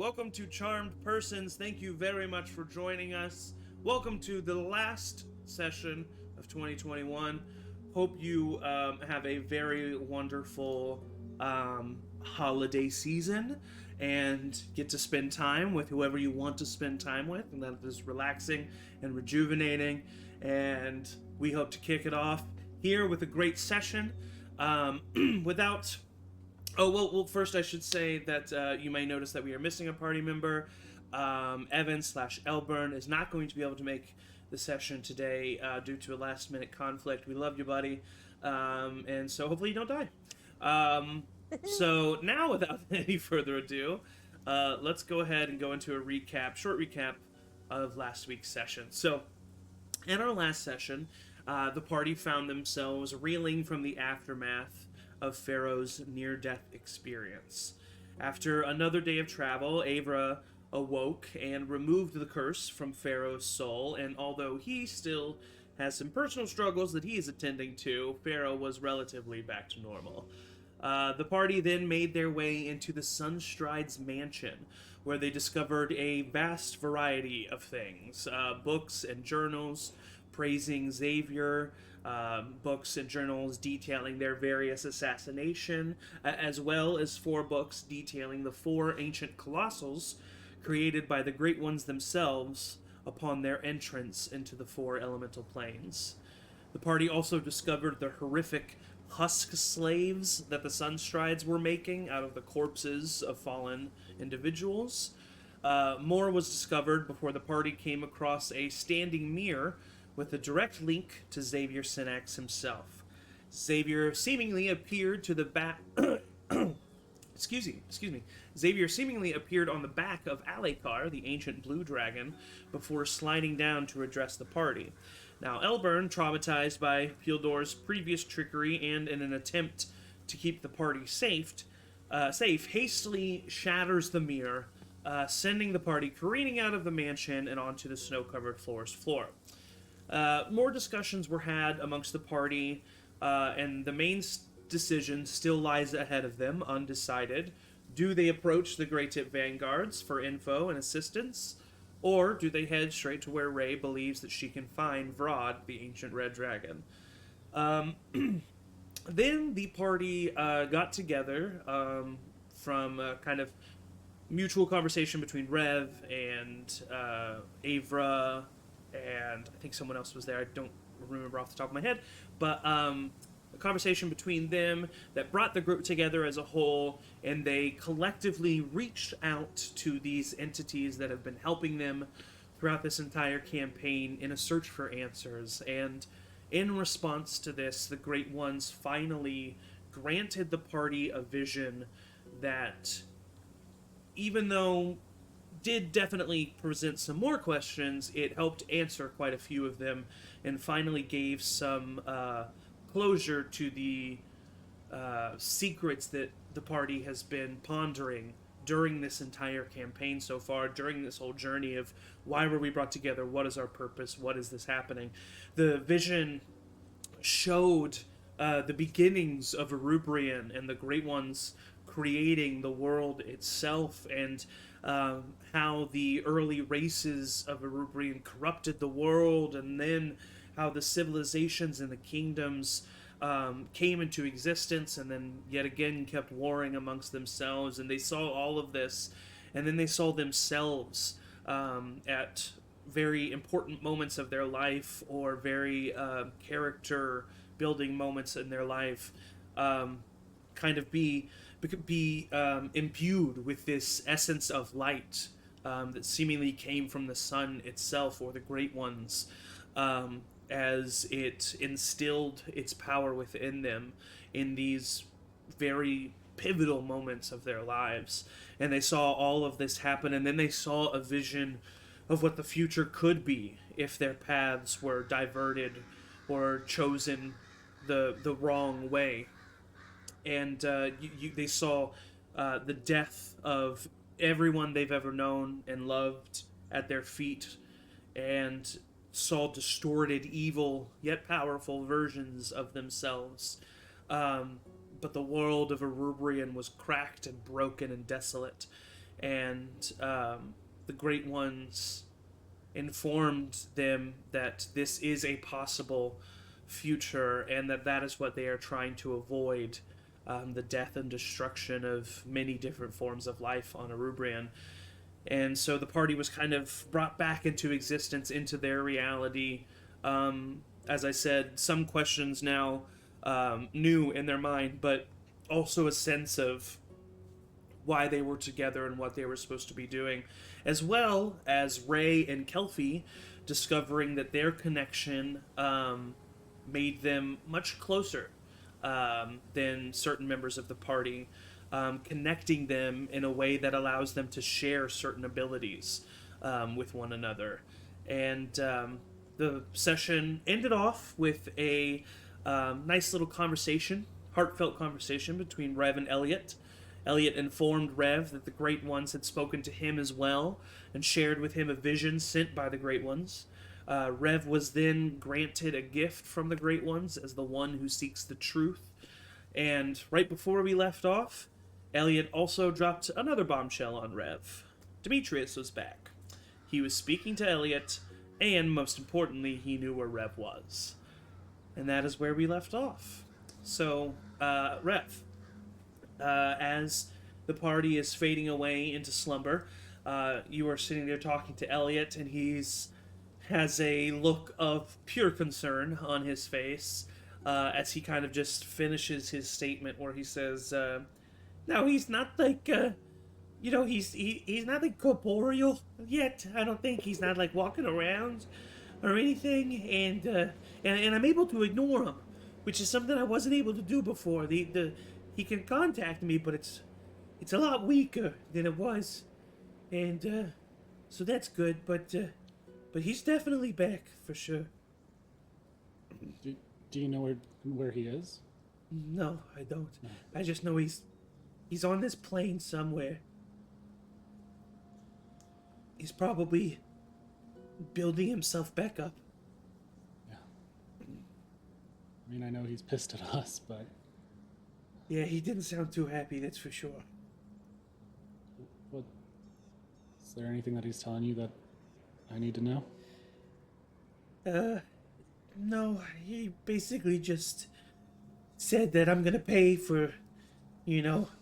welcome to Charmed Persons. Thank you very much for joining us. Welcome to the last session of 2021. Hope you have a very wonderful holiday season and get to spend time with whoever you want to spend time with, and that is relaxing and rejuvenating. And we hope to kick it off here with a great session. Without first I should say that you may notice that we are missing a party member. Evan/Elburn is not going to be able to make the session today due to a last-minute conflict. We love you, buddy, and so hopefully you don't die. So now, without any further ado, let's go ahead and go into a short recap of last week's session. So, in our last session, the party found themselves reeling from the aftermath of Pharaoh's near-death experience. After another day of travel, Avra awoke and removed the curse from Pharaoh's soul, and although he still has some personal struggles that he is attending to, Pharaoh was relatively back to normal. The party then made their way into the Sunstride's mansion, where they discovered a vast variety of things, books and journals praising Xavier, books and journals detailing their various assassination, as well as 4 books detailing the 4 ancient colossals created by the Great Ones themselves upon their entrance into the 4 elemental planes. The party also discovered the horrific husk slaves that the Sunstrides were making out of the corpses of fallen individuals. More was discovered before the party came across a standing mirror with a direct link to Xavier Synax himself. Xavier seemingly appeared to the back. Excuse me. Xavier seemingly appeared on the back of Alekar, the ancient blue dragon, before sliding down to address the party. Now, Elburn, traumatized by Fieldor's previous trickery and in an attempt to keep the party safe, hastily shatters the mirror, sending the party careening out of the mansion and onto the snow-covered forest floor. More discussions were had amongst the party, and the main decision still lies ahead of them, undecided. Do they approach the Grey Tip Vanguards for info and assistance, or do they head straight to where Rey believes that she can find Vrod, the ancient red dragon? Then the party got together from a kind of mutual conversation between Rev and Avra, and I think someone else was there. I don't remember off the top of my head, but a conversation between them that brought the group together as a whole, and they collectively reached out to these entities that have been helping them throughout this entire campaign in a search for answers. And in response to this, the Great Ones finally granted the party a vision that, even though did definitely present some more questions, it helped answer quite a few of them and finally gave some closure to the secrets that the party has been pondering during this entire campaign so far, during this whole journey of why were we brought together, what is our purpose, what is this happening. The vision showed the beginnings of Erubrion and the Great Ones creating the world itself, and how the early races of Erubrion corrupted the world, and then how the civilizations and the kingdoms came into existence and then yet again kept warring amongst themselves. And they saw all of this, and then they saw themselves at very important moments of their life, or very character building moments in their life, kind of be imbued with this essence of light that seemingly came from the sun itself, or the Great Ones, as it instilled its power within them in these very pivotal moments of their lives. And they saw all of this happen, and then they saw a vision of what the future could be if their paths were diverted or chosen the wrong way. And they saw the death of everyone they've ever known and loved at their feet, and saw distorted, evil, yet powerful versions of themselves. But the world of Erubrion was cracked and broken and desolate. and the Great Ones informed them that this is a possible future and that that is what they are trying to avoid, the death and destruction of many different forms of life on Erubrion. And so the party was kind of brought back into existence, into their reality. As I said, some questions now new in their mind, but also a sense of why they were together and what they were supposed to be doing, as well as Ray and Kelpie discovering that their connection made them much closer than certain members of the party, connecting them in a way that allows them to share certain abilities with one another. And the session ended off with a nice little conversation, heartfelt conversation between Rev and Elliot. Elliot informed Rev that the Great Ones had spoken to him as well and shared with him a vision sent by the Great Ones. Rev was then granted a gift from the Great Ones as the one who seeks the truth. And right before we left off, Elliot also dropped another bombshell on Rev. Demetrius was back. He was speaking to Elliot, and most importantly, he knew where Rev was. And that is where we left off. So, Rev, as the party is fading away into slumber, you are sitting there talking to Elliot, and he's has a look of pure concern on his face as he kind of just finishes his statement where he says, "No, he's not like, he's not like corporeal yet. I don't think he's not like walking around or anything, and I'm able to ignore him, which is something I wasn't able to do before. He can contact me, but it's a lot weaker than it was, and so that's good. But he's definitely back for sure." Do you know where he is? No, I don't. No. I just know he's on this plane somewhere. He's probably building himself back up. Yeah. I mean, I know he's pissed at us, but Yeah, he didn't sound too happy, that's for sure. what? Is there anything that he's telling you that I need to know? No, he basically just said that I'm gonna pay for,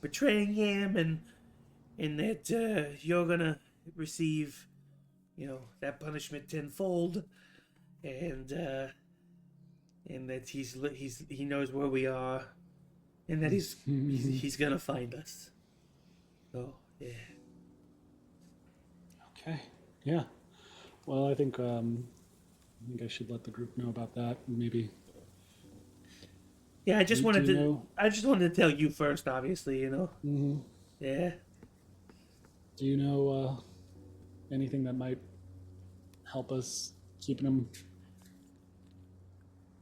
betraying him, and that you're gonna receive, that punishment tenfold, and that he knows where we are, and that he's gonna find us. So yeah. Okay. Yeah. Well, I think I should let the group know about that. Maybe. Yeah, I just wanted to. Know? I just wanted to tell you first, obviously. Mm-hmm. Yeah. Do you know anything that might help us keeping him?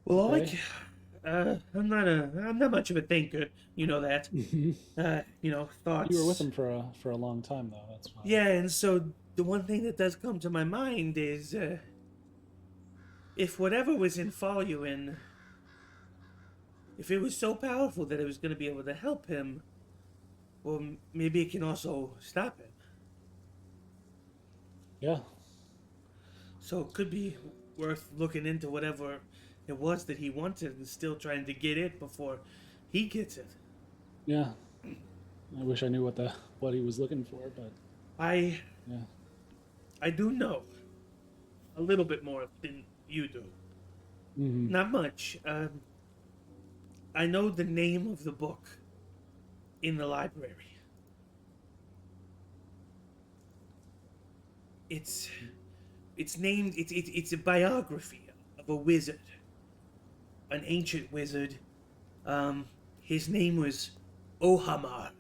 Well, okay? I'm not much of a thinker. You know that. Thoughts. You were with him for a long time, though. That's why. Yeah, and so the one thing that does come to my mind is, if whatever was in Faluin, if it was so powerful that it was going to be able to help him, well, maybe it can also stop him. Yeah. So it could be worth looking into whatever it was that he wanted and still trying to get it before he gets it. Yeah. I wish I knew what he was looking for, but I yeah. do know a little bit more than you do. Mm-hmm. Not much. I know the name of the book in the library. It's named. It's a biography of a wizard, an ancient wizard. His name was Ohamar.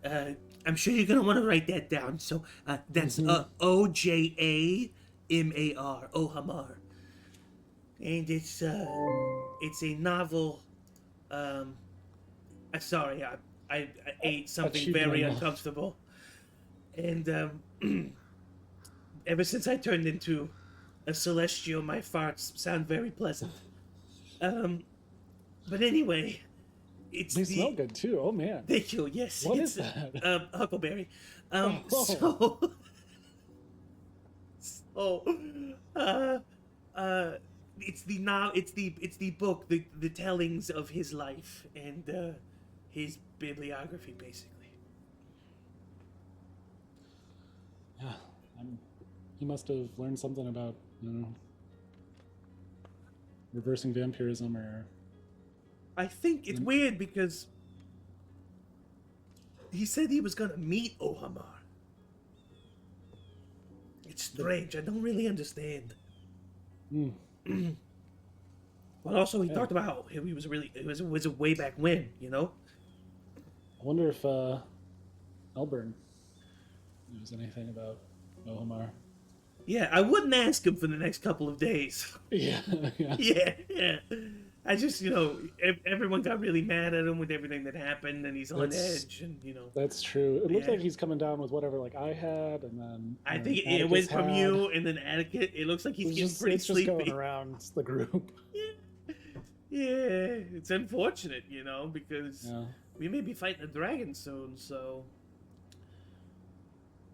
I'm sure you're gonna want to write that down. So that's Ojamar, Ohamar, and it's a novel. Sorry, I ate something very uncomfortable, and ever since I turned into a celestial, my farts sound very pleasant. But anyway, It's They smell good too. Oh man. Thank you. Yes. What it's, is that? Huckleberry. Oh. So, uh, uh, it's the book, the tellings of his life and his bibliography, basically. Yeah. He must have learned something about, reversing vampirism or. I think it's weird because he said he was gonna meet Ohamar. It's strange. I don't really understand. But also, he talked about how he was really it was a way back when, you know. I wonder if Elburn knows anything about Ohamar. Yeah, I wouldn't ask him for the next couple of days. Yeah. Yeah. I just, everyone got really mad at him with everything that happened, and he's on edge, and That's true. It looks like he's coming down with whatever, like I had, and then I think it went from you, and then Atticus. It looks like he's getting pretty sleepy. Just going around the group. Yeah, it's unfortunate, because we may be fighting a dragon soon. So,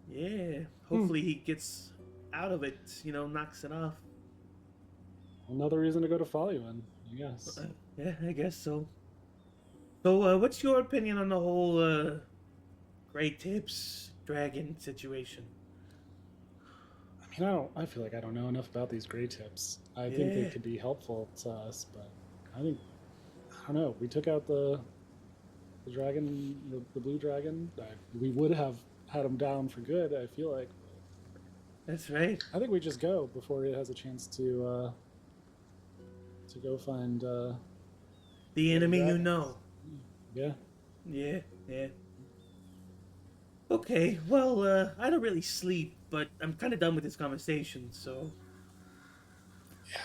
yeah, hopefully he gets out of it. Knocks it off. Another reason to go to Faluin, I guess. Yeah, I guess so. So, what's your opinion on the whole Great Tips dragon situation? I mean, I feel like I don't know enough about these gray tips. I think they could be helpful to us, but I don't know. We took out the dragon, the blue dragon. We would have had him down for good, I feel like. That's right. I think we just go before he has a chance to go find the enemy you know. Yeah. Yeah. Okay, well, I don't really sleep, but I'm kind of done with this conversation, so. Yeah.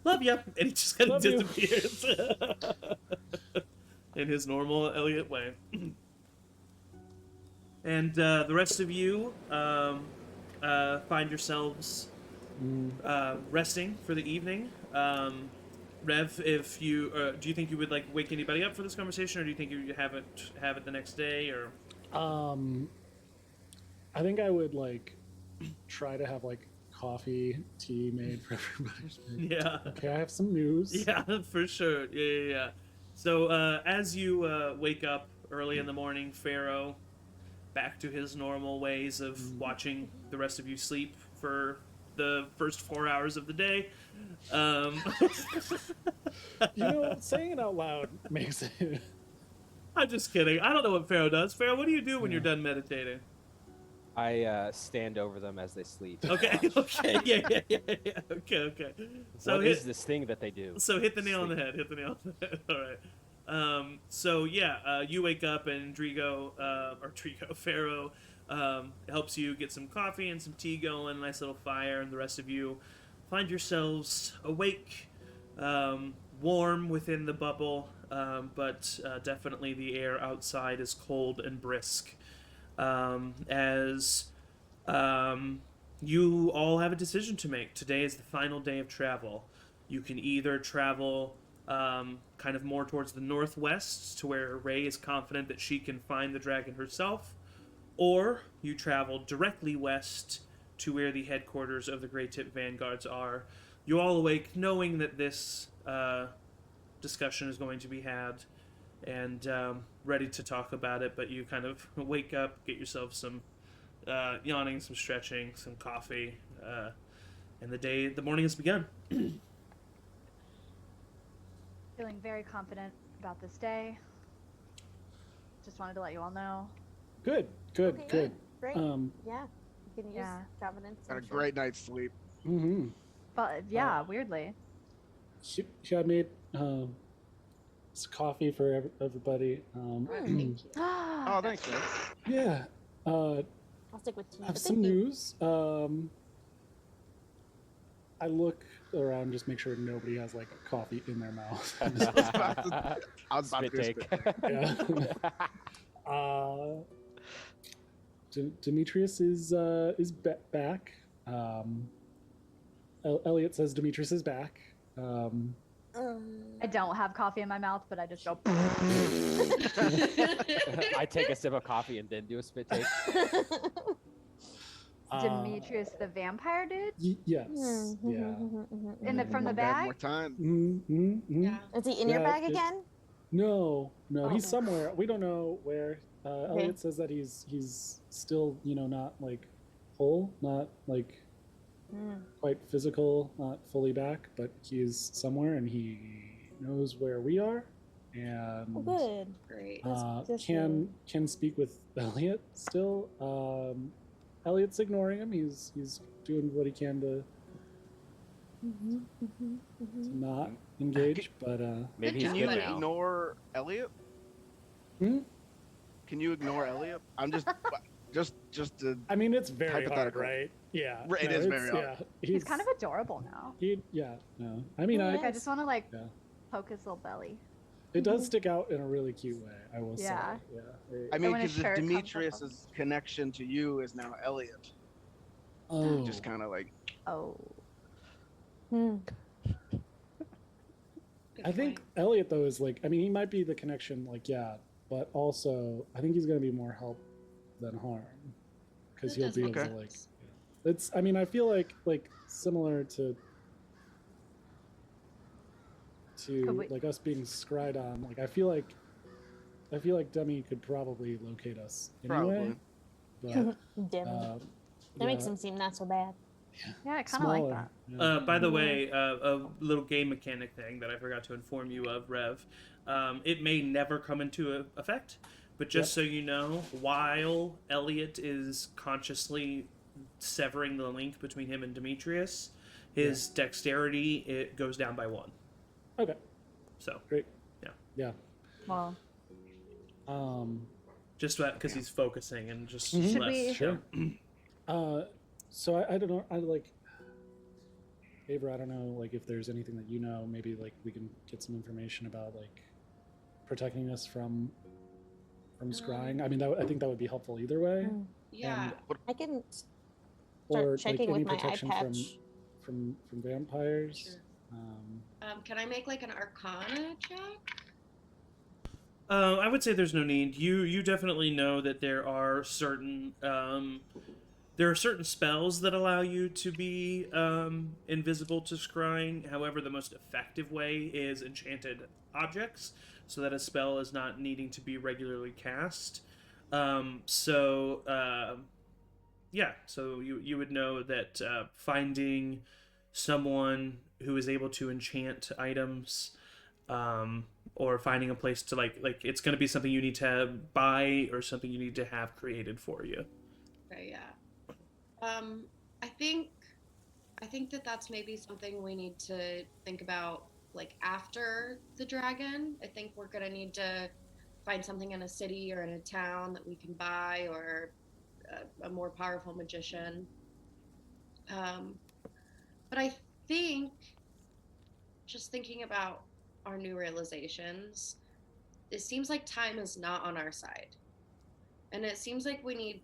Love ya. And he just kind of disappears. In his normal Elliot way. And the rest of you find yourselves resting for the evening. Rev, if you do you think you would like wake anybody up for this conversation, or do you think you have it the next day, or? I think I would like try to have like coffee, tea made for everybody. Yeah. Okay, I have some news. Yeah, for sure. Yeah. So as you wake up early in the morning, Pharaoh, back to his normal ways of watching the rest of you sleep for the first 4 hours of the day. Saying it out loud makes it. I'm just kidding. I don't know what Pharaoh does. Pharaoh, what do you do when you're done meditating? I stand over them as they sleep. Okay. Yeah. Okay. So what is this thing that they do? So hit the nail on the head. All right. You wake up and Pharaoh helps you get some coffee and some tea going, a nice little fire, and the rest of you find yourselves awake, warm within the bubble, but definitely the air outside is cold and brisk. As you all have a decision to make. Today is the final day of travel. You can either travel kind of more towards the northwest to where Rey is confident that she can find the dragon herself, or you travel directly west to where the headquarters of the Grey Tip Vanguards are. You all awake knowing that this discussion is going to be had, and ready to talk about it, but you kind of wake up, get yourself some yawning, some stretching, some coffee, and the morning has begun. Feeling very confident about this day. Just wanted to let you all know. Good. Great. Yeah. You can use Yeah. confidence. Had a great night's sleep. Mm-hmm. But weirdly. She had made some coffee for everybody. Thank you. Oh, thanks, man. Yeah. I'll stick with tea. Have but some thank you. news. I look around, just make sure nobody has like coffee in their mouth. I was about to do Spit spit. Yeah. Demetrius is back. Elliot says Demetrius is back. I don't have coffee in my mouth, but I just go. I take a sip of coffee and then do a spit take. Demetrius the vampire dude? Yes. Yeah. From the One bag? more time. Yeah. Is he in your bag again? No, Oh, he's no. somewhere. We don't know where. Elliot says that he's still, not like whole, not like quite physical, not fully back, but he's somewhere and he knows where we are, and Oh, good. Great. That's can speak with Elliot still. Elliot's ignoring him. He's doing what he can to not engage, but Maybe Can he's you good now. ignore Elliot? Hmm? Can you ignore Elliot? I'm just to. I mean, it's very hard, Hypothetical. right? Yeah, It is very hard. Yeah, He's kind of adorable now. No. I mean, Yeah. I just want to Yeah. poke his little belly. it does stick out in a really cute way. I will Yeah. say. Yeah. I mean, when his because shirt comes up Demetrius's connection to you is now Elliot. Oh. Just kind of like. Oh. I think Elliot though is like. I mean, he might be the connection. But also I think he's going to be more help than harm because That he'll be does able make to It's. I mean, I feel like similar to Could we- like us being scried on. Like I feel like Demi could probably locate us anyway. Probably. But, Dim. That makes him seem not so bad. Yeah, I kind of like that. Yeah. By the way, a little game mechanic thing that I forgot to inform you of, Rev. It may never come into effect, but just so you know, while Elliot is consciously severing the link between him and Demetrius, his dexterity it goes down by 1. Okay. So Great. Yeah. Well, Just because he's focusing and just Mhm. less. we- Sure. So I don't know. I like. Ava, I don't know. Like, if there's anything that maybe like we can get some information about like protecting us from scrying. I mean, I think that would be helpful either way. Yeah. I can Or start checking like any with my eye protection patch. from vampires. Sure. Um, Can I make like an Arcana check? I would say there's no need. You definitely know that there are certain spells that allow you to be invisible to scrying. However, the most effective way is enchanted objects, so that a spell is not needing to be regularly cast. So you would know that finding someone who is able to enchant items, or finding a place to like it's going to be something you need to buy or something you need to have created for you. Okay, yeah. I think that that's maybe something we need to think about like after the dragon. I think we're gonna need to find something in a city or in a town that we can buy, or a more powerful magician. But I think, just thinking about our new realizations, it seems like time is not on our side. And it seems like we need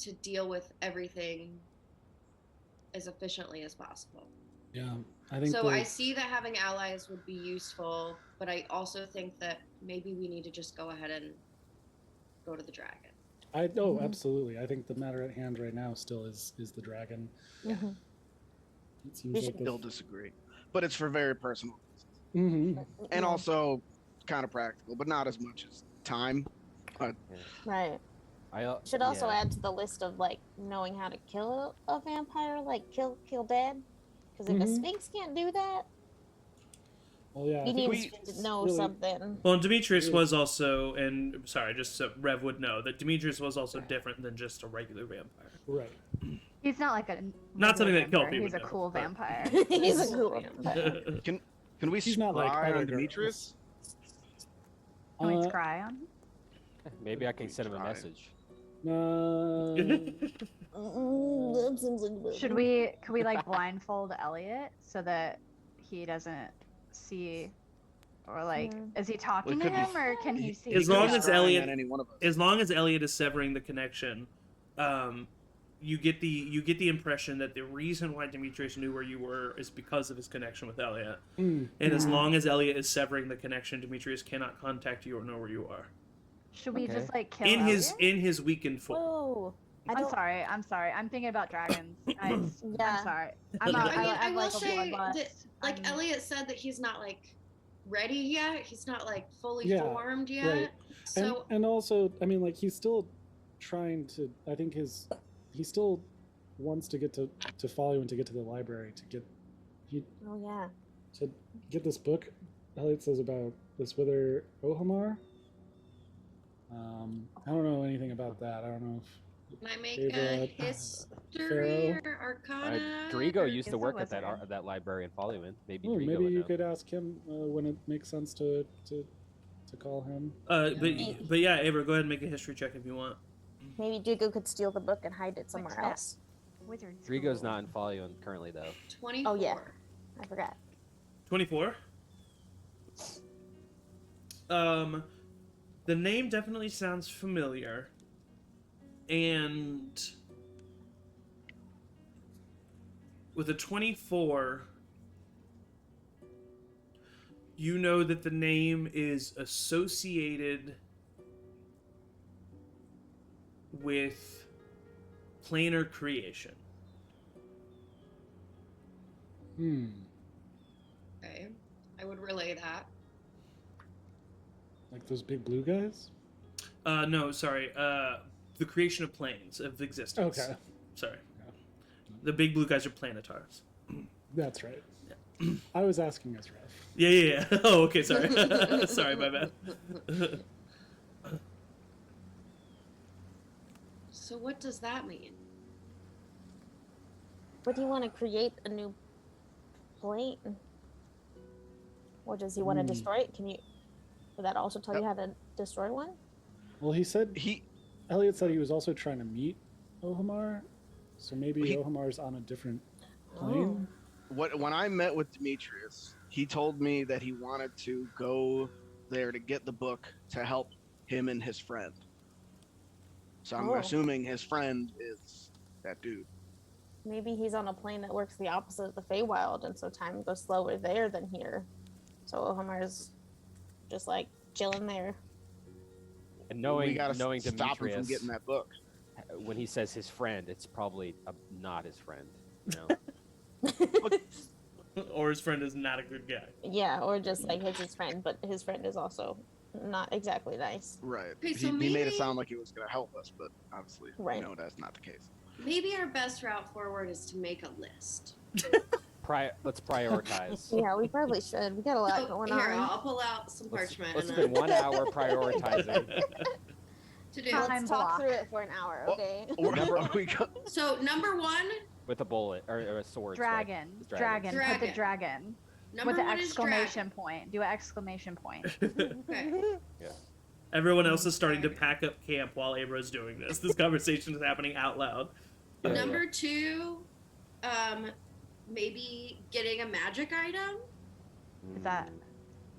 to deal with everything as efficiently as possible. yeah, I think. So I see that having allies would be useful, but I also think that maybe we need to just go ahead and go to the dragon. Absolutely. I think the matter at hand right now still is the dragon. Mhm. It seems We like should- Still disagree, but it's for very personal reasons, Mm-hmm. and Yeah. also kind of practical, but not as much as time. Right. Should also add to the list of like knowing how to kill a vampire, like kill dead. Because if a Mhm. sphinx can't do that, Well, yeah. I you think need a we- sphinx to know really- something. Well, and Demetrius was also, and sorry, just so Rev would know that Demetrius was also different than just a regular vampire. Right. he's not like a Not something that killed vampire, people He's a would know, cool but- vampire. He's a cool vampire. Can we He's not like scry other on girls. Demetrius? Can we Uh, scry on? Maybe I can send him a Try. message. That seems like a bit- Could we like blindfold Elliot so that he doesn't see, or like is he talking to could be- him or can he see? As He could long be as scrying Elliot- on any one of us. As long as Elliot is severing the connection, you get the impression that the reason why Demetrius knew where you were is because of his connection with Elliot. And as long as Elliot is severing the connection, Demetrius cannot contact you or know where you are. Should we Okay. just like kill In Elliot? his weakened form. Whoa. I'm sorry. I'm thinking about dragons. I'm Yeah. sorry. I I'm mean, not, I will like a say bloodlust. that, like, I'm- Elliot said that he's not, like, ready yet. He's not, like, fully Yeah, formed yet. right. So, And also, I mean, like, he's still trying to. I think he still wants to get to follow and to get to the library to Oh yeah. get this book. Elliot says about this Wither Ohamar. I don't know anything about that. I don't know if can I make Ava, a history Pharaoh. or arcana? Drigo or- used to He's a work at wizard. that library in Follyman. Maybe Oh, Drigo maybe would you know. could ask him when it makes sense to call him. But yeah, Avery, go ahead and make a history check if you want. Maybe Dugo could steal the book and hide it somewhere that? else. Wizard Drigo's school. not in Follyman currently though. 24. Oh, yeah. I forgot. 24. The name definitely sounds familiar, and with a 24, you know that the name is associated with planar creation. Okay. I would relay that. Like those big blue guys. No, sorry. The creation of planes of existence. Okay, Sorry. Yeah. The big blue guys are planetars. that's right. I was asking as ref. Yeah. Oh, okay, sorry. Sorry, my bad. So what does that mean? What do you want to create a new plane? Or does he want to destroy it? Would that also tell you how to destroy one? Well, he said He Elliot said he was also trying to meet Ohamar, so maybe He- Ohamar's on a different plane. when I met with Demetrius, he told me that he wanted to go there to get the book to help him and his friend. So I'm Oh. assuming his friend is that dude. Maybe he's on a plane that works the opposite of the Feywild, and so time goes slower there than here. So Ohamar's just like chilling there. And We knowing gotta knowing stop him from Demetrius, getting that book. when he says his friend, it's probably not his friend. You know? Or his friend is not a good guy. Yeah, or just like it's his friend, but his friend is also not exactly nice. Right. Okay, he, so he made maybe- it sound like he was going to help us, but obviously, Right. no, that's not the case. Maybe our best route forward is to make a list. Let's prioritize. Yeah, we probably should. We got a lot So, going here, on. I'll pull out some parchment Let's and spend 1 hour prioritizing. to do. Time Let's talk block. through it for an hour, Well, okay? Or, Remember- are we go- So number one, With a bullet or a sword. Dragon. Right? Dragon. Put the Dragon. dragon. number With the one is exclamation point. Do an exclamation point. dragon. Okay. Everyone else is starting to pack up camp while Abro's doing this. This conversation is happening out loud. Yeah, Number two, maybe getting a magic item, Is that?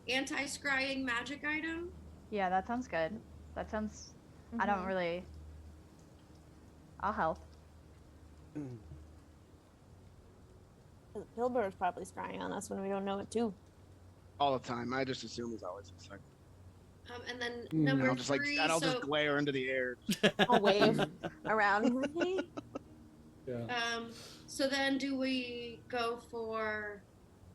anti-scrying magic item. Yeah, that sounds good. That sounds. I don't really. I'll help. Pilbur's probably scrying on us when we don't know it too. all the time? I just assume he's always a second. And then Mm. number And I'll just three, I'll so just glare into the air. I'll wave around. Yeah. so then do we go for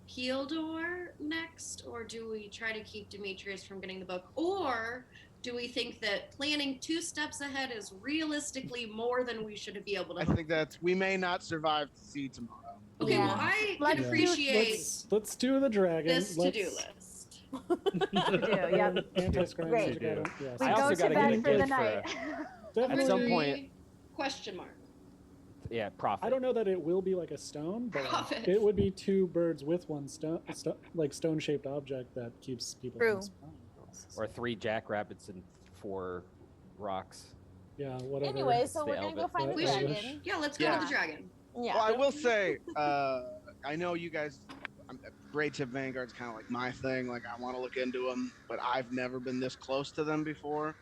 Hildor next, or do we try to keep Demetrius from getting the book, or do we think that planning 2 steps ahead is realistically more than we should be able to? I think that we may not survive to see tomorrow. Okay, Yeah. well, I Let's can do- appreciate Let's do the dragon. this Let's to-do list. do, yep. Anti-scrying Great. magic item. Yes. We I go also to gotta get a bed for the gift for night. At some Three, point- question mark. Yeah, profit. I don't know that it will be like a stone, but Profit. it would be 2 birds with 1 stone, like stone-shaped object that keeps people True. from spawning. Or 3 jackrabbits and 4 rocks. Yeah, whatever. Anyway, so The we're gonna go Elvis. find the We should- dragon. Yeah, let's go Yeah. to the dragon. Yeah. Well, I will say, I know you guys. Great Tip Vanguard's kind of like my thing. Like I want to look into them, but I've never been this close to them before,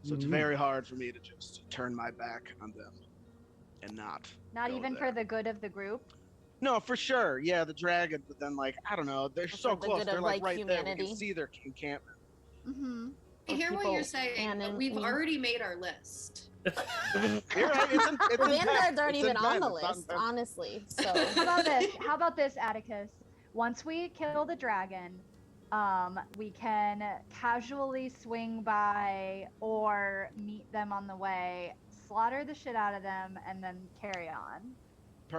so it's Mhm. very hard for me to just turn my back on them. and not Not go even there. for the good of the group. No, for sure. Yeah, the dragon, but then like I don't know, they're so the close. good They're of, like like, right there. We humanity. can see their encampment. Mm-hmm. I hear what people you're saying, and but in- we've in- already made our list. You're right. It's The in pen. vanguards aren't It's in even on pen. the It's not in list, pen. honestly. So How about this? How about this, Atticus? Once we kill the dragon, we can casually swing by or meet them on the way, slaughter the shit out of them, and then carry on.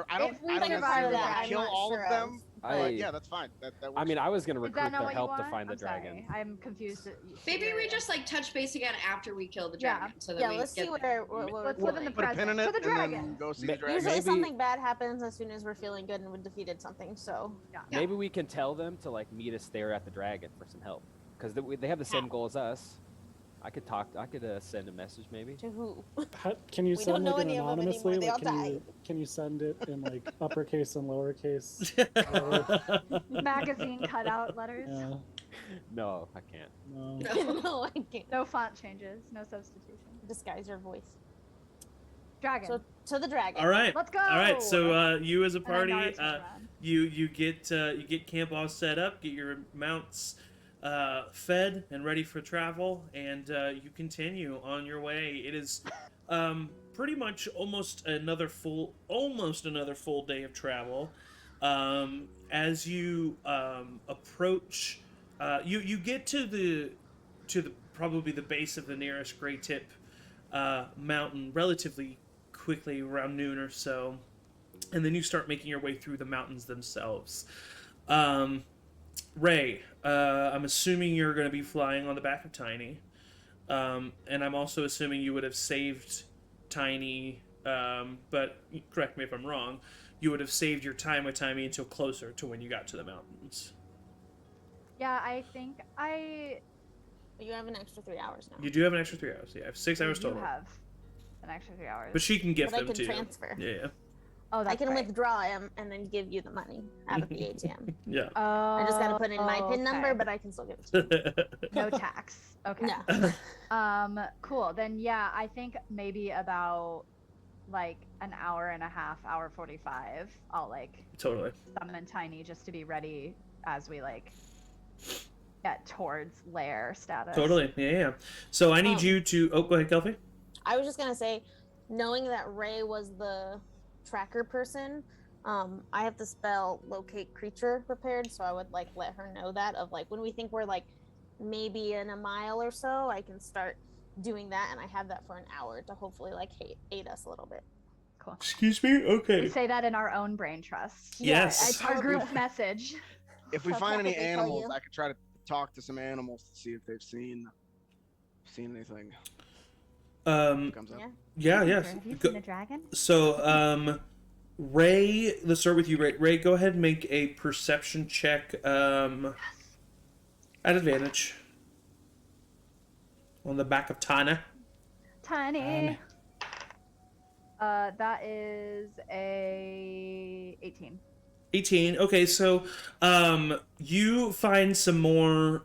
I don't If we necessarily survive want that, to kill I'm not all sure of them. of. But yeah, that's fine. That I works. mean, I was gonna Is recruit that not their what you help want? to find the I'm dragon. sorry. I'm confused. Maybe we just like touch base again after we kill the Yeah. dragon, so that yeah, we let's get see what there. we're Let's live in the put a pin in present. it To the and then dragon. go see Ma- the dragon. Usually Maybe- something bad happens as soon as we're feeling good and we've defeated something. So Yeah. Maybe we can tell them to like meet us there at the dragon for some help, because they have the same goal as us. I could send a message maybe. to who? Can you We send don't know like it any of them anonymously? anymore, Like, they all can you send it in like uppercase and lowercase? Magazine cutout letters. Yeah. No, I can't. No. No, I can't No font changes. No substitution. disguise your voice. Dragon. So to the dragon. All right. Let's go. All right. So you as a And then party, Naruto's around. you get camp all set up, get your mounts fed and ready for travel, and you continue on your way. It is pretty much almost another full day of travel. As you approach, you get to the probably the base of the nearest Gray Tip mountain relatively quickly, around noon or so, and then you start making your way through the mountains themselves. Ray, I'm assuming you're going to be flying on the back of Tiny, and I'm also assuming you would have saved Tiny, but correct me if I'm wrong, you would have saved your time with Tiny until closer to when you got to the mountains. Yeah, I think You have an extra 3 hours now. You do have an extra 3 hours. Yeah, 6 hours you total. have an extra 3 hours. But she can gift But I them can to transfer. you. Yeah, Oh, that's I can right. withdraw him and then give you the money out of the ATM. yeah. Oh, I just gotta put in my PIN number, okay. but I can still give it to you. No tax. Okay. No. Cool. Then yeah, I think maybe about like an hour and a half, hour 45. I'll like Totally. summon Tiny just to be ready as we like get towards lair status. Totally. Yeah. So I need you to. Oh, go ahead, Kelpie. I was just gonna say, knowing that Ray was the tracker person, I have the spell locate creature prepared, so I would like let her know that of like when we think we're like maybe in a mile or so, I can start doing that, and I have that for an hour to hopefully like aid us a little bit. Cool. Excuse me. Okay. We say that in our own brain trust. Yes. It's our group message. If we I'll find any technically tell animals, you. I could try to talk to some animals to see if they've seen anything. Comes up. Yeah. Yes. Have you Go- seen a dragon? So, Ray, let's start with you, Ray. Ray, go ahead and make a perception check at advantage. On the back of Tana. Tiny. That is a 18. 18. Okay, so you find some more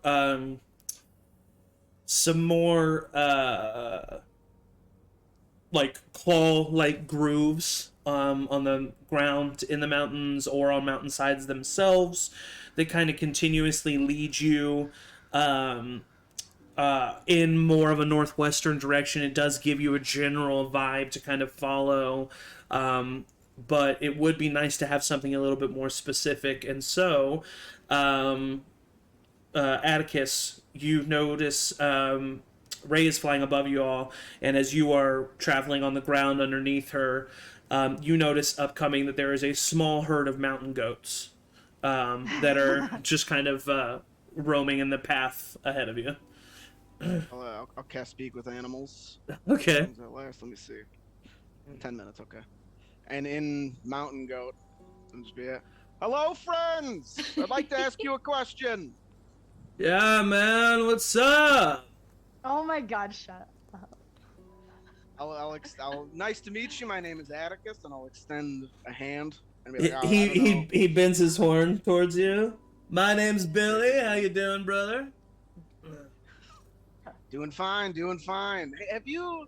like claw-like grooves on the ground in the mountains or on mountainsides themselves. They kind of continuously lead you in more of a northwestern direction. It does give you a general vibe to kind of follow, but it would be nice to have something a little bit more specific. And so, Atticus, you notice Ray is flying above you all, and as you are traveling on the ground underneath her, you notice upcoming that there is a small herd of mountain goats that are just kind of roaming in the path ahead of you. I'll cast Speak with Animals. Okay. When's that last? Let me see. 10 minutes, okay. And in Mountain Goat, I'll just be hello, friends! I'd like to ask you a question. Yeah, man, what's up? Oh my god, shut up. I'll nice to meet you. My name is Atticus, and I'll extend a hand and be like, oh, I He don't know. he bends his horn towards you. My name's Billy. How you doing, brother? Doing fine, doing fine. Hey, have you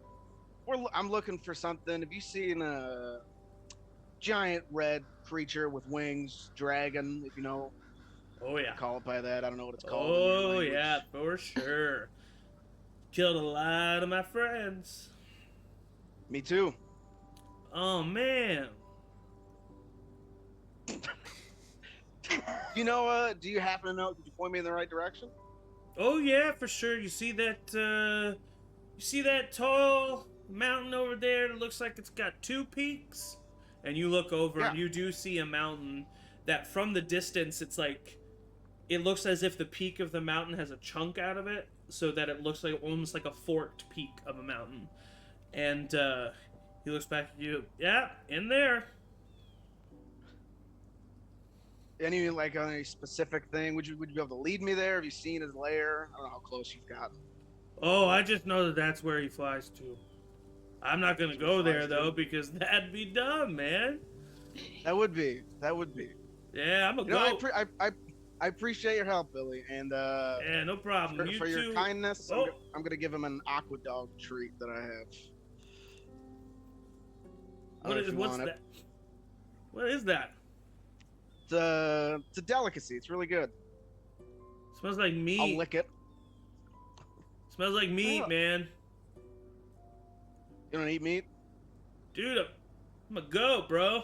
I'm looking for something. Have you seen a giant red creature with wings, dragon? If you know, Oh yeah. call it by that. I don't know what it's called in your Oh language. yeah, for sure. Killed a lot of my friends. Me too. Oh man. Do you happen to know? Did you point me in the right direction? Oh yeah, for sure. You see that? You see that tall mountain over there that looks like it's got two peaks? And you look over Yeah. and you do see a mountain that from the distance it's like it looks as if the peak of the mountain has a chunk out of it, so that it looks like almost like a forked peak of a mountain. And he looks back at you. Yeah, in there. Any specific thing? Would you be able to lead me there? Have you seen his lair? I don't know how close you've gotten. Oh, I just know that that's where he flies to. I'm not gonna go there flies though to? because that'd be dumb, man. That would be. Yeah, I'm a You know, goat. I appreciate your help, Billy, and Yeah, no problem. You for your too. kindness, Oh. I'm gonna give him an aqua dog treat that I have. What's that? What is that? It's a delicacy. It's really good. Smells like meat. I'll lick it. Smells like meat, Oh. man. You don't eat meat? Dude, I'm a goat, bro.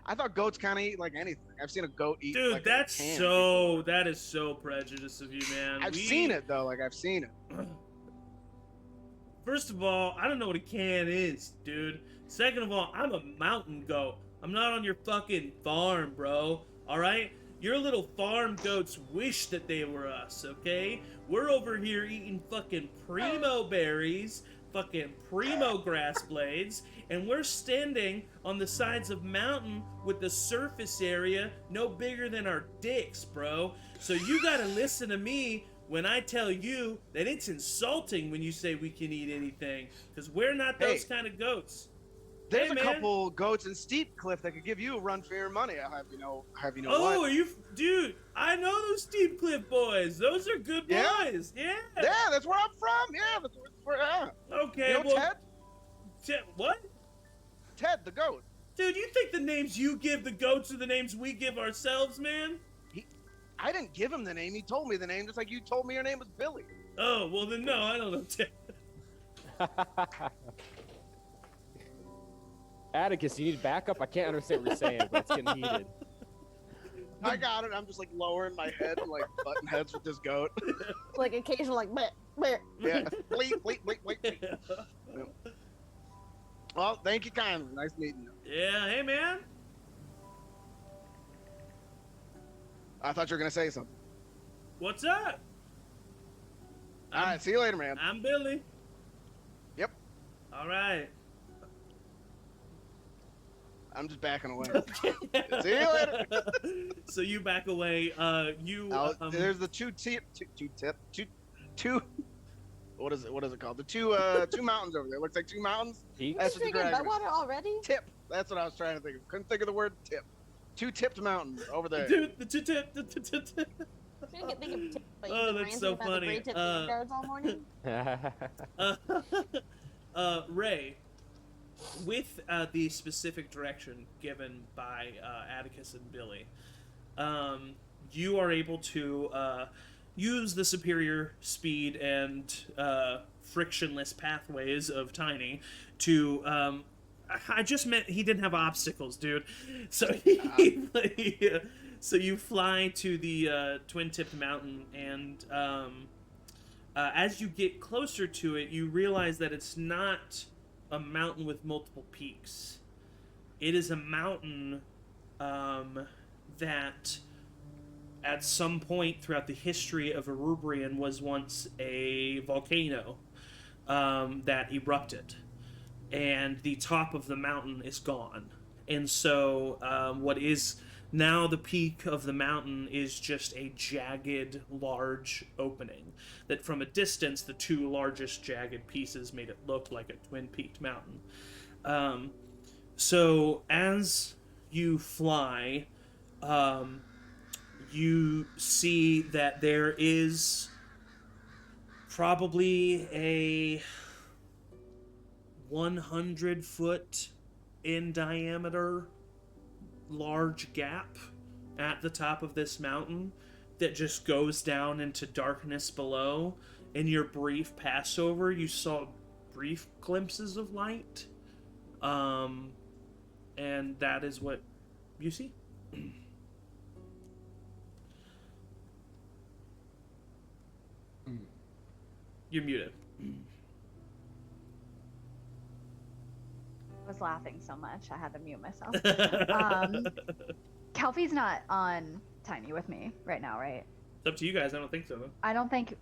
I thought goats kind of eat like anything. I've seen a goat eat. Dude, like that's a can so before. that is so prejudiced of you, man. I've seen it though. Like I've seen it. First of all, I don't know what a can is, dude. Second of all, I'm a mountain goat. I'm not on your fucking farm, bro. Alright? Your little farm goats wish that they were us, okay? We're over here eating fucking primo berries, fucking primo grass blades, and we're standing on the sides of mountain with the surface area no bigger than our dicks, bro. So you gotta listen to me when I tell you that it's insulting when you say we can eat anything, because we're not those kind of goats. There's Hey, a man. couple goats in Steep Cliff that could give you a run for your money. I'll have you know. Oh, what? are you, dude? I know those Steep Cliff boys. Those are good Yeah? boys. Yeah. Yeah, that's where I'm from. Yeah, that's where. Yeah. Okay. You know well, what? Ted, the goat. Dude, you think the names you give the goats are the names we give ourselves, man? I didn't give him the name. He told me the name, just like you told me your name was Billy. Oh, well then no, I don't know. Atticus, you need backup? I can't understand what you're saying, but it's getting heated. I got it. I'm just like lowering my head and like button heads with this goat. Like occasional, like, bleh. Yeah. Bleep, bleep, bleep, bleep, bleep. Well, thank you kindly. Nice meeting you. Yeah, hey man. I thought you were gonna say something. What's up? All right, see you later, man. I'm Billy. Yep. All right. I'm just backing away. See you later. So you back away. There's the two. What is it called? The two mountains over there. Looks like two mountains. Peaks? That's what the Drinking dragon. Budwater already? Tip. That's what I was trying to think of. Couldn't think of the word tip. Two tipped mountains over there. Dude, the Didn't think of tip, but Oh, you've been that's ranting so about funny. the great tip vanguards all morning. Ray, with the specific direction given by Atticus and Billy, you are able to use the superior speed and frictionless pathways of Tiny to. I just meant he didn't have obstacles, dude. So so you fly to the twin-tipped mountain, and as you get closer to it, you realize that it's not a mountain with multiple peaks. It is a mountain that at some point throughout the history of Erubrion was once a volcano that erupted. And the top of the mountain is gone. And so what is now the peak of the mountain is just a jagged, large opening. That from a distance, the two largest jagged pieces made it look like a twin-peaked mountain. So as you fly, you see that there is probably a 100-foot in diameter large gap at the top of this mountain that just goes down into darkness below. In your brief passover, you saw brief glimpses of light. And that is what you see. You're muted. I was laughing so much I had to mute myself. Kelpie's not on Tiny with me right now, right? It's up to you guys. I don't think so, though. I don't think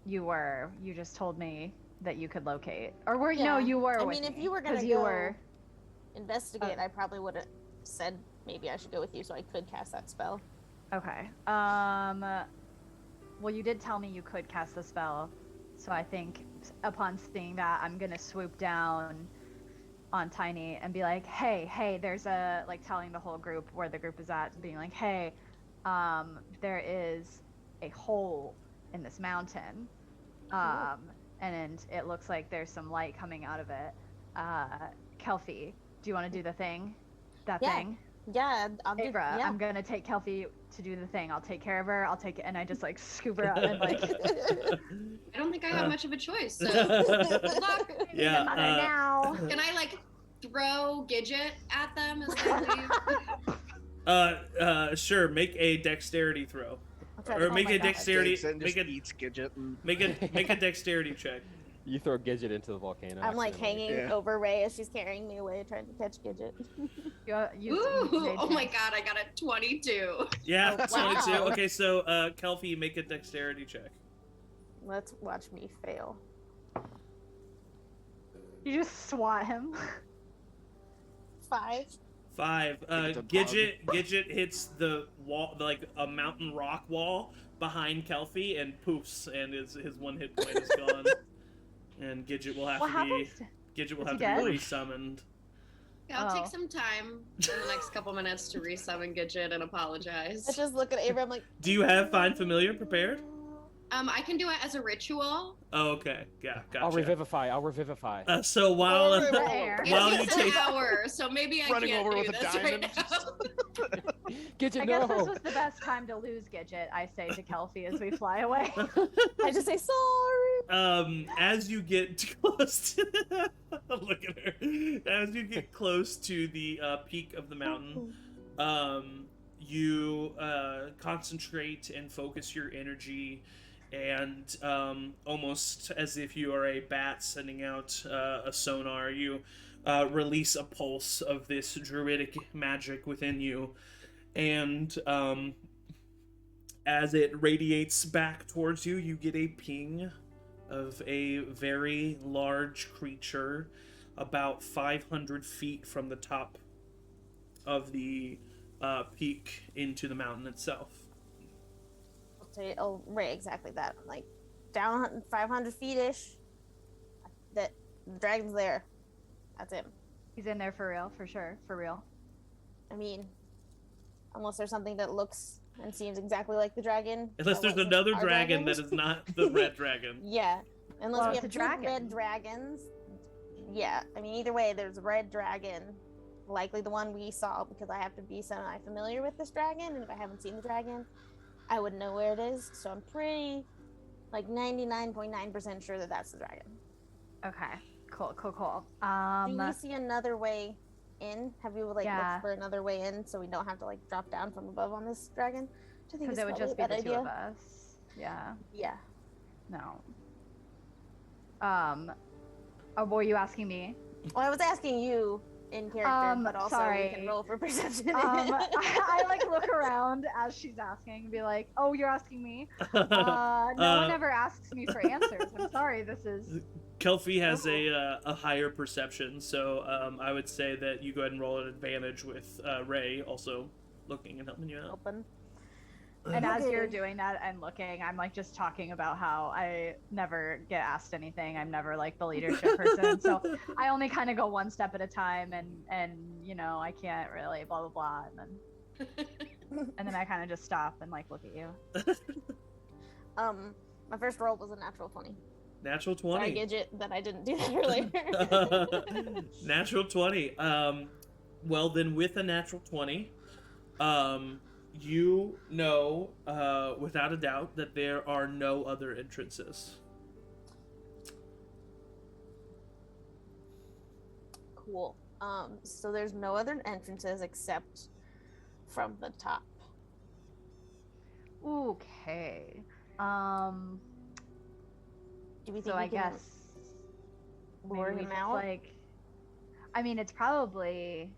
you were. You just told me that you could locate. Or were Yeah. no, you were I with mean, if me, you were gonna 'cause you go were investigate, I probably would have said maybe I should go with you so I could cast that spell. okay. Well, you did tell me you could cast the spell, so I think upon seeing that, I'm gonna swoop down on Tiny and be like, hey, there's a, like, telling the whole group where the group is at, being like, hey, there is a hole in this mountain, and it looks like there's some light coming out of it. Kelfie, do you want to do the thing? That Yeah. thing? Yeah, I'll do. Abra, Yeah. I'm gonna take Kelfie to do the thing. I'll take care of her. I'll take it, and I just like scoop her up and like. I don't think I have much of a choice. So good luck. Yeah. Mother now. Can I like throw Gidget at them as they leave? Sure. Make a dexterity throw, I'll try or to- make oh my a God. dexterity. Takes it and Make just a eats Gidget. And... make a dexterity check. You throw Gidget into the volcano. I'm like accidentally. hanging Yeah. over Ray as she's carrying me away, trying to catch Gidget. You made Oh my sense. god, I got a 22. Yeah, Oh, 22. wow. Okay, so Kelfie, make a dexterity check. Let's watch me fail. You just swat him. 5. 5. It's a bug. Gidget hits the wall, like a mountain rock wall behind Kelfie, and poofs, and his one hit point is gone. And Gidget will have What to happens? be Gidget will Is have he to dead? be resummoned. Yeah, I'll Oh. take some time in the next couple minutes to resummon Gidget and apologize. I just look at Abra, I'm like, Do you have Find Familiar prepared? I can do it as a ritual. Oh, okay. Yeah, gotcha. I'll revivify. So while Oh, The air. It While you takes take- an hour, so maybe I Running can't over do with a this right diamond. now. Gidget, I guess this was the best time to lose Gidget, I say to Kelfie as we fly away. I just say sorry. as you get close to look at her. As you get close to the peak of the mountain, you concentrate and focus your energy, and almost as if you are a bat sending out a sonar, you release a pulse of this druidic magic within you, and as it radiates back towards you, you get a ping of a very large creature about 500 feet from the top of the peak into the mountain itself. I'll Ray exactly that. Like down 500 feet ish. That the dragon's there. That's him. He's in there for real, for sure, for real. I mean, unless there's something that looks and seems exactly like the dragon. Unless that there's wasn't another our dragon dragons. that is not the red dragon. Yeah, unless Well, we it's have a two dragon. red dragons. Yeah, I mean either way, there's a red dragon, likely the one we saw because I have to be semi-familiar with this dragon, and if I haven't seen the dragon, I would know where it is. So I'm pretty, like 99.9% sure that that's the dragon. Okay, cool. Do we see another way in? Have you like Yeah. looked for another way in so we don't have to like drop down from above on this dragon? I think Because it's it would probably just be a the bad two idea. of us. Yeah. Yeah. No. Were you asking me? Well, I was asking you in character, but also sorry. we can roll for perception. I like look around as she's asking and be like, "Oh, you're asking me? No one ever asks me for answers. I'm sorry. This is." Kelfie has a higher perception, so I would say that you go ahead and roll an advantage with Ray also looking and helping you out. Open. And as you're Okay. doing that and looking, I'm like just talking about how I never get asked anything. I'm never like the leadership person, so I only kind of go one step at a time, and you know I can't really blah blah blah, and then I kind of just stop and like look at you. My first roll was a natural 20. Natural Sorry, 20. Gidget, that I didn't do that earlier. Natural 20. Well, then with a natural 20, you know, without a doubt, that there are no other entrances. Cool. So there's no other entrances except from the top. Okay. Do we think So we I can guess lure maybe we him just, out? like, I mean, it's probably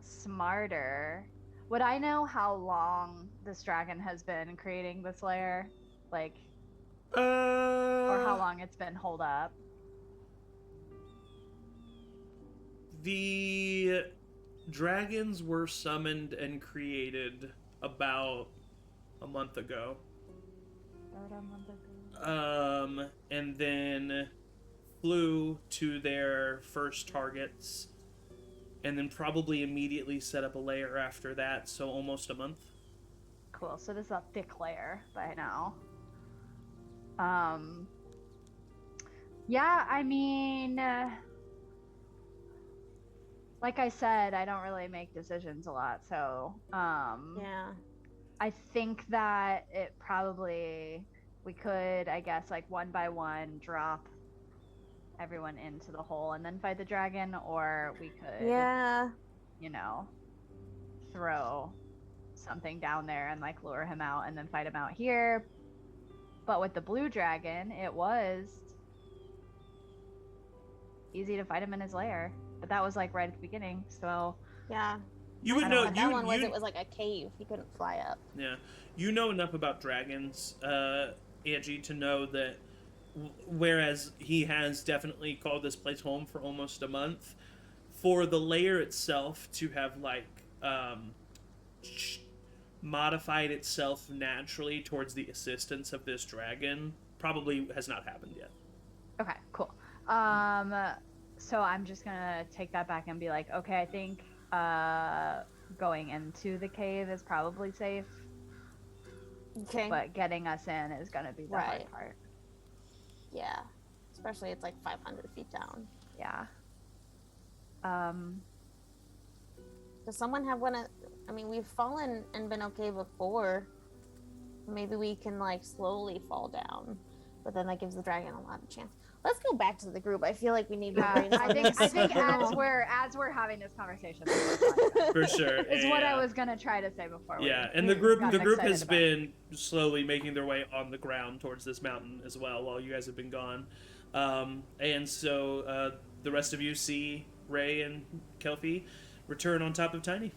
smarter. Would I know how long this dragon has been creating this lair? Like, or how long it's been holed up? The dragons were summoned and created about a month ago. And then flew to their first targets, and then probably immediately set up a lair after that, so almost a month. Cool. So this is a thick layer by now. Yeah, I mean, like I said, I don't really make decisions a lot, so Yeah. I think that it probably we could, I guess, like one by one drop everyone into the hole and then fight the dragon, or we could, Yeah. you know, throw something down there and like lure him out and then fight him out here. But with the blue dragon, it was easy to fight him in his lair. But that was like right at the beginning, so Yeah. You I would don't know. what that one was. You It was like a cave. He couldn't fly up. Yeah, you know enough about dragons, Angie, to know that whereas he has definitely called this place home for almost a month, for the layer itself to have like modified itself naturally towards the assistance of this dragon probably has not happened yet. okay, cool. So I'm just gonna take that back and be like, okay, I think going into the cave is probably safe, Okay. but getting us in is gonna be the hard Right. part. Yeah. Especially it's like 500 feet down. Yeah. Does someone have one of? I mean, we've fallen and been okay before. Maybe we can like slowly fall down, but then that gives the dragon a lot of chance. Let's go back to the group. I feel like we need to I think as we're having this conversation, For sure. is yeah. what I was gonna try to say before. Yeah, we and the group got has excited about. been slowly making their way on the ground towards this mountain as well while you guys have been gone. And so the rest of you see Ray and Kelpie return on top of Tiny.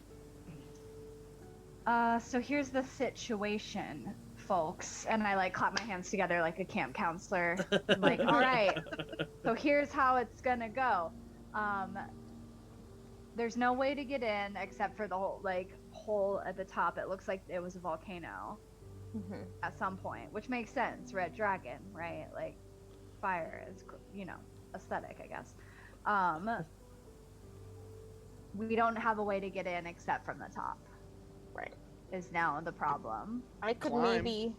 So here's the situation, folks, and I like clap my hands together like a camp counselor. I'm like, all right, so here's how it's gonna go. There's no way to get in except for the hole at the top. It looks like it was a volcano at some point, which makes sense. Red dragon, right? Like fire is, aesthetic, I guess. We don't have a way to get in except from the top. Right. Is now the problem. I could Climb. maybe.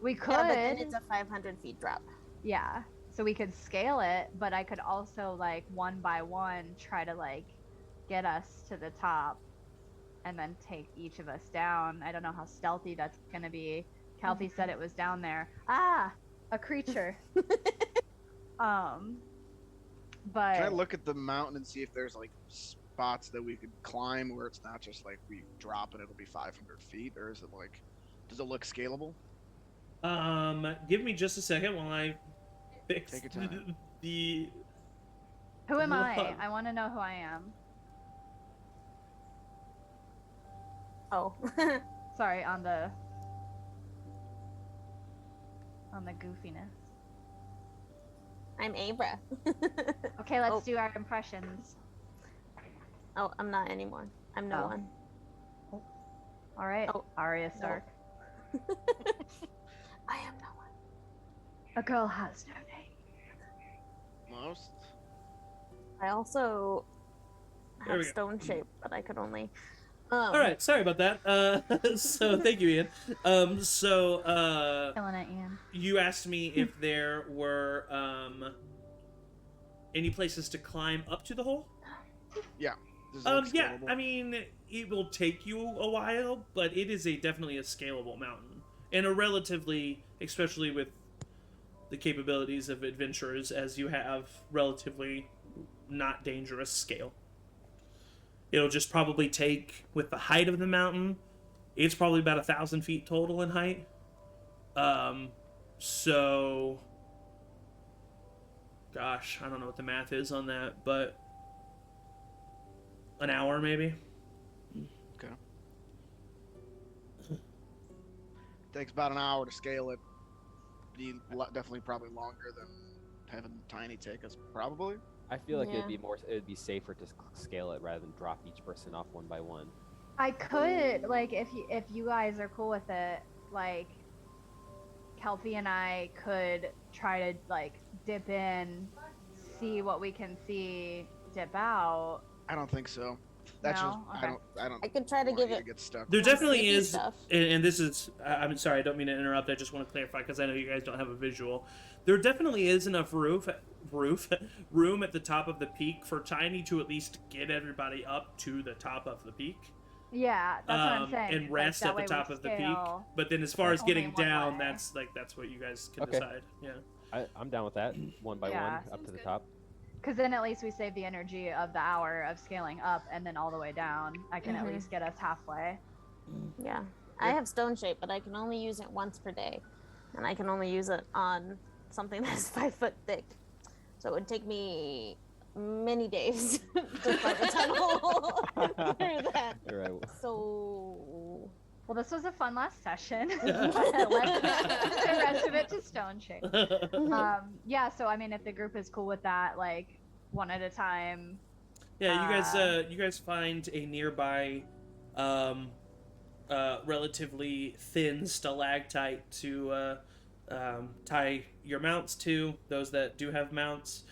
We could. Yeah, but then it's a 500 feet drop. Yeah. So we could scale it, but I could also like one by one try to like get us to the top and then take each of us down. I don't know how stealthy that's gonna be. Kelpie said it was down there. Ah, a creature. But Can I look at the mountain and see if there's like spots that we could climb where it's not just like we drop and it'll be 500 feet, or is it like, does it look scalable? Give me just a second while I fix Take your time. the. who am I? Look. I want to know who I am. Oh. Sorry, on the goofiness. I'm Abra. Okay, let's Oh. do our impressions. Oh, I'm not anymore. I'm no Oh. one. All right, Oh, Arya no. Stark. I am no one. A girl has no name. Most. I also There have we go. stone shape, but I could only. All right, sorry about that. So thank you, Ian. Killing it, Ian. You asked me if there were any places to climb up to the hole. Yeah. Does it look Yeah. scalable? I mean, it will take you a while, but it is definitely a scalable mountain, and a relatively, especially with the capabilities of adventurers as you have, relatively not dangerous scale. It'll just probably take, with the height of the mountain, it's probably about 1,000 feet total in height. So, gosh, I don't know what the math is on that, but an hour maybe. Okay. Takes about an hour to scale it. Definitely probably longer than having Tiny take us, probably. I feel like Yeah. it'd be safer to scale it rather than drop each person off one by one. I could, like, if you guys are cool with it, like, Kelpie and I could try to, like, dip in, see what we can see, dip out. I don't think so. That's No? just Okay. I don't I could try to want give you it. to get stuck. There with definitely sneaky is, stuff. and this is, I'm sorry, I don't mean to interrupt, I just want to clarify because I know you guys don't have a visual. There definitely is enough room at the top of the peak for Tiny to at least get everybody up to the top of the peak. Yeah, that's what I'm saying. And rest like, at the that top way of we the peak. scale. But then as far as Only getting one down, way. that's what you guys can Okay. decide. Yeah. I'm down with that. One by Yeah. one up Sounds to the good. top. Because then at least we save the energy of the hour of scaling up and then all the way down. I can at Mhm. least get us halfway. Yeah. I have stone shape, but I can only use it once per day, and I can only use it on something that's 5 foot thick. So it would take me many days to find a tunnel through that. All right. So Well, this was a fun last session. Let's get the rest of it to stone shape. Yeah, so I mean, if the group is cool with that, like one at a time. Yeah, you guys find a nearby, relatively thin stalactite to tie your mounts to. Those that do have mounts,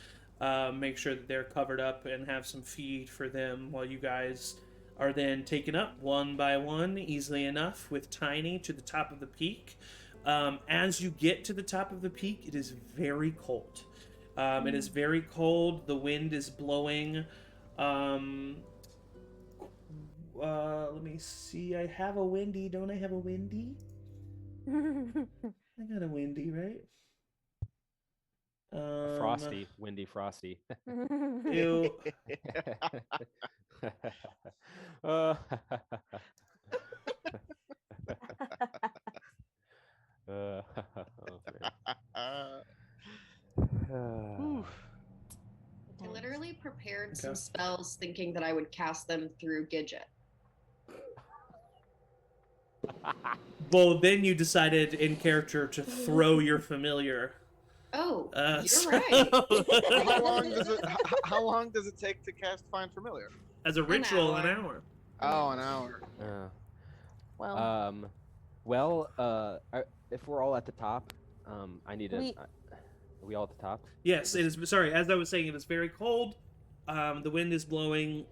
make sure that they're covered up and have some feed for them while you guys are then taken up one by one, easily enough, with Tiny to the top of the peak. As you get to the top of the peak, it is very cold. It is very cold. The wind is blowing. Let me see. I have a windy. Don't I have a windy? I got a windy, right? Frosty, windy, frosty. Ew. uh, I literally prepared some Okay. spells thinking that I would cast them through Gidget. Well, then you decided in character to throw your familiar. Oh, you're So- right. How long does it take to cast Find Familiar? As a ritual, an hour. hour. Oh, an hour. well, if we're all at the top, I need We- are we all at the top? Yes, it is. Sorry, as I was saying, it is very cold. The wind is blowing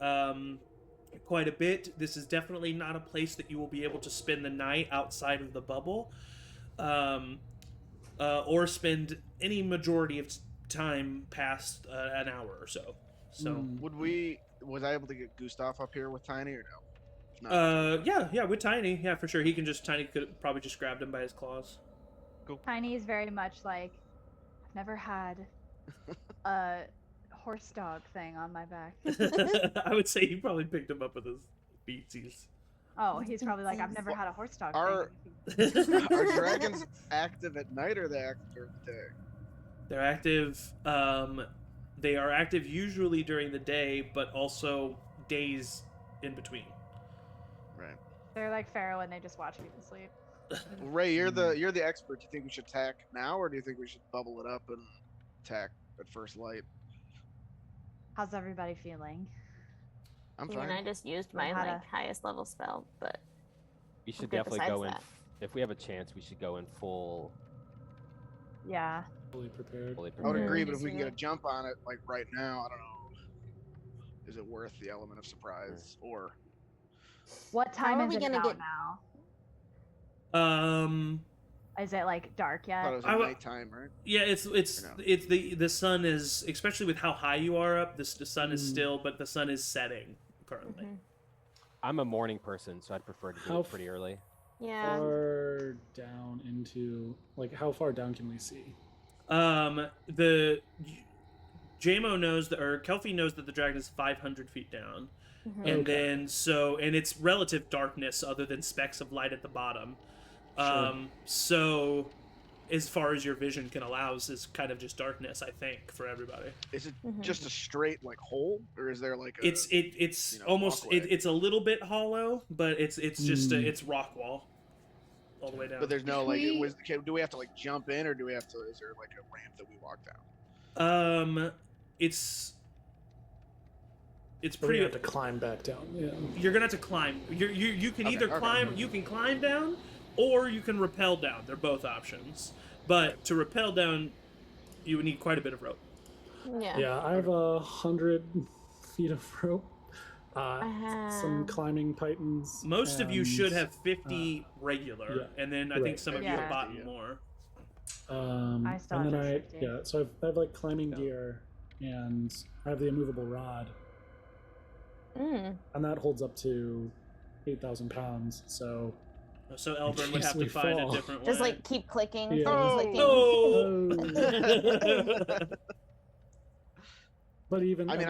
quite a bit. This is definitely not a place that you will be able to spend the night outside of the bubble, or spend any majority of time past an hour or so. So, Was I able to get Gustav up here with Tiny or no? No. yeah, with Tiny, yeah, for sure. Tiny could probably just grabbed him by his claws. Tiny is very much like, I've never had a horse dog thing on my back. I would say he probably picked him up with his beatsies. Oh, he's probably like, I've never had a horse dog Are- thing. Are dragons active at night or are they active during the day? They're active. They are active usually during the day, but also days in between. Right. They're like Pharaoh and they just watch people sleep. Well, Ray, you're the expert. Do you think we should attack now, or do you think we should bubble it up and attack at first light? How's everybody feeling? I'm I fine. mean, I just used I my had like highest level spell, but We should good definitely besides go in. that. If we have a chance, we should go in full. Yeah. Fully prepared. Fully I would prepared. agree, but if we can Yeah. get a jump on it, like right now, I don't know. Is it worth the element of surprise? Or What time are is we it gonna about get- now? Is it like dark I thought it yet? was I at wa- nighttime, right? Yeah, it's Or no? the sun is, especially with how high you are up. The sun is Mm. still, but the sun is setting currently. Mhm. I'm a morning person, so I'd prefer to do How it pretty early. Yeah. Far down into like how far down can we see? The JMO knows that, or Kelpie knows that the dragon is 500 feet down, Mhm. and Okay. then and it's relative darkness other than specks of light at the bottom. Sure. So as far as your vision can allow is kind of just darkness, I think, for everybody. Is it Mhm. just a straight like hole, or is there like a? It's you know, almost walkway? it's a little bit hollow, but it's just Mm. it's rock wall all the way down. But there's no like. We- Do we have to like jump in, or do we have to? Is there like a ramp that we walk down? It's But we pretty. have to climb back down. Yeah. You're gonna have to climb. You can Okay, either okay. climb. You can climb down, or you can rappel down. They're both options. But to rappel down, you would need quite a bit of rope. Yeah. Yeah, I have 100 feet of rope. Uh-huh. Some climbing pythons. Most of you should and, have 50 regular, yeah, and then I think right. some of you Yeah. have bought Yeah. more. I still and then have I just 50. yeah, so I have like climbing gear, and I have the immovable rod, Mm. and that holds up to 8,000 pounds. So So Elburn would case have to we find fall. a different Just way. like keep clicking. Yeah. Clicking. Oh! but even I mean,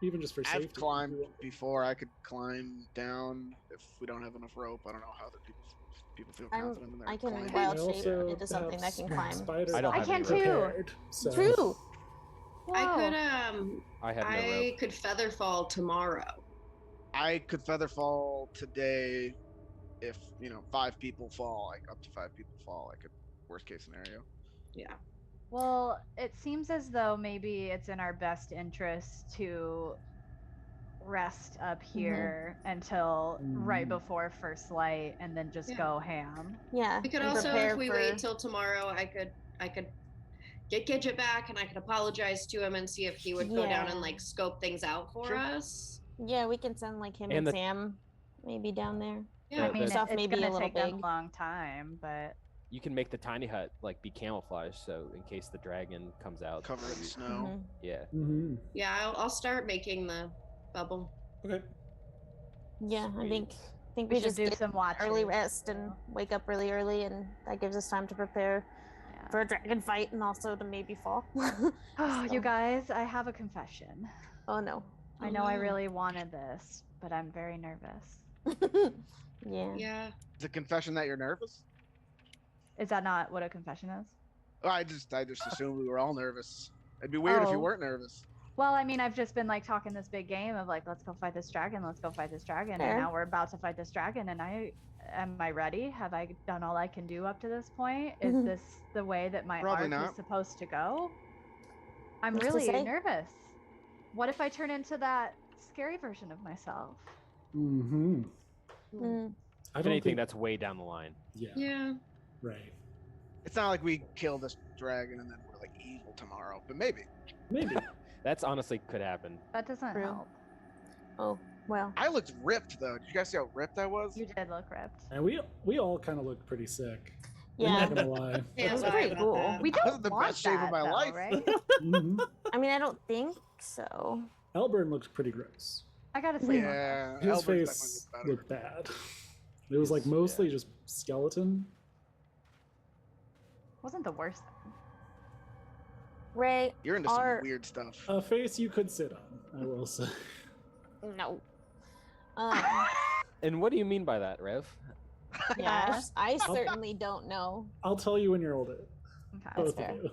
even just for safety. I've climbed we- before. I could climb down if we don't have enough rope. I don't know how other people feel confident in their I can climbing. wild I shape also into something that can have climb. spiders I don't I have can any too. rope. prepared, so- True. I Whoa. could I have no I rope. could feather fall tomorrow. I could feather fall today if 5 people fall. Like up to 5 people fall. I could worst case scenario. Yeah. Well, it seems as though maybe it's in our best interest to rest up here until right Mhm. before first light and then just Yeah. go ham. Yeah. We could and also, prepare if we for... wait till tomorrow, I could get Gidget back and I could apologize to him and see if he would go down Yeah. and like scope things out for Sure. us. Yeah, we can send like him And and the- Sam maybe down there. Yeah. I mean, That's- Stuff it's maybe a gonna little take them big. a long time, but You can make the tiny hut like be camouflaged, so in case the dragon comes out. Cover in you- snow. Mhm. Yeah. Mhm. Yeah, I'll start making the bubble. Okay. Yeah, I think we we should just do get some watches. early rest and wake up really early, and that gives us time to prepare Yeah. for a dragon fight and also to maybe fall. Oh, you So- guys, I have a confession. Oh no. I Oh, know I no. really wanted this, but I'm very nervous. Yeah. Yeah. Is a confession that you're nervous? Is that not what a confession is? Oh, I just assumed we were all nervous. It'd be weird if you Oh. weren't nervous. Well, I mean, I've just been like talking this big game of like, let's go fight this dragon, let's go fight this dragon, Fair. and now we're about to fight this dragon, and am I ready? Have I done all I can do up to this point? Is Mhm. this the way that my Probably arc not. is supposed to go? I'm Who's to really say? nervous. What if I turn into that scary version of myself? Mhm. Mm. I If don't anything, think that's way down the line. yeah, Yeah. right. It's not like we kill this dragon and then we're like evil tomorrow, but maybe. Maybe. That's honestly could happen. That doesn't True. help. Oh well. I looked ripped though. Did you guys see how ripped I was? You did look ripped. And we all kind of look pretty sick. I'm Yeah. not gonna lie. Yeah, That's sorry pretty about cool. that. We I was don't in the want best shape of that, my though, life. right? Mhm. I mean, I don't think so. Elburn looks pretty gross. I gotta sleep. on Yeah, His Albert's face definitely looked bad. It was like mostly just skeleton. this. Wasn't the worst thing. Ray, You're into Our- some weird stuff. A face you could sit on, I will say. no. Um, And what do you mean by that, Rev? yeah, I certainly don't know. I'll tell you when you're older. Okay. That's Both fair. of you.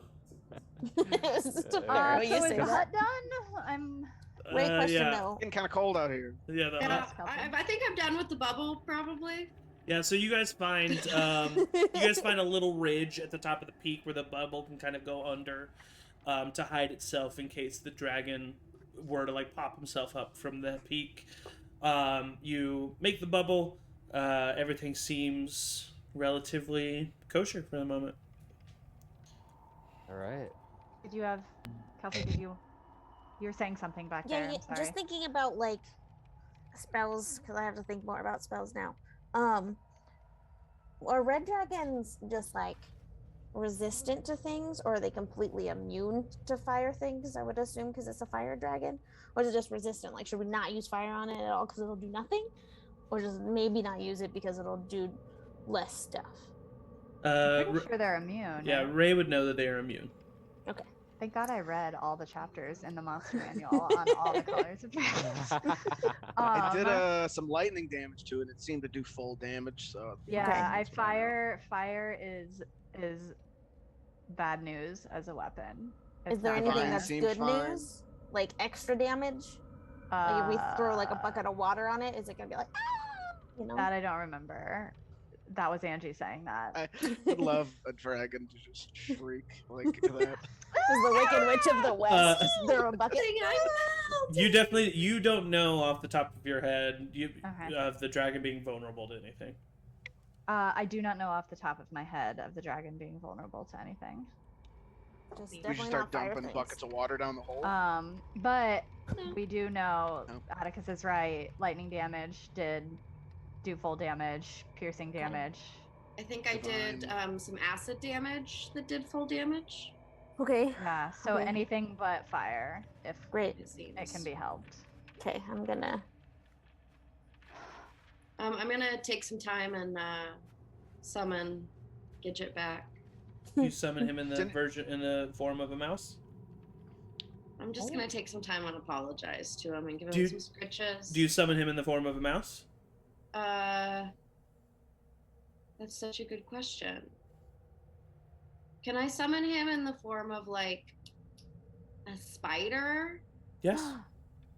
It's just a fair Uh, way So you is say that that. done? I'm. Ray, question yeah. no. Getting kind of cold out here. Yeah, Yeah, That's helpful. I think I'm done with the bubble, probably. yeah. So you guys find a little ridge at the top of the peak where the bubble can kind of go under to hide itself in case the dragon were to like pop himself up from the peak. You make the bubble. Everything seems relatively kosher for the moment. All right. Did you have, Kelsey? Did you? You were saying something back there. Yeah, I'm sorry. just thinking about like, spells, because I have to think more about spells now. Are red dragons just like resistant to things, or are they completely immune to fire things? I would assume because it's a fire dragon, or is it just resistant? Like, should we not use fire on it at all because it'll do nothing, or just maybe not use it because it'll do less stuff? Pretty sure they're immune. Yeah, Ray would know that they are immune. Okay. Thank God I read all the chapters in the monster manual on all the colors of dragons. I did some lightning damage to it. It seemed to do full damage. So yeah, fire is bad news as a weapon. Is there anything that's good news? Like extra damage? Like if we throw like a bucket of water on it, is it gonna be like, ah? You know? That I don't remember. That was Angie saying that. I would love a dragon to just shriek like that. Is the Wicked Witch of the West just throw a bucket? You don't know off the top of your head of the dragon being vulnerable to anything. I do not know off the top of my head of the dragon being vulnerable to anything. Just we should start dumping buckets of water down the hole. But we do know Atticus is right. Lightning damage did do full damage, piercing damage. I think I did some acid damage that did full damage. Okay. Yeah, so anything but fire, if great, it can be helped. Okay, I'm gonna take some time and summon Gidget back. You summon him in the form of a mouse? I'm just gonna take some time and apologize to him and give him some scritches. Do you summon him in the form of a mouse? That's such a good question. Can I summon him in the form of like a spider? Yes.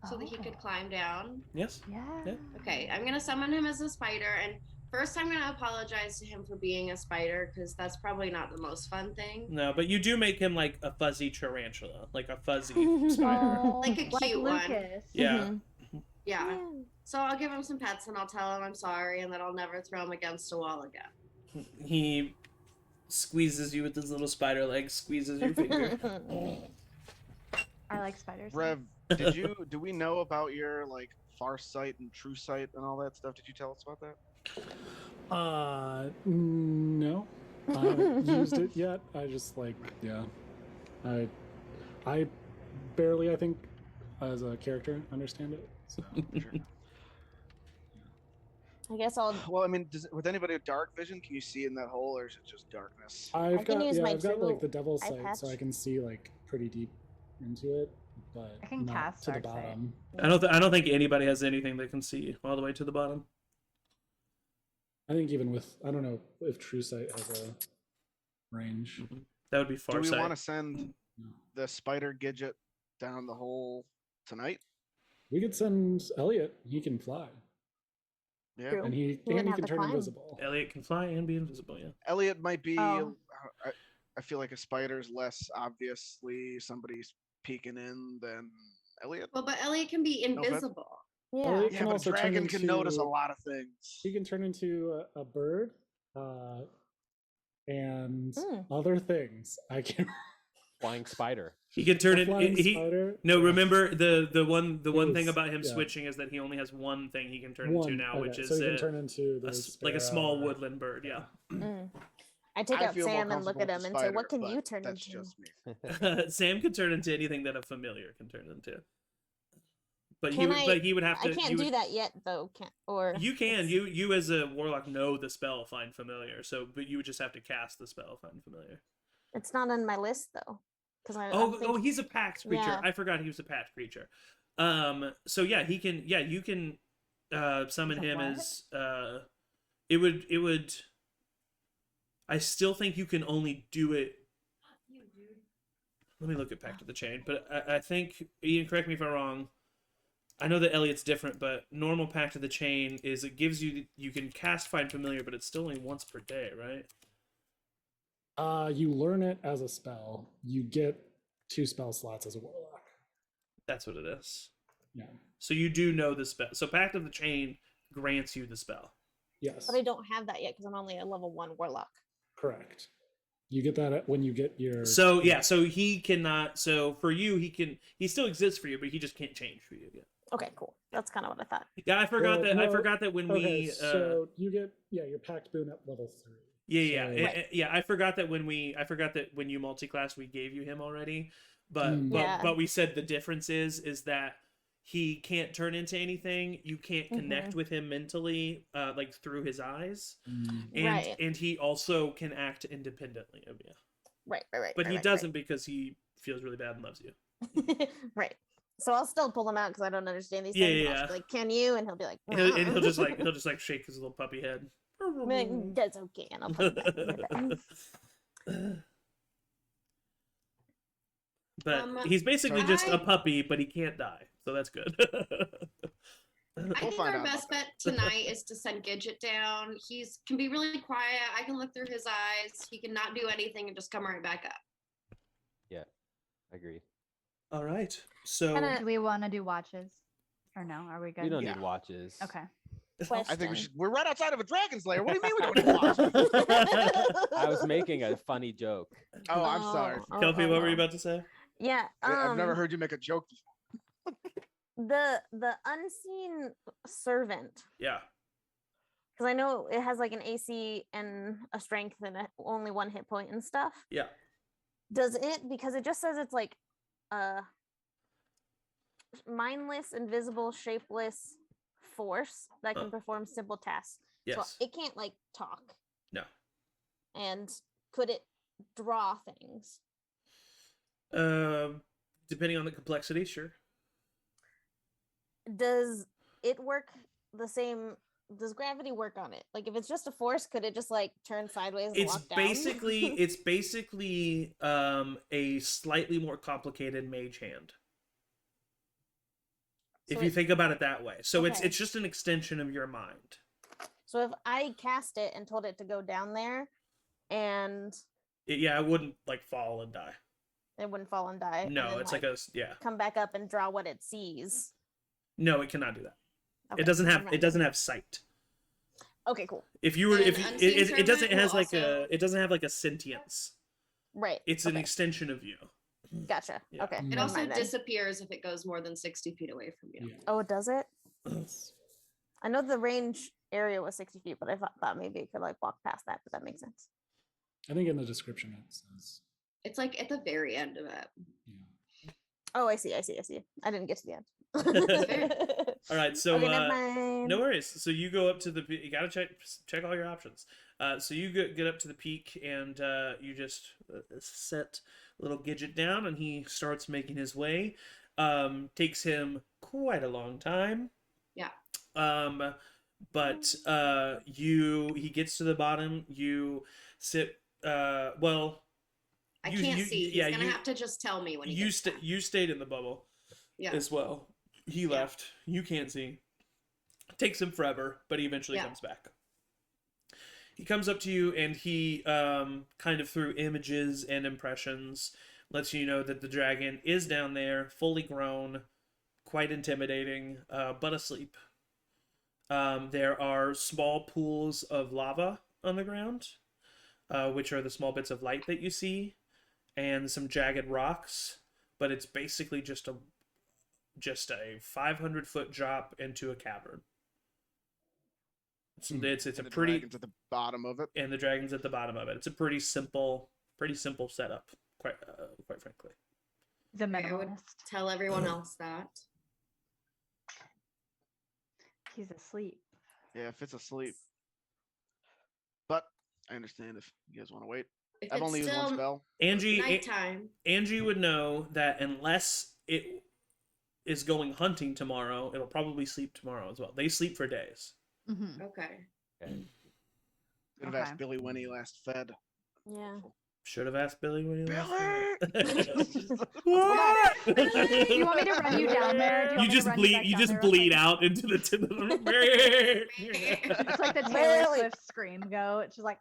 So that he could climb down? Yes. Yeah. Okay, I'm gonna summon him as a spider, and first I'm gonna apologize to him for being a spider, because that's probably not the most fun thing. No, but you do make him like a fuzzy tarantula, like a fuzzy spider. Like a cute one. Yeah. Mm-hmm. Yeah. So I'll give him some pets and I'll tell him I'm sorry and that I'll never throw him against a wall again. He squeezes you with his little spider legs, squeezes your finger. I like spiders. Rev, do we know about your like far sight and true sight and all that stuff? Did you tell us about that? No. I haven't used it yet. I just I barely, I think, as a character, understand it. So. Sure. I guess I'll. Well, I mean, with anybody with dark vision, can you see in that hole, or is it just darkness? I've got like the devil's sight, so I can see like pretty deep into it, but I can not cast to the dark sight. bottom. I don't think anybody has anything that can see all the way to the bottom. I think even with, I don't know if true sight has a range. Mm-hmm. That would be far sight. Do we want to send the spider Gidget down the hole tonight? We could send Elliot. He can fly. Yeah, and he can turn invisible. Elliot can fly and be invisible. Yeah. Elliot might be. I feel like a spider's less obviously somebody's peeking in than Elliot. Well, but Elliot can be invisible. Elliot Yeah, can but also a dragon turn can into, notice a lot of things. He can turn into a bird, and other things. I can. Flying spider. He can turn it. Spider. No, remember the one thing about him switching is that he only has one thing he can turn into now, which is so he can turn into like a small woodland bird. Yeah. I take out Sam and look at him and say, "What can you turn into?" Just me. Sam can turn into anything that a familiar can turn into. But he would have to. I can't do that yet, though. You can. You as a warlock know the spell Find Familiar. So, but you would just have to cast the spell Find Familiar. It's not on my list though, because he's a pact creature. Yeah. I forgot he was a pact creature. So yeah, he can. Yeah, you can summon him as. It would. I still think you can only do it. Let me look at Pact of the Chain, but I think Ian, correct me if I'm wrong. I know that Elliot's different, but normal Pact of the Chain is it gives you can cast Find Familiar, but it's still only once per day, right? You learn it as a spell. You get 2 spell slots as a warlock. That's what it is. Yeah. So you do know the spell. So Pact of the Chain grants you the spell. Yes. But I don't have that yet because I'm only a level 1 warlock. Correct. You get that when you get your. So yeah. So he cannot. So for you, he still exists for you, but he just can't change for you yet. Okay. Cool. That's kind of what I thought. Yeah, I forgot Well, that. I no, forgot that when Okay, we. so you get your packed boon at level 3. Yeah, So- yeah, yeah. I forgot that when you multi-class, we gave you him already. But Yeah. but we said the difference is that he can't turn into anything. You can't connect with him mentally, like through his eyes, and Right. and he also can act independently of you. Right. But he doesn't because he feels really bad and loves you. Right. So I'll still pull him out because I don't understand these Yeah, things. yeah, I'll just yeah. be like, can you? And he'll be like, And he'll just like shake his little puppy head. I'm like, that's okay, and I'll put him back in the bed. But he's basically just a I- puppy, but he can't die, so that's good. I think find our out best about bet tonight is to send Gidget down. He's can be really quiet. I can look through his eyes. He can not do anything and just come right back up. Yeah, agreed. All right, so Kinda- Do we want to do watches? Or no? Are we good? We don't Yeah. need watches. Okay. I think we Question. should. We're right outside of a dragon's lair. What do you mean we don't need watch? I was making a funny joke. Oh, I'm sorry. Kelpie, what were you about to say? Yeah. I've never heard you make a joke before. the unseen servant, Yeah, because I know it has like an AC and a strength and only 1 hit point and stuff. yeah. Does it, because it just says it's like mindless, invisible, shapeless force that can perform simple tasks. Yes. So it can't like talk. No. And could it draw things? Depending on the complexity, sure. Does it work the same? Does gravity work on it? Like if it's just a force, could it just like turn sideways and It's walk down? basically a slightly more complicated mage hand. If So you it- think about it that way. So Okay. it's just an extension of your mind. So if I cast it and told it to go down there, and It wouldn't like fall and die. it wouldn't fall and die. and No, then, it's like a come back up and draw what it sees. No, it cannot do that. Okay, It doesn't never have mind. it doesn't have sight. Okay, cool. If you were And if you, unseen it doesn't servant it has will like also- it doesn't have like a sentience. Right. It's an okay. extension of you. Gotcha. Yeah. Okay. It never also mind then. disappears if it goes more than 60 feet away from you. Yeah. Oh, does it? I know the range area was 60 feet, but I thought maybe it could like walk past that, but that makes sense. I think in the description it says. It's like at the very end of it. Yeah. Oh, I see. I didn't get to the end. All right, so okay, never mind. no worries. So you go up to the you gotta check all your options. So you get up to the peak and you just set little Gidget down and he starts making his way. Takes him quite a long time. Yeah. But he gets to the bottom. You sit. Well. I can't see. He's gonna have to just tell me when he gets back. You stayed in the bubble. Yeah. As well. He left. You can't see. Takes him forever, but he eventually comes back. He comes up to you and he kind of through images and impressions lets you know that the dragon is down there, fully grown, quite intimidating, but asleep. There are small pools of lava on the ground, which are the small bits of light that you see, and some jagged rocks, but it's basically just a 500-foot drop into a cavern. It's a The pretty dragon's at the bottom of it. and the dragon's at the bottom of it. It's a pretty simple setup, quite frankly. The I would minimalist. tell everyone else that. He's asleep. Yeah, if it's asleep. But I understand if you guys want to wait. If I've it's only used one still spell. nighttime, Angie would know that unless it is going hunting tomorrow, it'll probably sleep tomorrow as well. They sleep for days. Mm-hmm. okay. Could have Okay. asked Billy when he last fed. Yeah. Should have asked Billy when he left. What? Do you want me to run you down there? Do You want me to just run bleed. back You down just there real bleed quick? out into the. It's like the Taylor Really? Swift scream go. It's just like.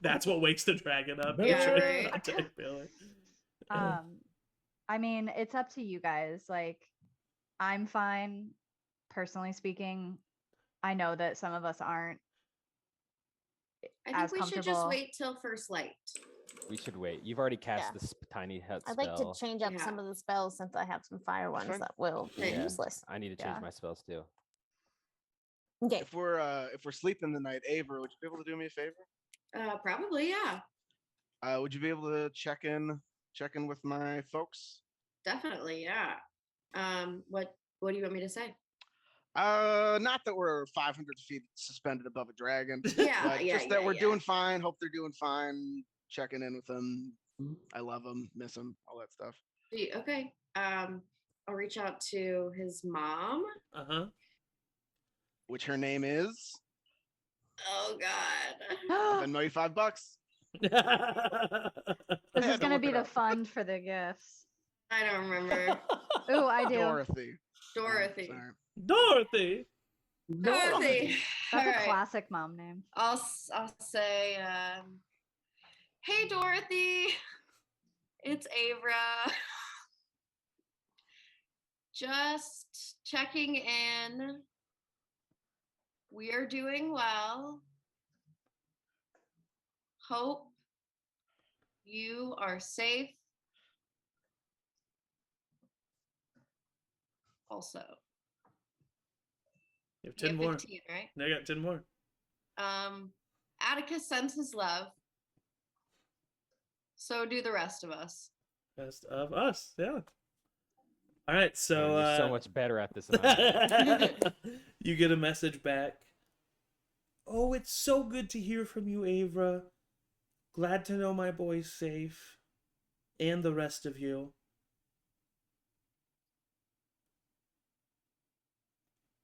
That's what wakes the dragon up. Yeah, Trying to right. contact Billy. I mean, it's up to you guys. Like, I'm fine, personally speaking. I know that some of us aren't I think as we should just comfortable. wait till first light. We should wait. You've already cast Yeah. this tiny hut I'd spell. like to change up some Yeah. of the spells since I have some fire ones fine. that will be Yeah. useless. I need to change Yeah. my spells too. Okay. If we're sleeping the night, Ava, would you be able to do me a favor? Probably, yeah. Would you be able to check in with my folks? Definitely, yeah. What do you want me to say? Not that we're 500 feet suspended above a dragon, Yeah, but yeah, just that yeah, we're yeah. doing fine. Hope they're doing fine. Checking in with them. Mhm. I love them, miss them, all that stuff. Okay. I'll reach out to his mom. Uh-huh. Which her name is. Oh God. I'll Venmo you $5. This I is had to gonna look be it the up. fund for the gifts. I don't remember. Ooh, I do. Dorothy. Dorothy. Sorry. Dorothy. Dorothy. All That's a right. classic mom name. I'll say, hey Dorothy, it's Avra. Just checking in. We are doing well. Hope you are safe. Also, You have you 10 have more. 15, right? I got 10 more. Atticus sends his love. So do the rest of us. Best of us, yeah. All right, so Man, you're so much better at this than I am. you get a message back. Oh, it's so good to hear from you, Avra. Glad to know my boy's safe. And the rest of you.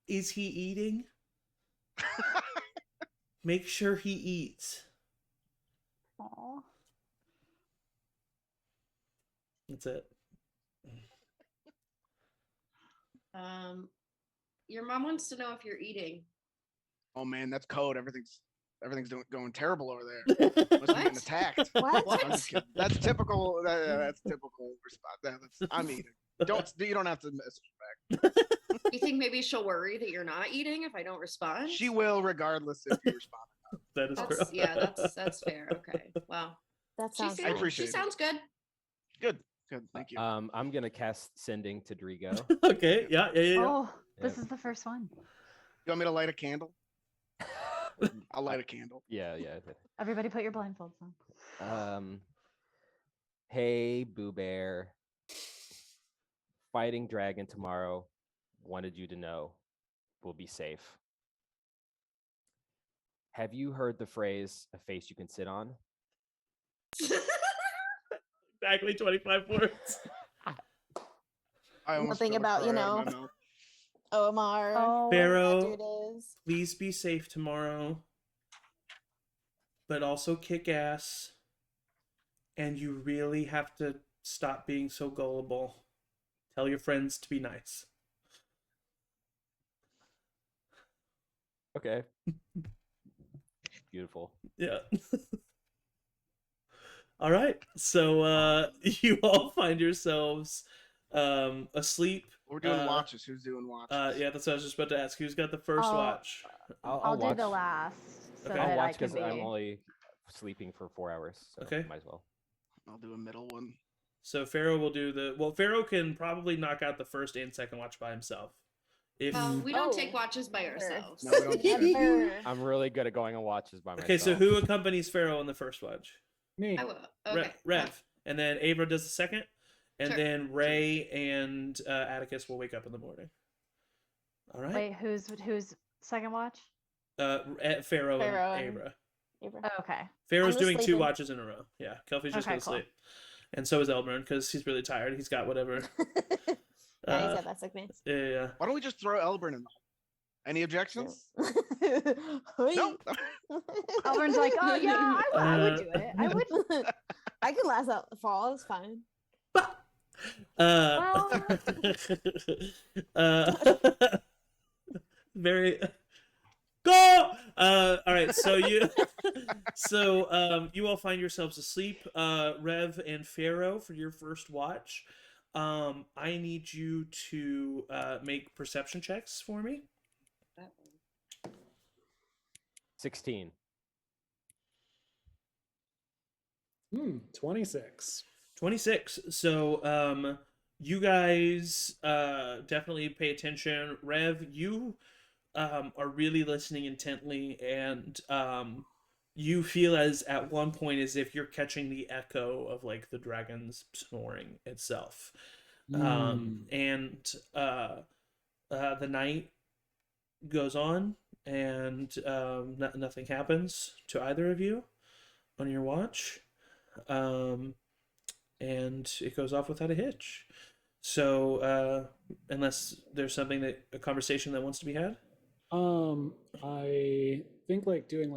Is he eating? Make sure he eats. Aw. That's it. Your mom wants to know if you're eating. Oh man, that's code. Everything's going terrible over there. Must be getting What? attacked. What? I'm just kidding. That's typical. That's typical response. I'm eating. You don't have to message back. You think maybe she'll worry that you're not eating if I don't respond? She will, regardless if you respond. That is That's, correct. yeah, that's fair. Okay. Wow. That She sounds seems, appreciate she it. sounds good. Good. Thank you. I'm gonna cast sending to Drigo. Okay, yeah. Oh, this Yeah. is the first one. You want me to light a candle? I'll light a candle. Yeah. Everybody put your blindfolds on. Hey, Boo Bear. Fighting dragon tomorrow. Wanted you to know. We'll be safe. Have you heard the phrase "a face you can sit on"? Exactly 25 words. I almost Nothing feel like about, crying in my mouth. Omar. Oh, Pharaoh, That dude is. please be safe tomorrow. But also kick ass. And you really have to stop being so gullible. Tell your friends to be nice. Okay. Beautiful. Yeah. All right. So you all find yourselves asleep. We're doing watches. Who's doing watches? Yeah, that's what I was just about to ask. Who's got the first I'll- watch? I'll do watch. the last so Okay. I'll that I watch can because be. I'm only sleeping for 4 hours. So Okay. Might as well. I'll do a middle one. So Pharaoh will do the. Well, Pharaoh can probably knock out the first and second watch by himself. If We don't Oh, take watches by never. ourselves. No, we don't do that. Never. I'm really good at going on watches by myself. okay, so who accompanies Pharaoh in the first watch? Me. I will. Okay. Rev, and then Avra does the second, and Sure. then Ray and Atticus will wake up in the morning. All right. Wait, who's second watch? Pharaoh Pharaoh and and- Avra. Oh, okay. Pharaoh's just doing 2 sleeping. watches in a row. Yeah, Kelpie's just Okay, going to cool. sleep. And so is Elburn, because he's really tired. He's got whatever. Yeah, he's got that sickness. Yeah. Why don't we just throw Elburn in? Any objections? No. No. Elvern's like, oh yeah, I would do it. I would. I could last out the fall. It's fine. Very go. All right, so you you all find yourselves asleep, Rev and Pharaoh, for your first watch. I need you to make perception checks for me. 16. 26. 26. So, you guys definitely pay attention. Rev, you are really listening intently, and you feel as at one point as if you're catching the echo of like the dragon's snoring itself. And the night goes on, and nothing happens to either of you on your watch. And it goes off without a hitch. So, unless there's a conversation that wants to be had. I think like doing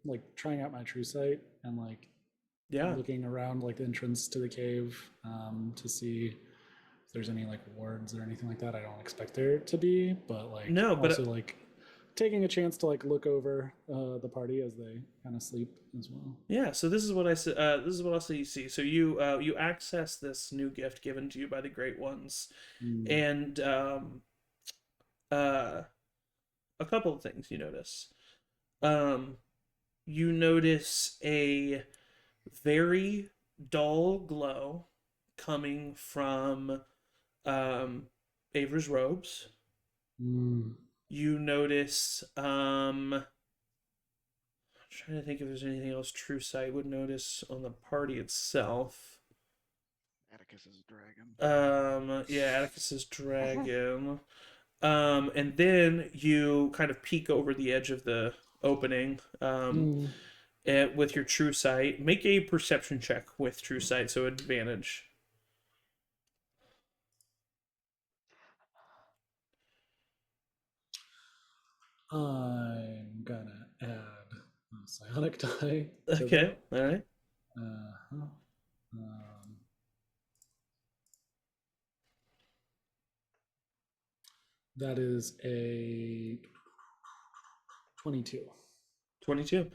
like trying out my true sight and like looking around like the entrance to the cave to see if there's any like wards or anything like that. I don't expect there to be, but like no, but also like taking a chance to like look over the party as they kind of sleep as well. Yeah, so this is what I said. This is what else you see. So you access this new gift given to you by the Great Ones, and a couple of things you notice. You notice a very dull glow coming from Avra's robes. You notice trying to think if there's anything else True Sight would notice on the party itself. Atticus's dragon. Yeah, Atticus's dragon. And then you kind of peek over the edge of the opening. With your True Sight, make a perception check with True Sight, so advantage. I'm gonna add a psionic die. Okay, all right. That is a 22. 22.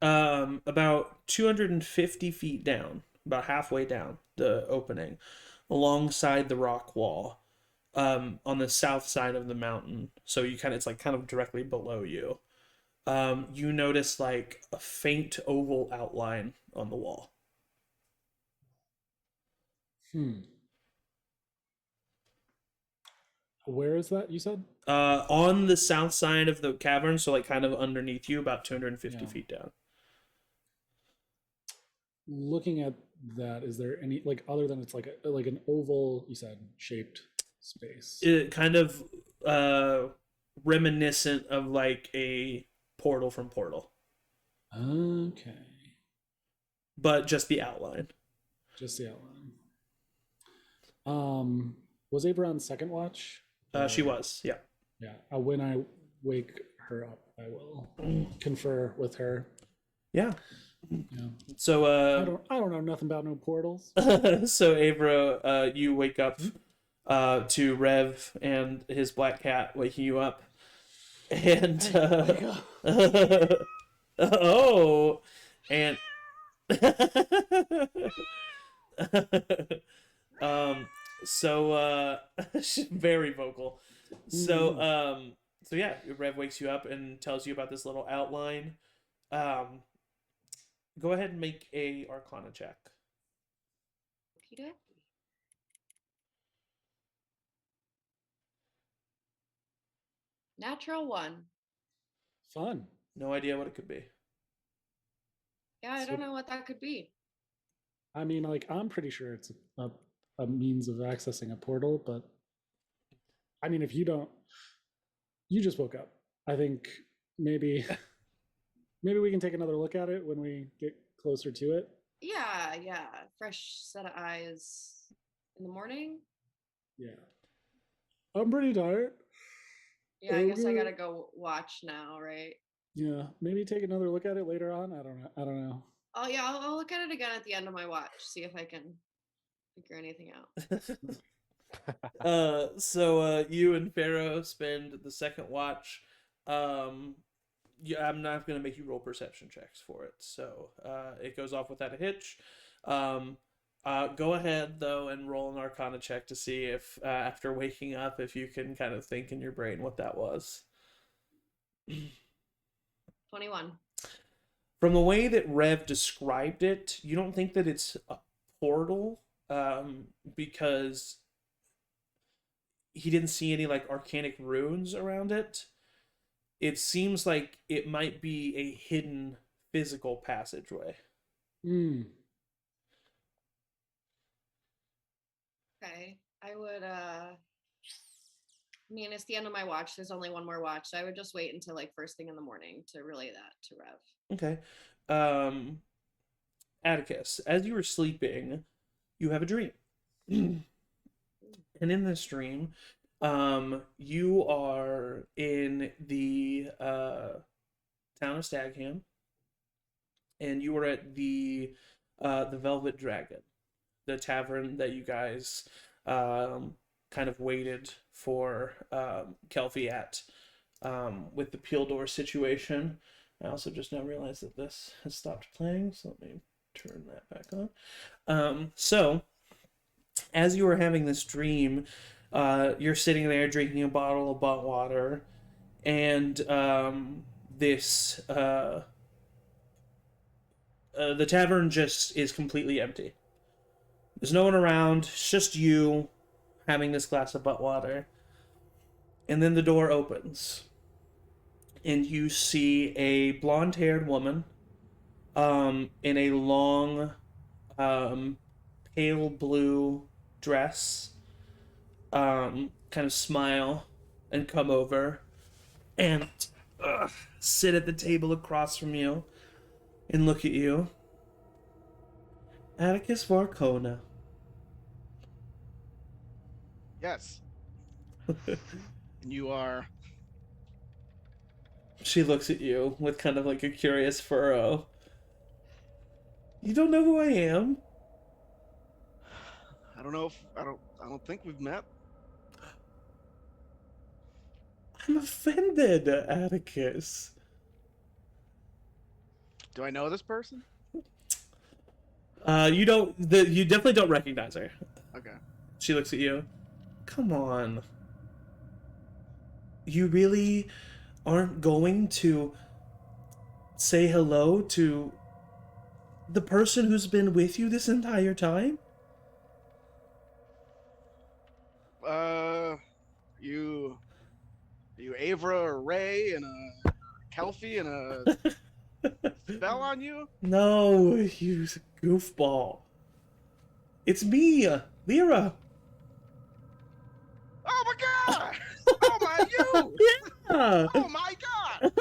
About 250 feet down, about halfway down the opening, alongside the rock wall, on the south side of the mountain. So it's like kind of directly below you. You notice like a faint oval outline on the wall. Where is that, you said? On the south side of the cavern, so like kind of underneath you, about 250 feet down. Looking at that, is there any like other than it's like an oval, you said, shaped space? It kind of reminiscent of like a portal from Portal. Okay. But just the outline. Just the outline. Was Abra on second watch? She was, yeah. Yeah. When I wake her up, I will confer with her. Yeah. Yeah. So I don't know nothing about no portals. So Avra, you wake up to Rev and his black cat waking you up. And oh, and so she's very vocal. So yeah, Rev wakes you up and tells you about this little outline. Go ahead and make a Arcana check. Okey-dokey. Natural 1. Fun. No idea what it could be. Yeah, I don't know what that could be. I mean, like, I'm pretty sure it's a means of accessing a portal, but I mean, if you don't, you just woke up. I think maybe we can take another look at it when we get closer to it. Yeah. Fresh set of eyes in the morning. Yeah. I'm pretty tired. Yeah, I guess I gotta go watch now, right? Yeah, maybe take another look at it later on. I don't know. Oh yeah, I'll look at it again at the end of my watch, see if I can figure anything out. So you and Pharaoh spend the second watch. I'm not going to make you roll perception checks for it, so it goes off without a hitch. Go ahead though and roll an Arcana check to see if after waking up, if you can kind of think in your brain what that was. 21. From the way that Rev described it, you don't think that it's a portal, because he didn't see any like arcanic runes around it. It seems like it might be a hidden physical passageway. Hmm. Okay. I would I mean, it's the end of my watch. There's only one more watch. So I would just wait until like first thing in the morning to relay that to Rev. Okay. Um, Atticus, as you were sleeping, you have a dream. And in this dream, you are in the town of Stagham, and you are at the Velvet Dragon, the tavern that you guys kind of waited for Kelpie at, with the Peel Door situation. I also just now realized that this has stopped playing, so let me turn that back on. So, as you were having this dream, you're sitting there drinking a bottle of bot water, and this the tavern just is completely empty. There's no one around. It's just you having this glass of butt water. And then the door opens. And you see a blonde-haired woman in a long, pale blue dress, kind of smile and come over and sit at the table across from you and look at you. Atticus Varcona. Yes. And you are. She looks at you with kind of like a curious furrow. You don't know who I am? I don't know if I don't think we've met. I'm offended, Atticus. Do I know this person? You don't. You definitely don't recognize her. Okay. She looks at you. Come on. You really aren't going to say hello to the person who's been with you this entire time? You Avra or Ray and a Kelpie and a spell on you? No, you goofball. It's me, Lyra. Oh my god! Oh my you! Yeah. Oh my god!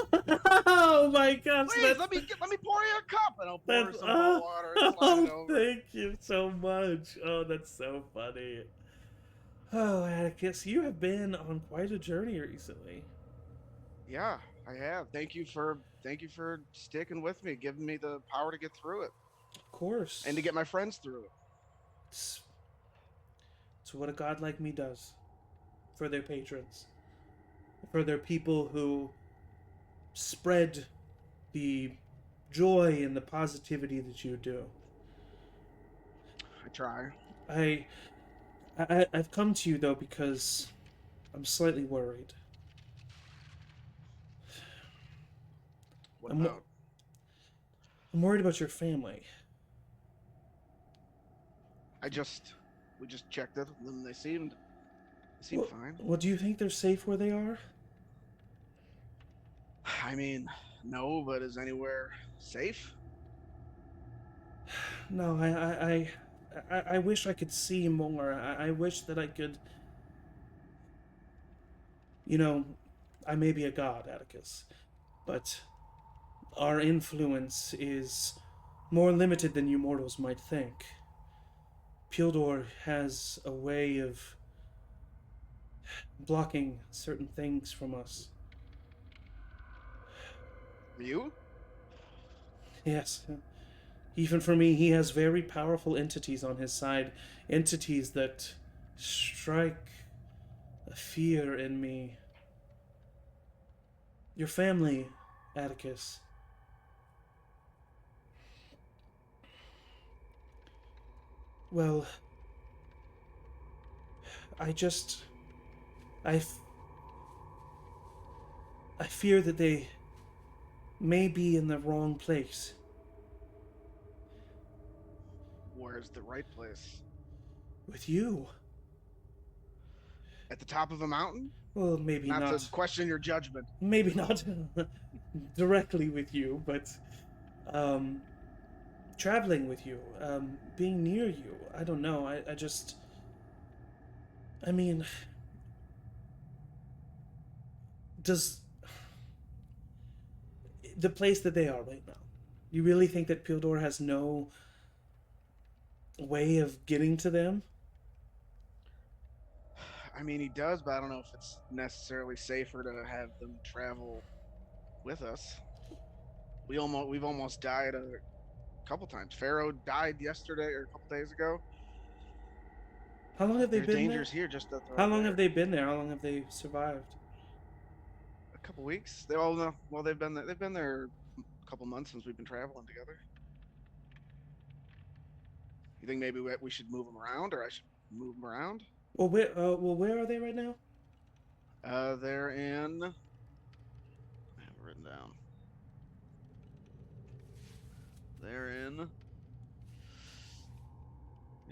Oh my gosh. Please let me pour you a cup and I'll pour That's, some hot water and slide it over. thank you so much. Oh, that's so funny. Oh, Atticus, you have been on quite a journey recently. Yeah, I have. Thank you for sticking with me, giving me the power to get through it. Of course. And to get my friends through it. It's what a god like me does for their patrons, for their people who spread the joy and the positivity that you do. I try. I've come to you though because I'm slightly worried. What I'm about? I'm worried about your family. We just checked it, and they seemed fine. Well, do you think they're safe where they are? I mean, no, but is anywhere safe? No, I wish I could see more. I wish that I could. You know, I may be a god, Atticus, but our influence is more limited than you mortals might think. Pildor has a way of blocking certain things from us. You? Yes. Even for me, he has very powerful entities on his side. Entities that strike a fear in me. Your family, Atticus. Well, I just... I fear that they may be in the wrong place. Where's the right place? With you. At the top of a mountain? Well, maybe Not to not. question your judgment. Maybe not directly with you, but traveling with you, being near you. I don't know. I just. I mean, does the place that they are right now? You really think that Pildor has no way of getting to them? I mean, he does, but I don't know if it's necessarily safer to have them travel with us. We've almost died a couple times. Pharaoh died yesterday or a couple days ago. How long have they There's been dangers there? here just up How right long there. have they been there? How long have they survived? A couple weeks. They all know. Well, they've been there. They've been there a couple months since we've been traveling together. You think maybe we should move them around, or I should move them around? Well, where are they right now? They're in. I have it written down. They're in.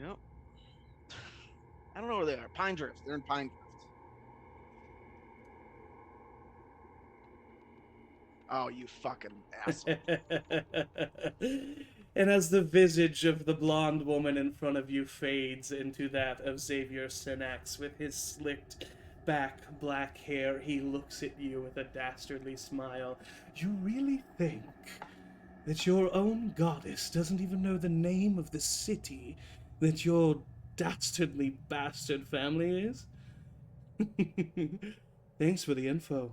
Yep. I don't know where they are. Pine Drift. They're in Pine Drift. Oh, you fucking asshole. And as the visage of the blonde woman in front of you fades into that of Xavier Senax with his slicked back black hair, he looks at you with a dastardly smile. You really think that your own goddess doesn't even know the name of the city that your dastardly bastard family is? Thanks for the info.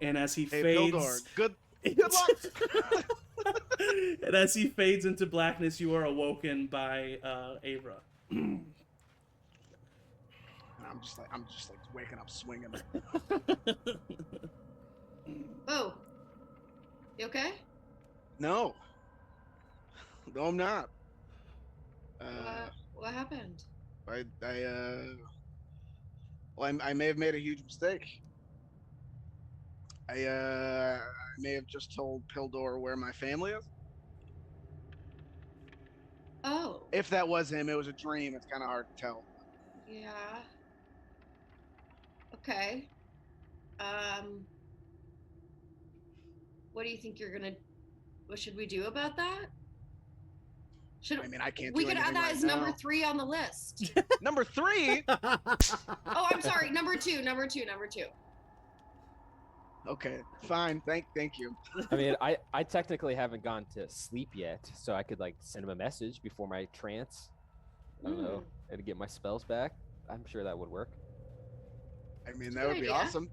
And as he Hey, fades, Pildor, good luck. and as he fades into blackness, you are awoken by Avra. I'm just like waking up swinging. Oh, you okay? No, no, I'm not. What happened? Well, I may have made a huge mistake. I may have just told Pildor where my family is. Oh, If that was him, it was a dream. It's kind of hard to tell. yeah. Okay. What do you think what should we do about that? I mean, I can't We do could anything add that right as now. number 3 on the list. Number 3? Oh, I'm sorry. Number two. Okay, fine. Thank you. I mean, I technically haven't gone to sleep yet, so I could like send him a message before my trance. I don't know, and get my spells back. I'm sure that would work. I mean, That's that a would good be idea. awesome.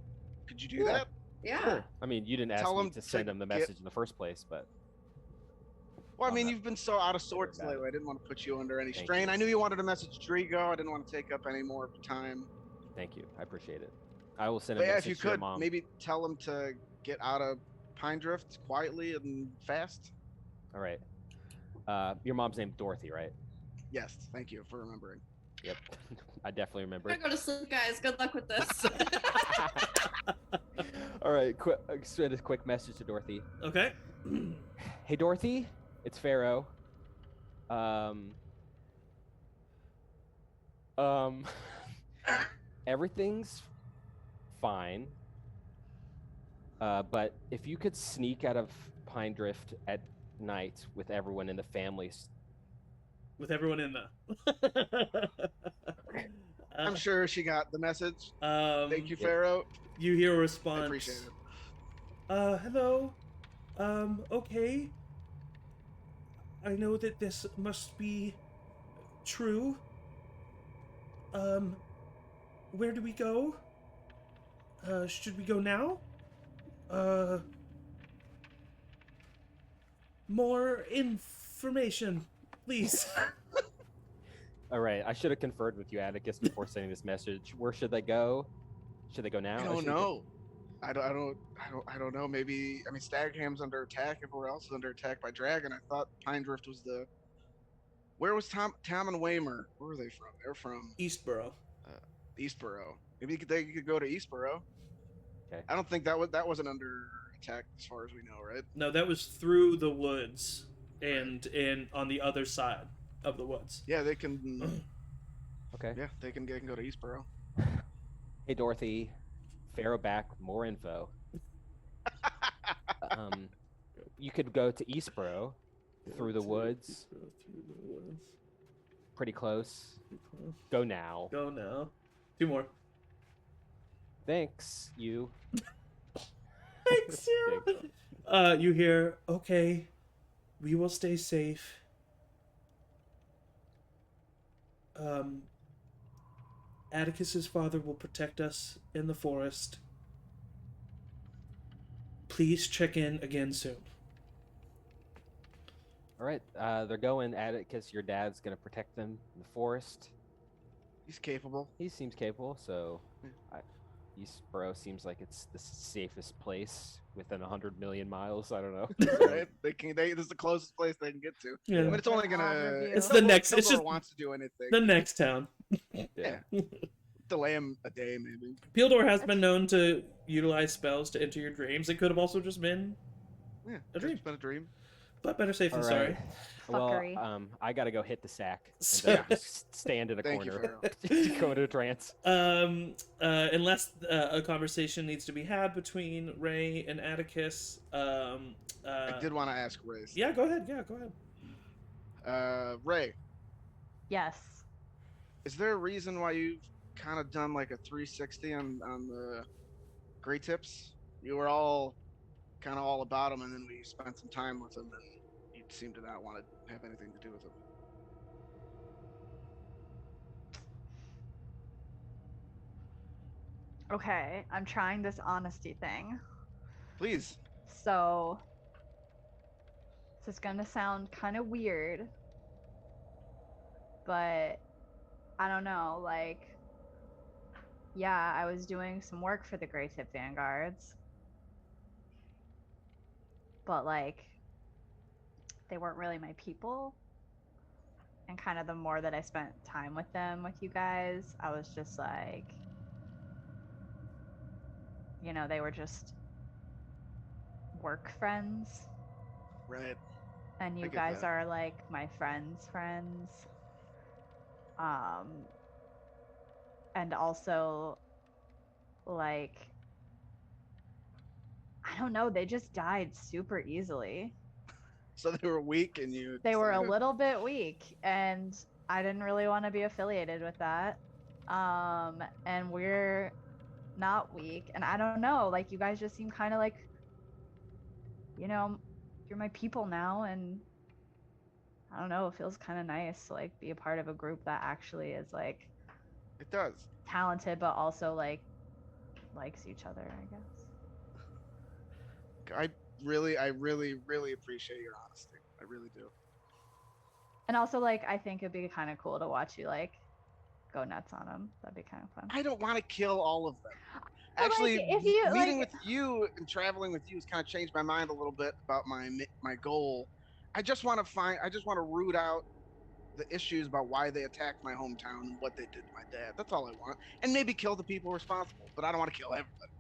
Could you do that? Yeah. Sure. I mean, you didn't ask Tell me him to to send him the get- message in the first place, but Well, I I'm mean, not you've been so out of sorts about it. lately. I didn't want to put you under any Thank strain. you. I knew you wanted to message Drigo. I didn't want to take up any more of your time. thank you. I appreciate it. I will send a But yeah, message if you to your could, mom. maybe tell him to get out of Pine Drift quietly and fast. All right. Your mom's named Dorothy, right? Yes, thank you for remembering. Yep. I definitely remember. I'm gonna go to sleep, guys. Good luck with this. All right. Send a quick message to Dorothy. Okay. Hey, Dorothy. It's Pharaoh. Everything's fine. But if you could sneak out of Pine Drift at night with everyone in the families. With everyone in the. I'm sure she got the message. Thank you, yeah. Pharaoh. You hear a response. I appreciate it. Hello. Okay. I know that this must be true. Where do we go? Should we go now? More information, please. All right. I should have conferred with you, Atticus, before sending this message. Where should they go? Should they go now? I or don't should they go- know. I don't know. Maybe Stagham's under attack. Everywhere else is under attack by Dragon. I thought Pine Drift was the. Where was Tom and Waymer? Where were they from? They're from Eastboro. Eastboro. Maybe they could go to Eastboro. Okay. I don't think that wasn't under attacked, as far as we know, right? No, that was through the woods and on the other side of the woods. Yeah, they can. Okay. Yeah, they can go to Eastboro. Hey, Dorothy. Pharaoh back. More info. Um, you could go to Eastboro through the woods. Pretty close. Go now. Go now. 2 more. Thanks, you. Thanks, you. You hear, okay, we will stay safe. Atticus's father will protect us in the forest. Please check in again soon. All right. They're going at it because your dad's gonna protect them in the forest. He's capable. He seems capable, so Yeah. Eastboro seems like it's the safest place within 100 million miles. I don't know. Right? This is the closest place they can get to. Yeah. I mean, it's only An gonna. overview. It's the next- Kildor it's just wants to do anything. The next town. Yeah. Delay him a day, maybe. Pildor has been known to utilize spells to enter your dreams. It could have also just been Yeah, a dream. it's been a dream. But better safe All than right. sorry. Fuckery. Well, I gotta go hit the sack and So- then just stand in a Thank you, corner, Pharaoh. go into a trance. Unless a conversation needs to be had between Ray and Atticus. I did want to ask Ray. Yeah, go ahead. Yeah, go ahead. Ray, Yes. is there a reason why you've kind of done like a 360 on the Grey Tips? You were all kind of all about them, and then we spent some time with them, and you seem to not want to have anything to do with them. Okay, I'm trying this honesty thing. Please. So, this is gonna sound kind of weird, but I don't know, like, yeah, I was doing some work for the Grey Tip Vanguards, but like, they weren't really my people. And kind of the more that I spent time with them, with you guys, I was just like, they were just work friends. Right. And you get guys that. are like my friends' friends. And also, like, I don't know, they just died super easily. So they were weak, and you. They were a decided- little bit weak, and I didn't really want to be affiliated with that. And we're not weak, and I don't know, like, you guys just seem kind of like, you're my people now, and I don't know, it feels kind of nice to like be a part of a group that actually is like It does. talented, but also like likes each other, I guess. I really appreciate your honesty. I really do. And also, like, I think it'd be kind of cool to watch you like go nuts on them. That'd be kind of fun. I don't want to kill all of them. But, like, Actually, if you, meeting like- with you and traveling with you has kind of changed my mind a little bit about my goal. I just want to root out the issues about why they attacked my hometown and what they did to my dad. That's all I want. And maybe kill the people responsible, but I don't want to kill everybody.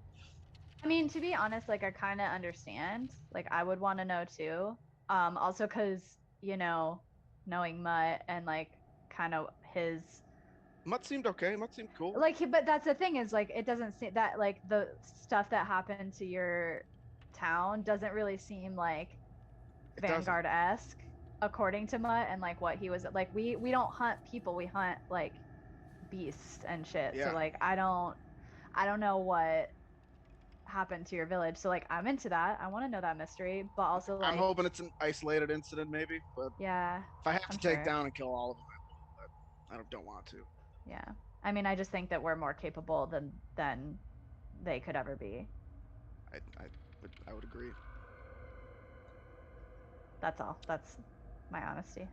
I mean, to be honest, like, I kind of understand. Like, I would want to know too. Also, because knowing Mutt and like kind of his Mutt seemed okay. Mutt seemed cool. like, but that's the thing is, like, it doesn't seem that like the stuff that happened to your town doesn't really seem like It doesn't. Vanguard-esque, according to Mutt, and like what he was like. We don't hunt people, we hunt like beasts and shit. Yeah. So like, I don't know what happened to your village. So like, I'm into that. I want to know that mystery, but also like, I'm hoping it's an isolated incident, maybe. But yeah, if I have to I'm take sure. down and kill all of them, I will. But I don't want to. yeah. I mean, I just think that we're more capable than they could ever be. I would agree. That's all. That's my honesty.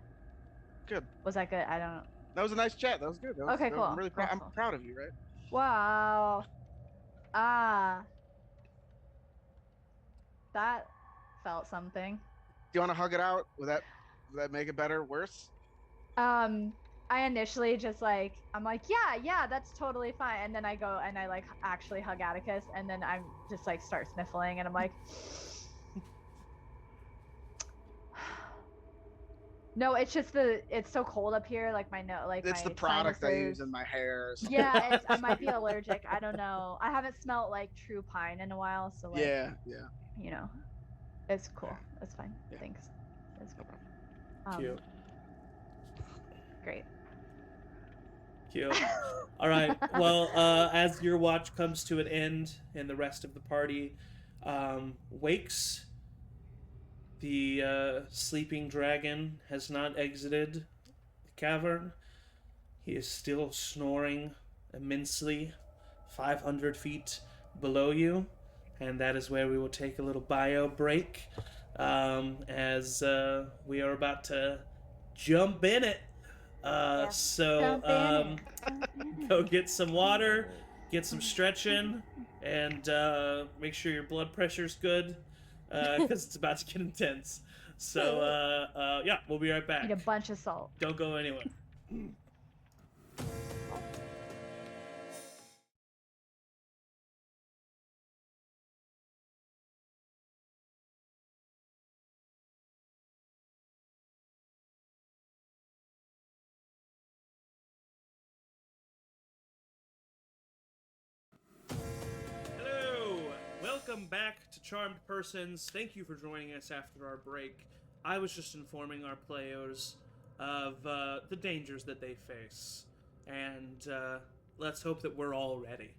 Good. Was that good? I don't. That was a nice chat. That was good. Okay, I'm cool. really proud. Cool, I'm cool. proud of you, right? Wow. Ah. That felt something. Do you want to hug it out? Would that make it better? Worse? I I initially just like I'm like, yeah, that's totally fine. And then I go and I like actually hug Atticus, and then I'm just like start sniffling, and I'm like, no, it's just it's so cold up here. Like my no, like It's my the product I use sinuses. in my hair. Or something. Yeah, I might be allergic. I don't know. I haven't smelled like true pine in a while, so like, Yeah. you know, it's cool. It's fine. Yeah. Thanks. It's No cool. problem. Cute. Great. Cute. All right. Well, as your watch comes to an end and the rest of the party wakes, the sleeping dragon has not exited the cavern. He is still snoring immensely, 500 feet below you, and that is where we will take a little bio break as we are about to jump in it. Yeah. So go get some water, get some stretching, and make sure your blood pressure's good because it's about to get intense. So yeah, we'll be right back. Eat a bunch of salt. Don't go anywhere. Hello! Welcome back to Charmed Persons. Thank you for joining us after our break. I was just informing our players of the dangers that they face. And let's hope that we're all ready.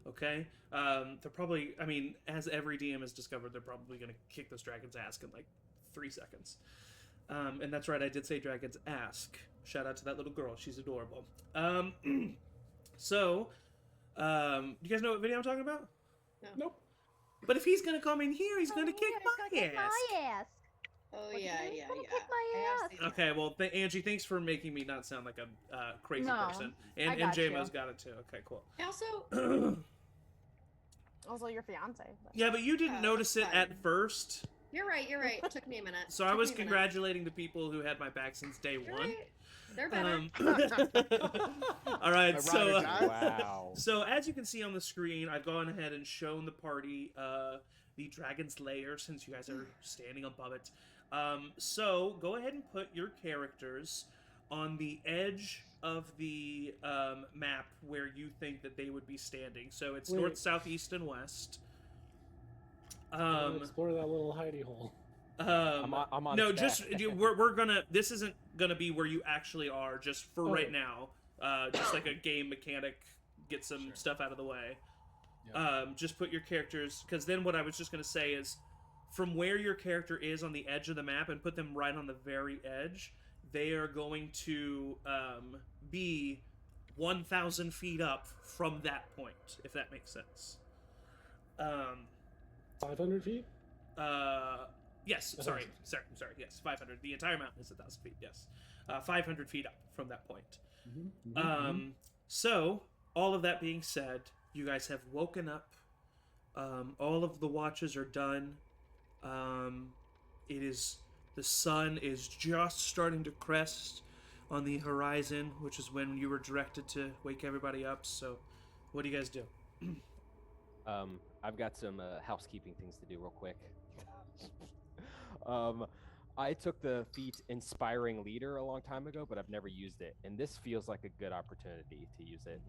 Okay? They're probably, I mean, as every DM has discovered, they're probably going to kick this dragon's ass in like 3 seconds. And that's right, I did say dragon's ask. Shout out to that little girl. She's adorable. So, do you guys know what video I'm talking about? No. Nope. But if he's gonna come in here, he's gonna kick my ass. ass. Oh What's yeah, his name? yeah, Gonna yeah. kick my I have ass. seen Okay, well, Angie, thanks for making me not sound like a crazy No, person. I And got JMO's you. got it too. Okay, cool. I also, Also, your fiance. But... Yeah, but you didn't Yeah, notice it that's at fine. first. You're right. It took me a minute. So I Took was me a minute. congratulating the people who had my back since day You're one. right. They're better. All right, My so ride or die? Wow. so as you can see on the screen, I've gone ahead and shown the party the dragon's lair since you guys are standing above it. So go ahead and put your characters on the edge of the map where you think that they would be standing. So it's Wait. north, south, east, and west. I wanna explore that little hidey hole. I'm on no, its just back. we're gonna. This isn't gonna be where you actually are. Just for right Okay. now, just like a game mechanic, get some stuff out of the way. Yep. Just put your characters, because then what I was just gonna say is, from where your character is on the edge of the map, and put them right on the very edge. They are going to be 1,000 feet up from that point, if that makes sense. 500 feet? Yes, sorry, yes, 500. The entire mountain is 1,000 feet, yes. 500 feet up from that point. So, all of that being said, you guys have woken up. All of the watches are done. The sun is just starting to crest on the horizon, which is when you were directed to wake everybody up. So, what do you guys do? I've got some housekeeping things to do real quick. I took the feat Inspiring Leader a long time ago, but I've never used it, and this feels like a good opportunity to use it.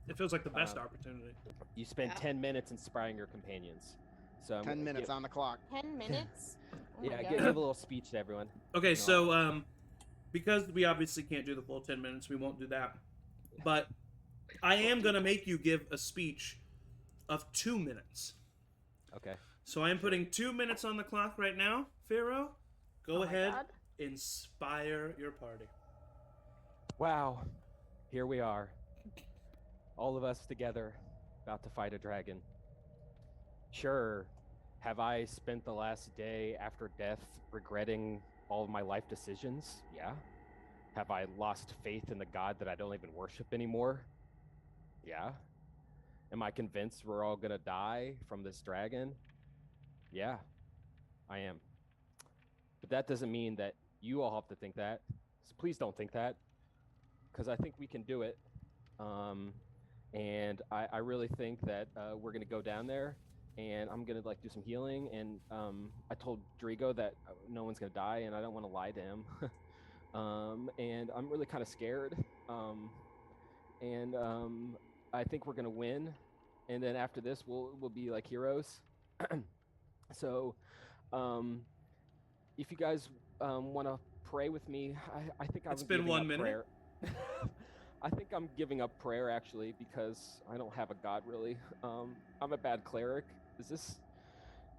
It feels like the best opportunity. You spend Yeah. 10 minutes inspiring your companions. So I'm 10 gonna minutes give, on the clock. 10 minutes? Oh my yeah, God. give a little speech to everyone. Okay, so because we obviously can't do the full 10 minutes, we won't do that. But I am going to make you give a speech of 2 minutes. Okay. So I am putting 2 minutes on the clock right now. Pharaoh, go Oh my ahead, God. inspire your party. Wow. Here we are. All of us together, about to fight a dragon. Sure, have I spent the last day after death regretting all of my life decisions? Yeah. Have I lost faith in the god that I don't even worship anymore? Yeah. Am I convinced we're all gonna die from this dragon? Yeah, I am. But that doesn't mean that you all have to think that. So please don't think that. because I think we can do it. And I really think that we're gonna go down there, and I'm gonna like do some healing. And I told Drigo that no one's gonna die, and I don't want to lie to him. And I'm really kind of scared. And I think we're gonna win, and then after this, we'll be like heroes. So, if you guys want to pray with me, I think It's I'm been giving 1 up minute. prayer. I think I'm giving up prayer actually because I don't have a god really. I'm a bad cleric. Is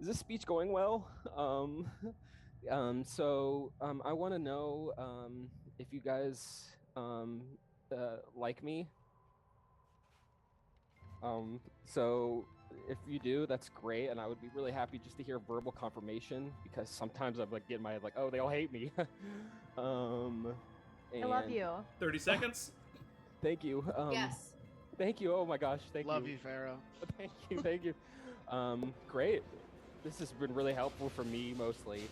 this speech going well? So I want to know if you guys like me. So if you do, that's great, and I would be really happy just to hear verbal confirmation because sometimes I'm like getting my head like, oh, they all hate me. I love and you. 30 seconds. Thank you. Yes. Thank you. Oh my gosh, thank Love you. you, Pharaoh. Thank you. Great. This has been really helpful for me mostly.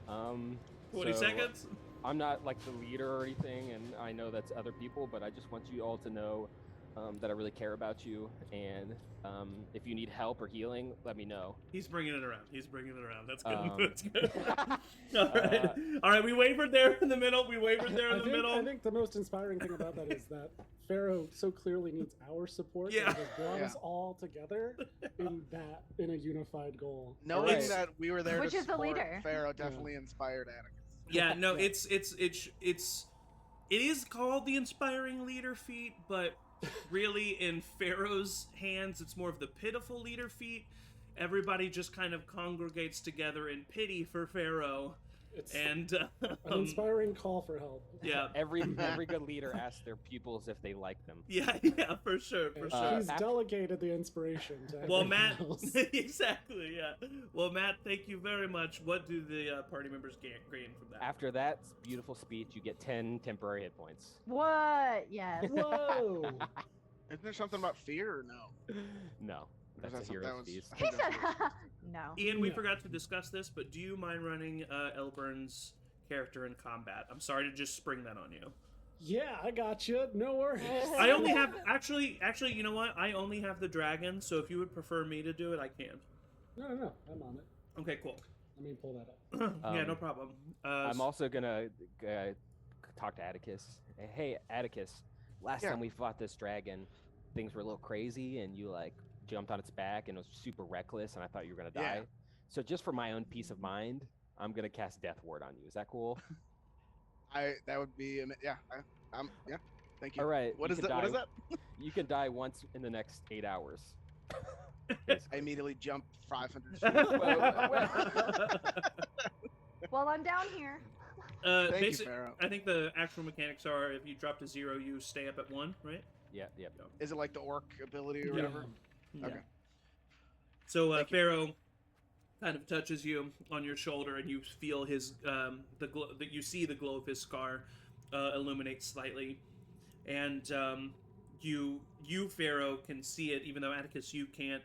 20 so seconds. I'm not like the leader or anything, and I know that's other people, but I just want you all to know that I really care about you, and if you need help or healing, let me know. He's bringing it around. That's good. Um, That's good. All right. All right. We wavered there in the middle. I think the most inspiring thing about that is that Pharaoh so clearly needs our support. Yeah. That has brought Yeah. us all together in a unified goal. Knowing Right. that we were there Which to is the support leader. Pharaoh definitely inspired Atticus. Yeah. No. Yeah. It is called the inspiring leader feat, but really in Pharaoh's hands, it's more of the pitiful leader feat. Everybody just kind of congregates together in pity for Pharaoh, It's and an inspiring call for help. yeah, Every good leader asks their pupils if they like them. yeah, for sure. He's delegated the inspiration to Well, everyone Matt, else. exactly, yeah. Well, Matt, thank you very much. What do the party members gain from that? After that beautiful speech, you get 10 temporary hit points. What? Yes. Whoa! Isn't there something about fear or no? No, Or that's a hero's feast. I He think that's said, what- no. Ian, we Yeah. forgot to discuss this, but do you mind running Elburn's character in combat? I'm sorry to just spring that on you. Yeah, I got you. No worries. I only have actually, you know what? I only have the dragon, so if you would prefer me to do it, I can. No. I'm on it. Okay, cool. Let me pull that up. Yeah, no problem. I'm also gonna talk to Atticus. Hey, Atticus, last Yeah. time we fought this dragon, things were a little crazy, and you like jumped on its back, and it was super reckless, and I thought you were gonna die. Yeah. So just for my own peace of mind, I'm gonna cast Death Ward on you. Is that cool? that would be yeah. Yeah. Thank you. All right. What you is can that? What is die- that? You can die once in the next 8 hours. I immediately jumped 500 feet. Well, I'm down here. Thank you, Pharaoh. I think the actual mechanics are if you drop to 0, you stay up at 1, right? Yeah. Is it like the orc ability or Yeah. whatever? Yeah. Okay. So Thank you. Pharaoh kind of touches you on your shoulder, and you feel his the glow. That you see the glow of his scar illuminate slightly, and you Pharaoh can see it, even though Atticus you can't.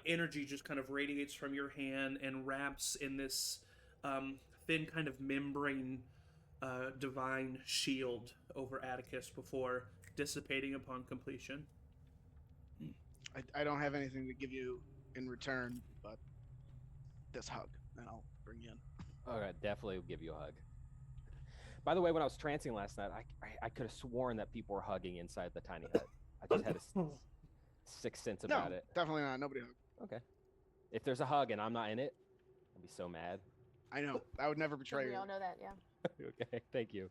Energy just kind of radiates from your hand and wraps in this thin kind of membrane divine shield over Atticus before dissipating upon completion. I don't have anything to give you in return, but this hug, and I'll bring you in. All right, definitely will give you a hug. By the way, when I was trancing last night, I could have sworn that people were hugging inside the tiny hut. I just had a sixth sense about No, it. definitely not. Nobody hug. Okay. If there's a hug and I'm not in it, I'll be so mad. I know. I would never I think betray we you. all know that, yeah. Okay, thank you.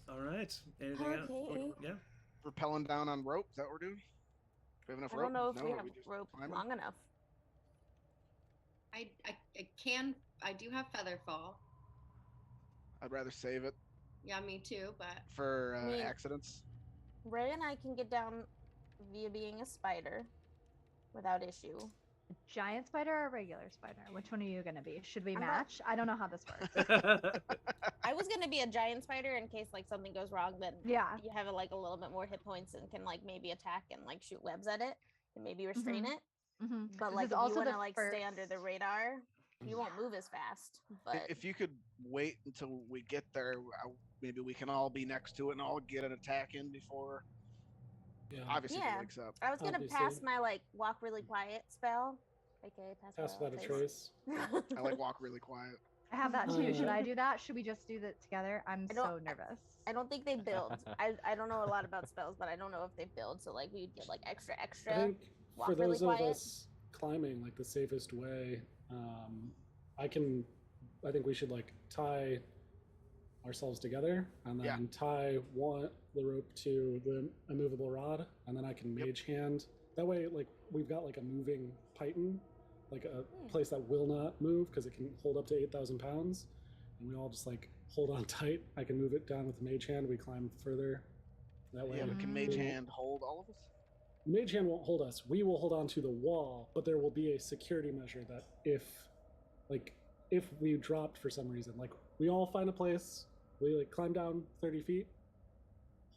All right. Anything else? Okay. Yeah. Rappelling down on rope. Is that what we're doing? Do we have enough I rope? don't know if No, we or have just rope climbing? long enough. I do have feather fall. I'd rather save it Yeah, me too, but for I mean- accidents. Ray and I can get down via being a spider without issue. A giant spider or a regular spider? Which one are you gonna be? Should we I'm not- match? I don't know how this works. I was gonna be a giant spider in case like something goes wrong, then Yeah. you have like a little bit more hit points and can like maybe attack and like shoot webs at it and maybe restrain it. Mm-hmm. But like if you want to like stay under the radar, you won't move as fast. But If you could wait until we get there. Maybe we can all be next to it and all get an attack in before. Yeah. Obviously, if Yeah. he wakes up. I was gonna Obviously. pass my like walk really quiet spell, aka Pass without a trace. I like walk really quiet. I have that too. Should Uh, I do that? Should we just do that together? I'm I don't- so nervous. I don't think they build. I don't know a lot about spells, but I don't know if they build. So like we'd get like extra. I think walk for really those of quiet. us climbing, like the safest way, I think we should like tie ourselves together and then Yeah. tie the rope to the immovable rod, and then I can Yep. mage hand. That way, like we've got like a moving python, like a place that will not move because it can hold up to 8,000 pounds, and we all just like hold on tight. I can move it down with the mage hand. We climb further. That way, Yeah, but can Mage we- Hand hold all of us? Mage hand won't hold us. We will hold on to the wall, but there will be a security measure that if we dropped for some reason, like we all find a place, we like climb down 30 feet,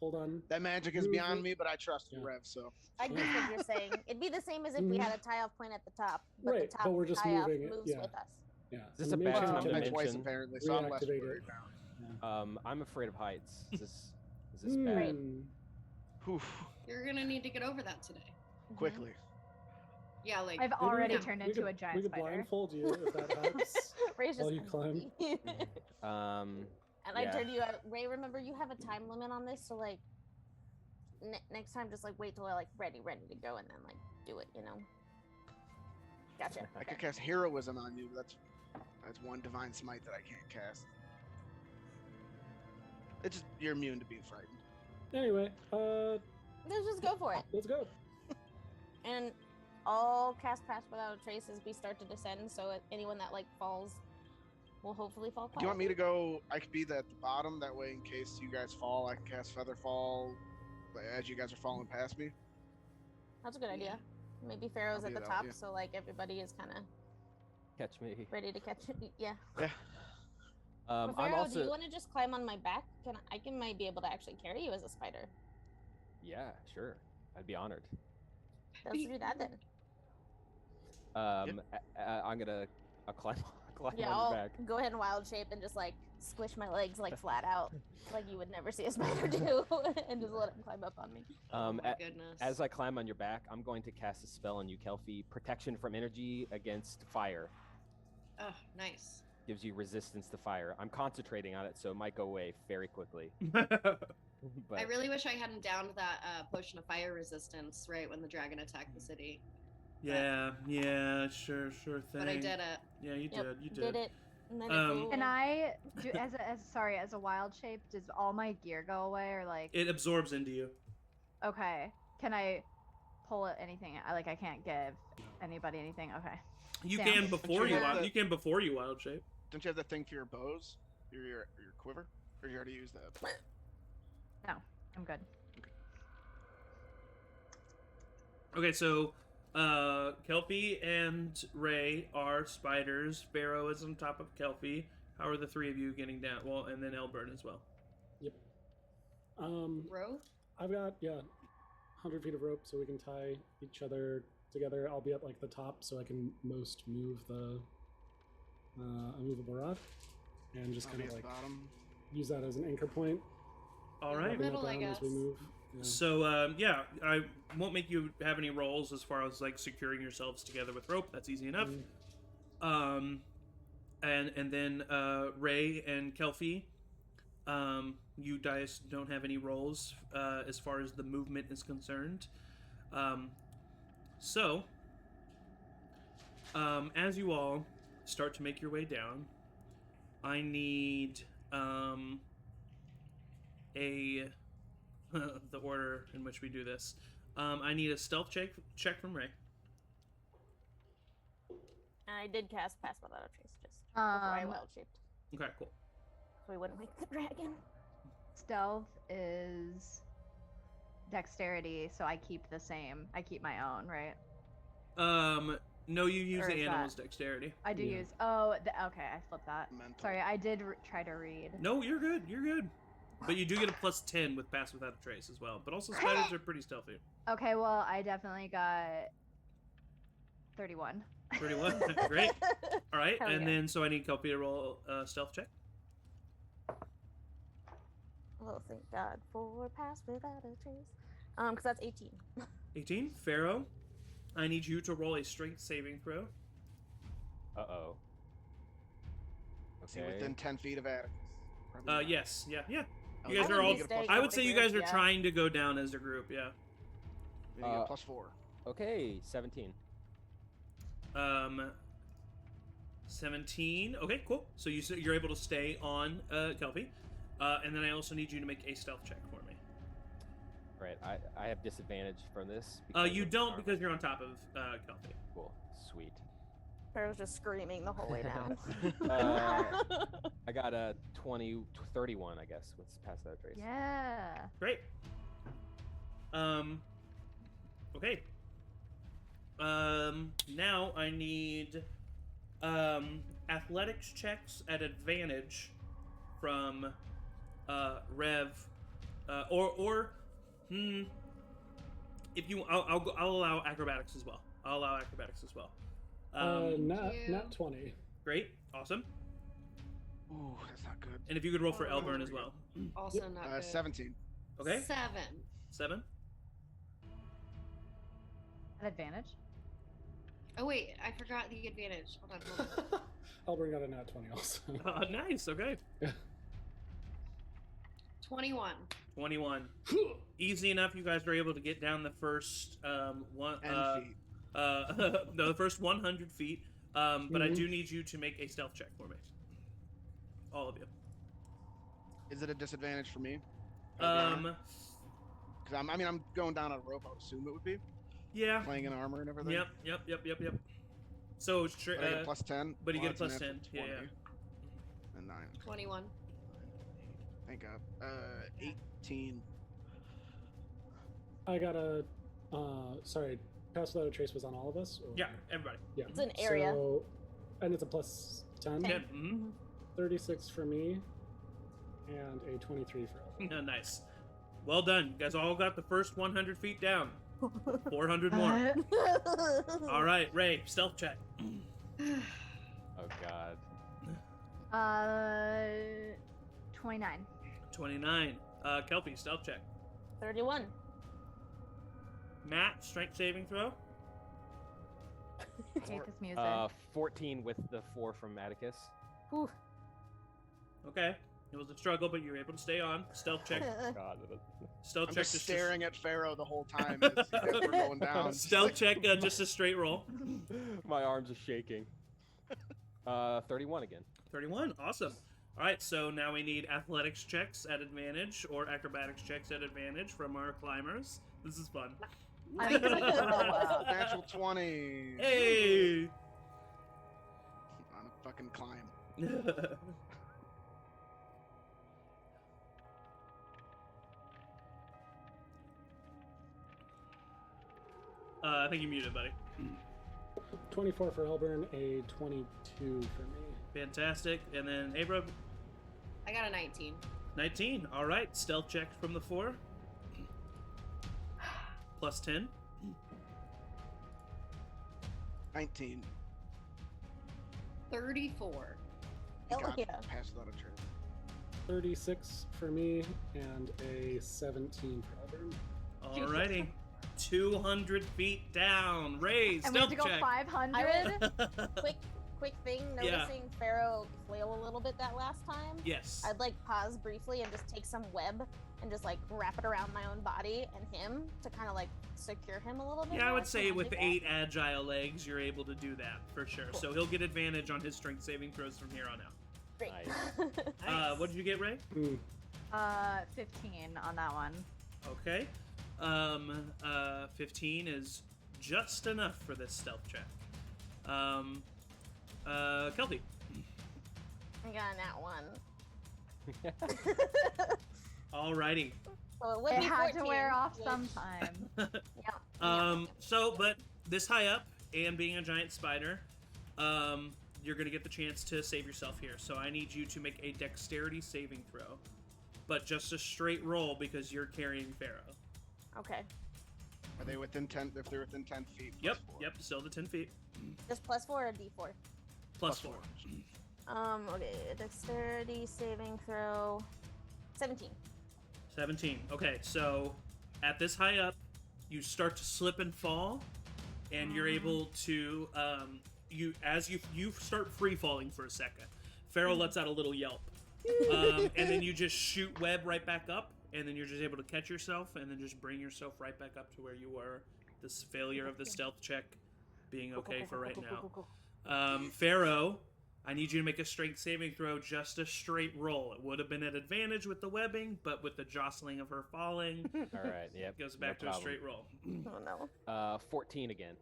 hold on. That magic is Move beyond it. me, but I trust you, Yeah. Rev. So I get what you're saying. It'd be the same as if we had a tie-off point at the top, but Right, the but top we're just tie-off moving it, moves yeah. with us. Yeah. Is this and a the bad mage hand time to I've can died twice mention- apparently, so I'm less reactivate worried it. now. I'm afraid of heights. Is this bad? Hmm. Oof, You're gonna need to get over that today. quickly. Yeah, like I've Maybe we already could- turned we into could- a giant We could spider. blindfold you if that helps. Ray's just While you climb. Um, And I Yeah. turned you out. Ray, remember you have a time limit on this, so like next time, just like wait till we're like ready to go, and then like do it. You know. Gotcha. I Okay. could cast heroism on you, but that's one divine smite that I can't cast. It's just you're immune to being frightened. Anyway, Let's just go for it. let's go. And all cast pass without a trace as we start to descend. So anyone that like falls will hopefully fall. Do you want me to go? I could be at the bottom. That way, in case you guys fall, I can cast Featherfall as you guys are falling past me. That's a good idea. Maybe Pharaoh's I'll at do the that, top, yeah. so like everybody is kind of catch me. ready to catch it. Yeah. Yeah. But I'm Pharaoh, do also. you want to just climb on my back? I might be able to actually carry you as a spider. Yeah, sure. I'd be honored. Let's do that then. I'm gonna climb on Yeah, your I'll back. go ahead and wild shape and just like squish my legs like flat out, like you would never see a spider do, and just let him climb up on me. oh my goodness. As I climb on your back, I'm going to cast a spell on you, Kelpie. Protection from energy against fire. Oh, nice. Gives you resistance to fire. I'm concentrating on it, so it might go away very quickly. But I really wish I hadn't downed that potion of fire resistance right when the dragon attacked the city. Yeah, sure thing. But I did it. Yeah, you Yep, did. You did it, and then it Um, flew Can away. I do as a wild shape? Does all my gear go away, or like? It absorbs into you. Okay. Can I pull anything? I can't give anybody anything. Okay. You Damn. can before you have wild. the- You can before you wild shape. Don't you have that thing for your bows? Your quiver? Or you already used that? No, I'm good. Okay, so Kelpie and Ray are spiders. Pharaoh is on top of Kelpie. How are the three of you getting down? Well, and then Elburn as well. Yep. Row? I've got 100 feet of rope, so we can tie each other together. I'll be at like the top, so I can most move the immovable rod, and just I'll kind be of at the like bottom. use that as an anchor point. All right. Dropping that Middle, I down as we guess. move. Yeah. So I won't make you have any rolls as far as like securing yourselves together with rope. That's easy enough. Mm. And then Ray and Kelpie, you guys don't have any rolls as far as the movement is concerned. So as you all start to make your way down, I need the order in which we do this. I need a stealth check from Ray. And I did cast pass without a trace just before I wild shaped, Okay, cool. so we wouldn't wake the dragon. Stealth is dexterity, so I keep the same. I keep my own, right? No, you use Or the is animal's that- dexterity. I do Yeah. use. Oh, okay. I flipped that. Mental. Sorry, I did try to read. No, you're good. You're good. But you do get a plus 10 with pass without a trace as well. But also spiders are pretty stealthy. Okay, well, I definitely got 31. 31. Great. All right, Hell and yeah. then so I need Kelpie to roll a stealth check. Oh, thank God for pass without a trace. Because that's 18. 18. Pharaoh, I need you to roll a strength saving throw. Uh-oh. Is he Okay. within 10 feet of Atticus? Probably not. Yes. Yeah. You Okay, guys so are you all. get a plus I four. would say you guys are Yeah. trying to go down as a group. Yeah. You get a plus 4. Okay, 17. 17. Okay, cool. So you're able to stay on Kelpie, and then I also need you to make a stealth check for me. Right, I have disadvantage from this. because You of don't armor. because you're on top of Kelpie. Cool, sweet. Pharaoh's just screaming the whole way down. I got a 31, I guess, with pass without a trace. Yeah. Great. Okay. Now I need athletics checks at advantage from Rev, if you, I'll allow acrobatics as well. I'll allow acrobatics as well. Not 20. Great, awesome. Ooh, that's not good. And if you could roll for Oh, Elburn as well. Also not good. 17. Okay. 7. 7. At advantage. Oh wait, I forgot the advantage. Hold on. I'll bring out a nat 20 also. Nice. Okay. 21. 21. Easy enough. You guys are able to get down the first one. 10 feet. No, the first 100 feet. But I Mhm. do need you to make a stealth check for me. All of you. Is it a disadvantage for me? Um. Because I'm going down on a rope. I would assume it would be Yeah. playing in armor and everything. Yep. So But I get a plus 10. But you Well, get a that's plus a natural 10. Yeah. 20. And 9. 21. Thank God. 18. I got a. Sorry, pass without a trace was on all of us? Or? Yeah. Everybody. Yeah. It's an area. So, and it's a plus 10. 10. Mm-hmm. 36 for me, and a 23 for Elvin. Nice. Well done. You guys all got the first 100 feet down. 400 more. All right, Ray, stealth check. Oh god. 29. 29. Kelpie, stealth check. 31. Matt, strength saving throw. I hate this music. 14 with the 4 from Atticus. Whew. Okay. It was a struggle, but you were able to stay on. Stealth check. God. Stealth I'm check. just staring at Pharaoh the whole time as we're going down. Stealth check, just a straight roll. My arms are shaking. 31 again. 31. Awesome. All right, so now we need athletics checks at advantage or acrobatics checks at advantage from our climbers. This is fun. Natural 20. Hey! On a fucking climb. I think you muted, buddy. 24 for Elburn, a 22 for me. Fantastic. And then Abra, I got a 19. 19. All right, stealth check from the 4. Plus 10. 19. 34. Hell God, yeah. passed without a trace. 36 for me, and a 17 for Elburn. Alrighty. 200 feet down. Ray, And we have stealth to go check. 500? Quick thing, Yeah. noticing Pharaoh flail a little bit that last time. Yes. I'd like pause briefly and just take some web and just like wrap it around my own body and him to kind of like secure him a little bit. Yeah, I more. would say Can with do that? 8 agile legs, you're able to do that for sure. So he'll get advantage on his strength saving throws from here on out. Great. Nice. What did you get, Ray? 15 on that one. Okay. 15 is just enough for this stealth check. Kelpie. I got that one. Alrighty. So it would It be had to 14, wear off which- sometime. Yeah. But this high up and being a giant spider, you're gonna get the chance to save yourself here. So I need you to make a dexterity saving throw, but just a straight roll because you're carrying Pharaoh. Okay. Are they within 10? If they're within 10 feet. Yep, plus 4. yep, still the 10 feet. Just +4 or D4? Plus 4. Okay, dexterity saving throw. 17. 17. Okay, so at this high up, you start to slip and fall, and you're able to you start free falling for a second. Pharaoh lets out a little yelp, and then you just shoot web right back up, and then you're just able to catch yourself, and then just bring yourself right back up to where you were. This failure of the stealth check being okay for right now. Pharaoh, I need you to make a strength saving throw, just a straight roll. It would have been an advantage with the webbing, but with the jostling of her falling, All right. Yep. it goes back to a straight roll. Oh no. 14 again.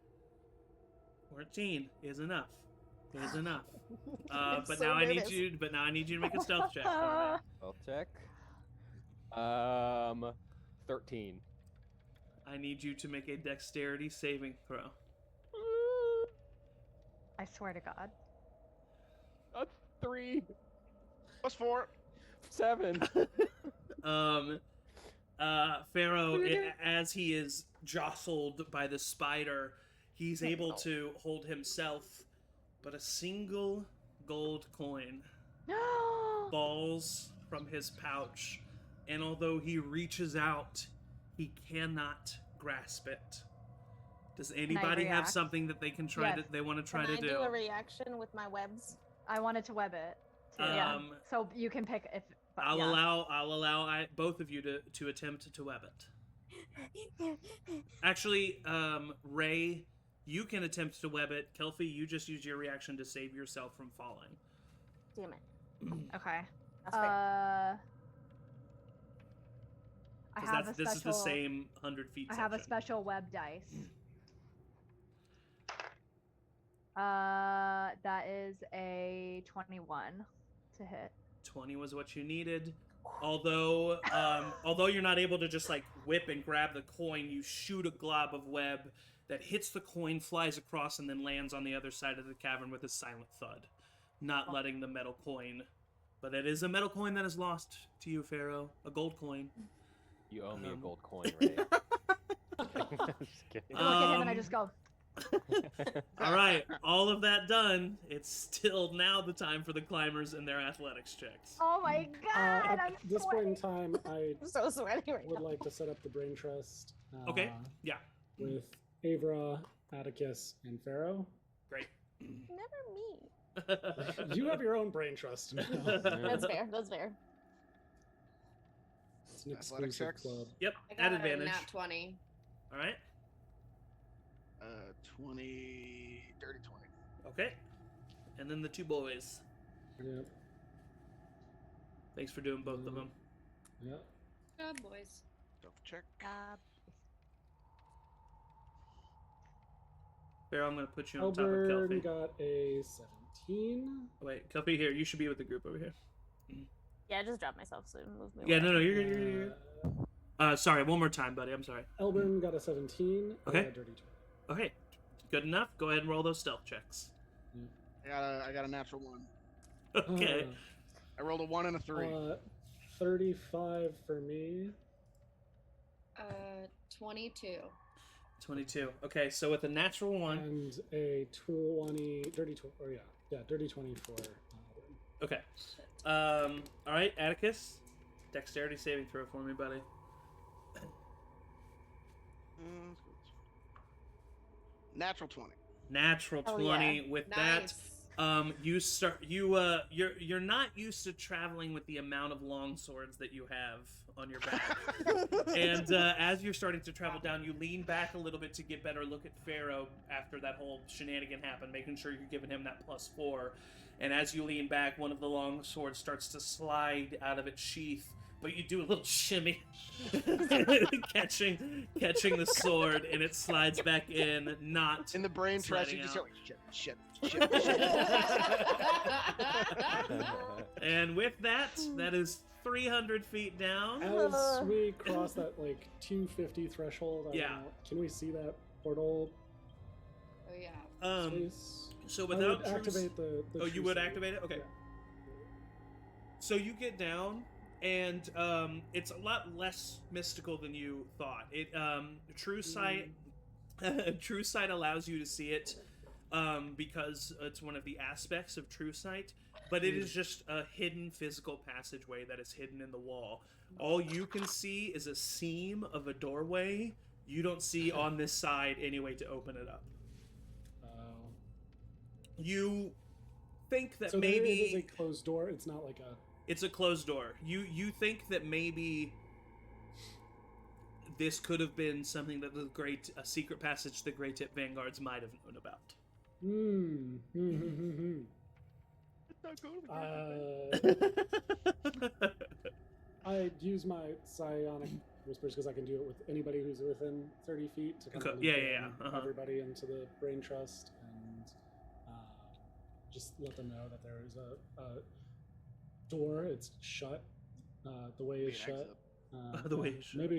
14 is enough. Is enough. I'm But so now nervous. I need you to make a stealth check. For me. Health check. 13. I need you to make a dexterity saving throw. I swear to God. 3. +4. 7. Pharaoh, as he is jostled by the spider, he's able to hold himself, but a single gold coin falls from his pouch, and although he reaches out, he cannot grasp it. Does anybody have react? something that they can try Yes. to they want to try Can to I do? do a reaction with my webs? I wanted to web it. Too. Um, So you can pick if. But I'll yeah. allow both of you to attempt to web it. Actually, Ray, you can attempt to web it. Kelfie, you just use your reaction to save yourself from falling. Damn it. Okay. That's fair. I 'Cause have a special. this is the same 100 feet I have a section. special web dice. That is a 21 to hit. 20 was what you needed. Although you're not able to just like whip and grab the coin, you shoot a glob of web that hits the coin, flies across, and then lands on the other side of the cavern with a silent thud, not letting the metal coin. But it is a metal coin that is lost to you, Pharaoh. A gold coin. You owe me a gold coin, Ray. Just kidding. I look at him and I just go, All right, all of that done. It's still now the time for the climbers and their athletics checks. oh my God, At I'm this point in sweating. time, I I'm so sweaty right would now. like to set up the brain trust. Okay, yeah, With Avra, Atticus, and Pharaoh. great. Never me. You have your own brain trust now. That's fair. That's fair. It's an Athletic exclusive checks. club. Yep, I at got a advantage. nat 20. All right, 20, dirty 20. okay. And then the two boys. Yep. Thanks for doing both of them. Yep. Good boys. Stealth check. Pharaoh, I'm going to put you on top of Elburn Kelpie. got a 17. Oh, wait, Kelpie, here. You should be with the group over here. Yeah, I just dropped myself, so move me Yeah, away. no, you're good. Sorry, one more time, buddy. I'm sorry. Elburn got a 17. Okay. Dirty 20. Okay, good enough. Go ahead and roll those stealth checks. I got a natural 1. Okay. I rolled a 1 and a 3. 35 for me. 22. 22. Okay, so with a natural one. And a 20, dirty 20, or yeah, dirty 20 for Elburn. Okay. All right, Atticus. Dexterity saving throw for me, buddy. Natural 20. Natural Oh, 20. yeah. With Nice. that, you're not used to traveling with the amount of long swords that you have on your back. And as you're starting to travel down, you lean back a little bit to get better look at Pharaoh after that whole shenanigan happened, making sure you're giving him that +4. And as you lean back, one of the long swords starts to slide out of its sheath, but you do a little shimmy, catching the sword, and it slides back in, not In the brain trust, sliding you just out. go, shit. And with that, that is 300 feet down. As we cross that like 250 threshold, I Yeah. don't know, can we see that portal Oh, yeah. space? So I without would true activate the Oh, you true would sight. activate it? Okay. Yeah. So you get down, and it's a lot less mystical than you thought. It true sight, true sight allows you to see it because it's one of the aspects of true sight. but it is just a hidden physical passageway that is hidden in the wall. All you can see is a seam of a doorway. You don't see on this side any way to open it up. Oh. You think that So maybe it is a closed door. It's not like a. it's a closed door. You think that maybe this could have been something that a secret passage the Grey Tip Vanguards might have known about. I'd use my psionic whispers because I can do it with anybody who's within 30 feet to kind of Yeah. everybody into the brain trust and just let them know that there is a door. It's shut. The way is shut. The way is shut.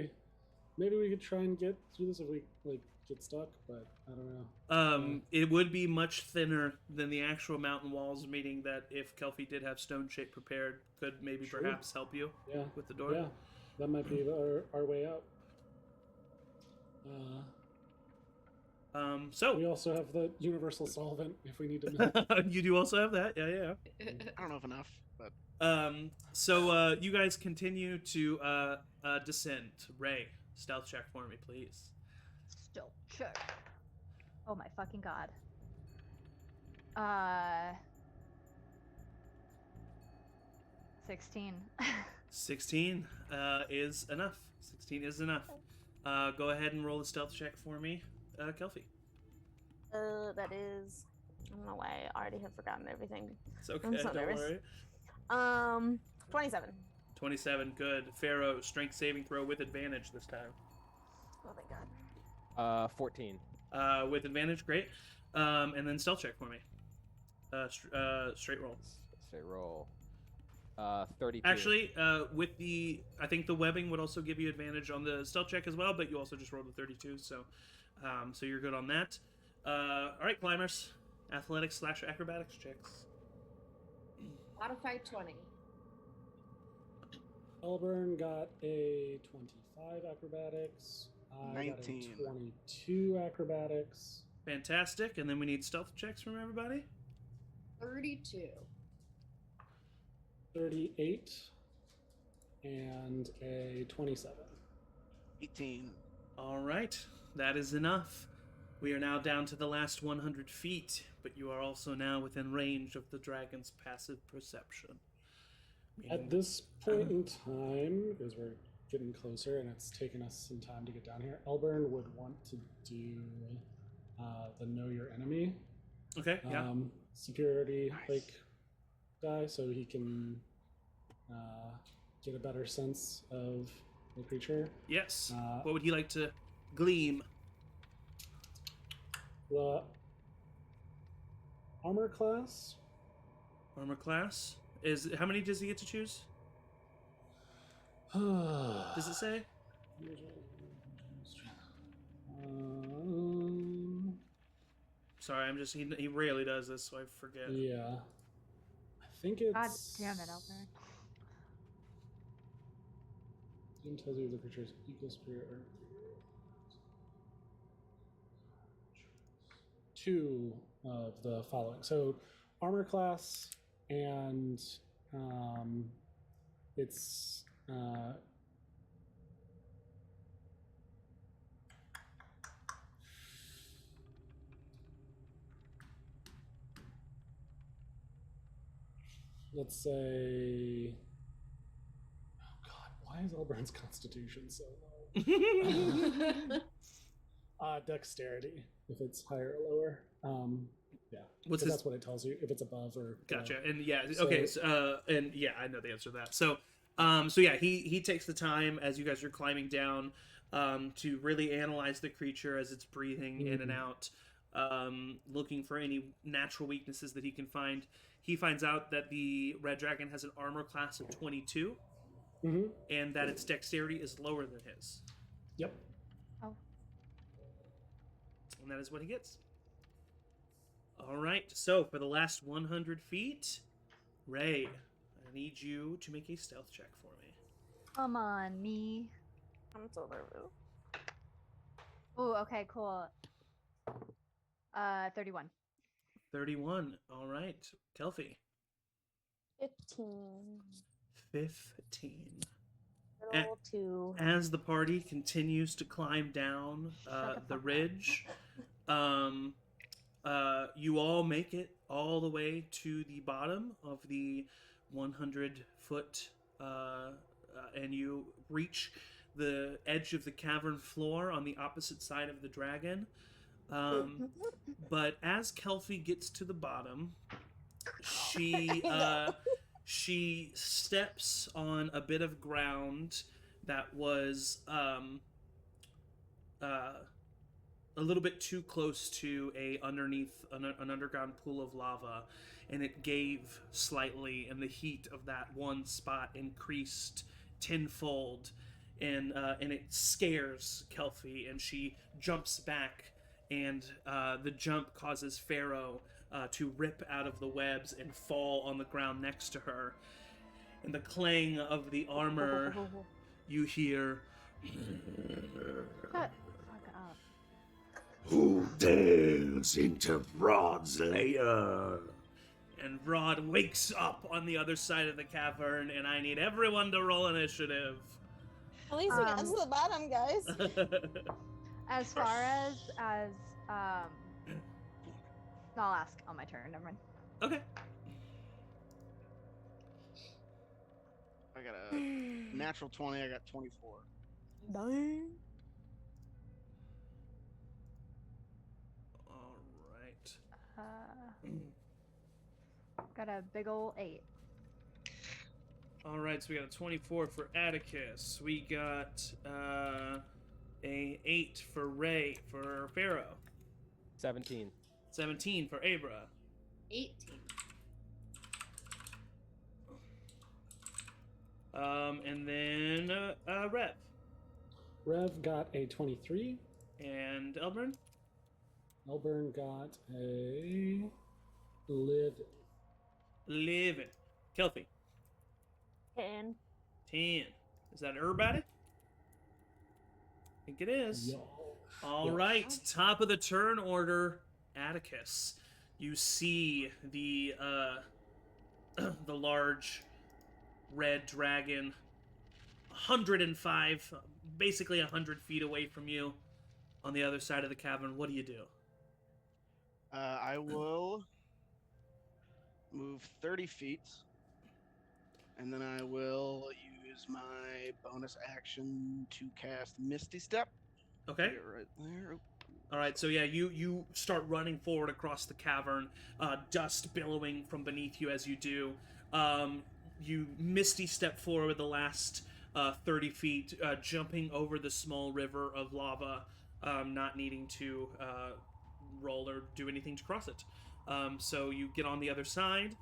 Maybe we could try and get through this if we get stuck, but I don't know. It would be much thinner than the actual mountain walls, meaning that if Kelpie did have stone shape prepared, could maybe perhaps help you with the door. Yeah, that might be our way out. So we also have the universal solvent if we need to know. You do also have that, yeah. I don't know if enough, but so you guys continue to descend. Ray, stealth check for me, please. Stealth check. Oh my fucking god. 16. 16 is enough. 16 is enough. Go ahead and roll a stealth check for me, Kelpie. That is. I don't know why I already have forgotten everything. It's okay. I'm so Don't nervous. worry. 27. 27. Good. Pharaoh, strength saving throw with advantage this time. Oh thank God. 14. With advantage, great. And then stealth check for me. Straight roll. Straight roll. 32. Actually, with I think the webbing would also give you advantage on the stealth check as well, but you also just rolled a 32, so you're good on that. All right, climbers, athletics/acrobatics checks. Modified 20. Elburn got a 25 acrobatics. I 19. got a 22 acrobatics. Fantastic, and then we need stealth checks from everybody. 32. 38 and a 27. 18. All right, that is enough. We are now down to the last 100 feet, but you are also now within range of the dragon's passive perception. At this point in time, because we're getting closer and it's taken us some time to get down here, Elburn would want to do the Know Your Enemy. Okay, yeah. Security, Nice. die, so he can get a better sense of the creature. Yes. What would he like to gleam? The armor class. Armor class is how many does he get to choose? Does Does it say? Sorry, I'm just he rarely does this, so I forget. Yeah. I think it's. God damn it, Albert. It tells you the creature's equal spirit or. Two of the following. So, armor class and it's. Let's say. Oh God, why is Elburn's constitution so low? Dexterity, if it's higher or lower. Yeah, What's that's what it tells you if it's above or. Gotcha. And yeah, okay. So, and yeah, I know the answer to that. So, yeah, he takes the time as you guys are climbing down to really analyze the creature as it's breathing in and out, looking for any natural weaknesses that he can find. He finds out that the red dragon has an armor class of 22, and that its dexterity is lower than his. Yep. Oh. And that is what he gets. All right, so for the last 100 feet, Ray, I need you to make a stealth check for me. Come on, me. I'm so nervous. Ooh, okay, cool. 31. 31. All right, Kelpie. 15. 15. Little 2. As the party continues to climb down Shut the the fuck ridge, you all make it all the way to the bottom of the 100-foot, and you reach the edge of the cavern floor on the opposite side of the dragon. But as Kelfie gets to the bottom, she steps on a bit of ground that was a little bit too close to an underground pool of lava, and it gave slightly, and the heat of that one spot increased tenfold, and it scares Kelfie, and she jumps back, and the jump causes Pharaoh to rip out of the webs and fall on the ground next to her. And the clang of the armor, you hear. Shut the fuck up. Who dares into Vrod's lair? And Vrod wakes up on the other side of the cavern, and I need everyone to roll initiative. At least we got to the bottom, guys. As far as I'll ask on my turn. Never mind. Okay. I got a natural 20. I got 24. Dang. All right. Got a big ol' 8. All right, so we got a 24 for Atticus. We got a 8 for Ray, for Pharaoh. 17. 17 for Abra. 18. And then Rev. Rev got a 23. And Elburn. Elburn got a 11. 11. Kelfie. 10. 10. Is that everybody? I think it is. Yo. All right, top of the turn order, Atticus. You see the the large red dragon, 105, basically 100 feet away from you, on the other side of the cavern. What do you do? I will move 30 feet, and then I will use my bonus action to cast Misty Step. Okay. Get right there. All right, so yeah, you start running forward across the cavern, dust billowing from beneath you as you do. You misty step forward the last 30 feet, jumping over the small river of lava, not needing to roll or do anything to cross it. So you get on the other side.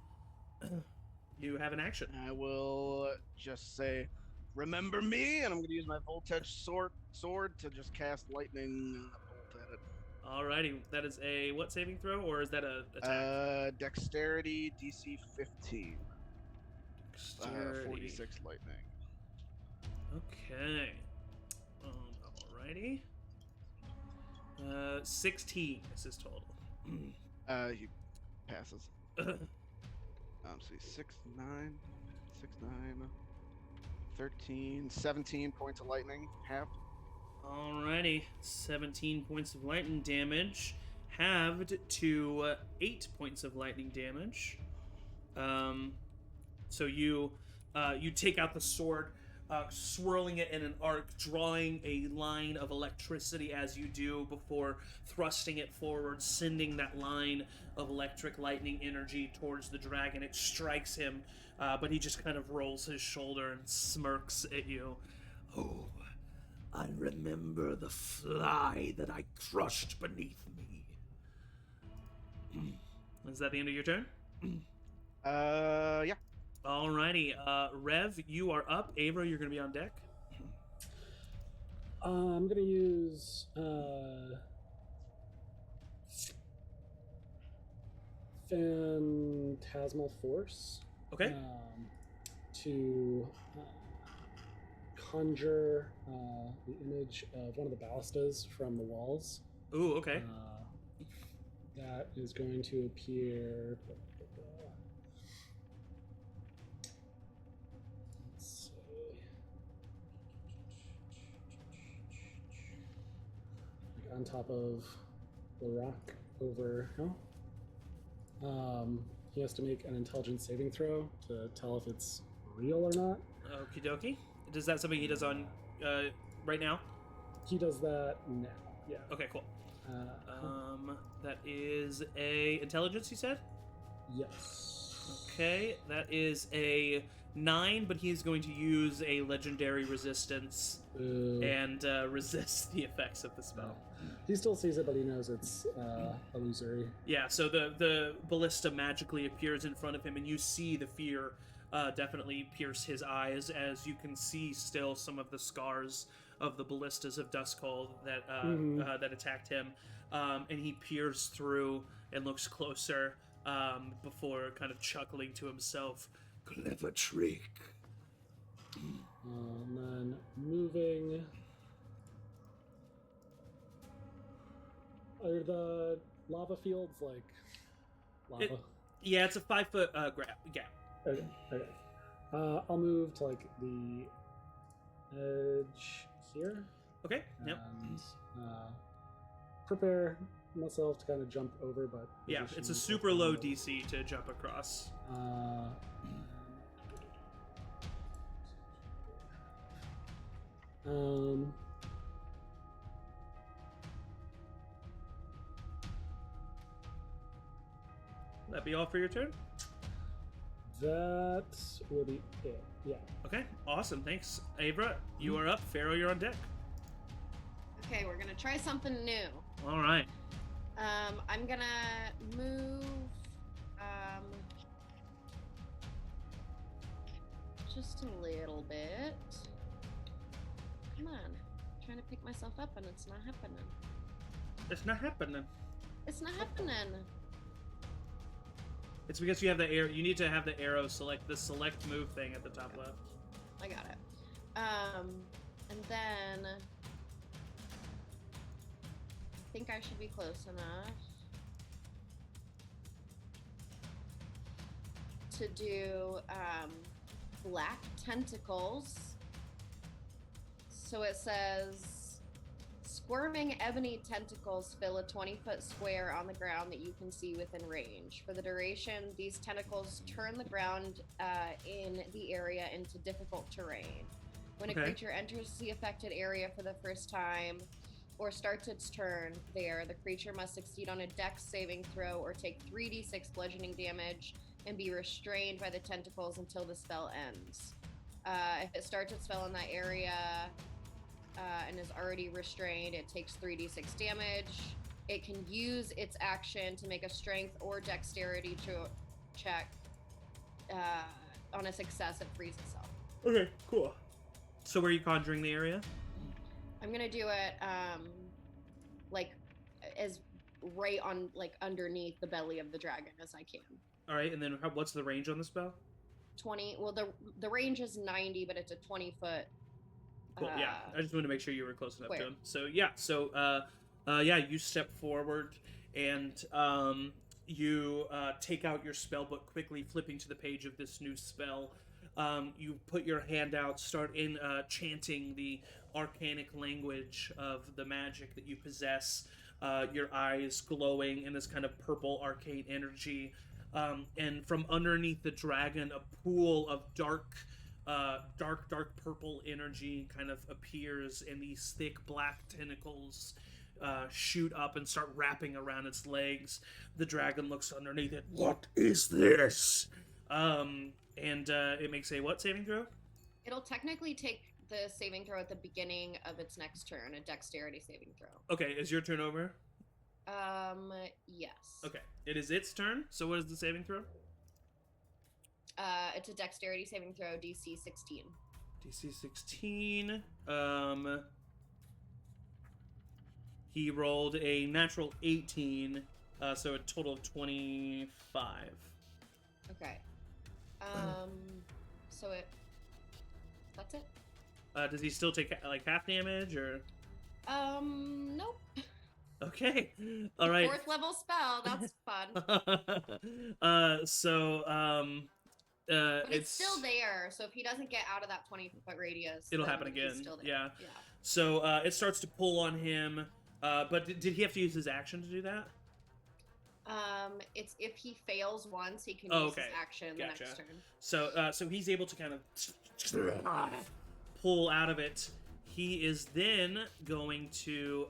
You have an action. I will just say, "Remember me," and I'm going to use my Voltage sword to just cast lightning bolt at it. Alrighty, that is a what saving throw, or is that a attack? Dexterity DC 15. Dexterity. 46 lightning. Okay. Alrighty. 16 is his total. He passes. See, 6, 9, 13, 17 points of lightning, halved. Alrighty, 17 points of lightning damage, halved to 8 points of lightning damage. So you take out the sword, swirling it in an arc, drawing a line of electricity as you do before thrusting it forward, sending that line of electric lightning energy towards the dragon. It strikes him, but he just kind of rolls his shoulder and smirks at you. Oh, I remember the fly that I crushed beneath me. Is that the end of your turn? Yeah. Alrighty, Rev, you are up. Avra, you're going to be on deck. I'm gonna use Phantasmal Force. Okay. To conjure the image of one of the ballistas from the walls. Ooh, okay. That is going to appear on top of the rock over him. He has to make an intelligence saving throw to tell if it's real or not. Okie dokie. Is that something he does on right now? He does that now. Yeah. Okay, cool. Uh, That is a intelligence, you said? yes. Okay, that is a 9, but he's going to use a legendary resistance and resist the effects of the spell. He still sees it, but he knows it's illusory. Yeah, so the ballista magically appears in front of him, and you see the fear definitely pierce his eyes, as you can see still some of the scars of the ballistas of Duskull that that attacked him, and he peers through and looks closer before kind of chuckling to himself. Clever trick. And then moving. Are the lava fields like lava? Yeah, it's a 5-foot gap. Okay. I'll move to like the edge here. Okay. Yep. And prepare myself to kind of jump over, but Yeah, it's a position super myself low on the- DC to jump across. That be all for your turn? That will be it. Yeah. Okay, awesome. Thanks, Avra. You are up. Pharaoh, you're on deck. Okay, we're gonna try something new. All right. I'm gonna move just a little bit. Come on. I'm trying to pick myself up and it's not happening. It's not happening. It's not happening. It's because you have the arrow. You need to have the arrow select the select move thing at the top left. I got it. And then I think I should be close enough to do black tentacles. So it says squirming ebony tentacles fill a 20-foot square on the ground that you can see within range. For the duration, these tentacles turn the ground in the area into difficult terrain. When a Okay. creature enters the affected area for the first time or starts its turn there, the creature must succeed on a dex saving throw or take 3d6 bludgeoning damage and be restrained by the tentacles until the spell ends. If it starts its spell in that area and is already restrained, it takes 3d6 damage. It can use its action to make a strength or dexterity check. On a success, it frees itself. Okay, cool. So where are you conjuring the area? I'm gonna do it like as right on like underneath the belly of the dragon as I can. All right, and then what's the range on the spell? 20. Well, the range is 90, but it's a 20-foot. Cool. Yeah, I just wanted to make sure you were close enough to square. him. So yeah, you step forward and you take out your spell book quickly, flipping to the page of this new spell. You put your hand out, start in chanting the arcanic language of the magic that you possess. Your eyes glowing in this kind of purple arcane energy. And from underneath the dragon, a pool of dark purple energy kind of appears, and these thick black tentacles shoot up and start wrapping around its legs. The dragon looks underneath it. What is this? And it makes a what saving throw? It'll technically take the saving throw at the beginning of its next turn, a dexterity saving throw. Okay, is your turn over? Yes. Okay, it is its turn. So what is the saving throw? It's a dexterity saving throw, DC 16. DC 16. He rolled a natural 18, so a total of 25. Okay. So that's it. Does he still take like half damage or? Nope. Okay. All right. 4th level spell. That's fun. But it's still there, so if he doesn't get out of that 20-foot radius, it'll then happen he's again. still there. Yeah. So it starts to pull on him. But did he have to use his action to do that? It's if he fails once, he can Oh, use okay. his action the Gotcha. next turn. So he's able to kind of pull out of it. He is then going to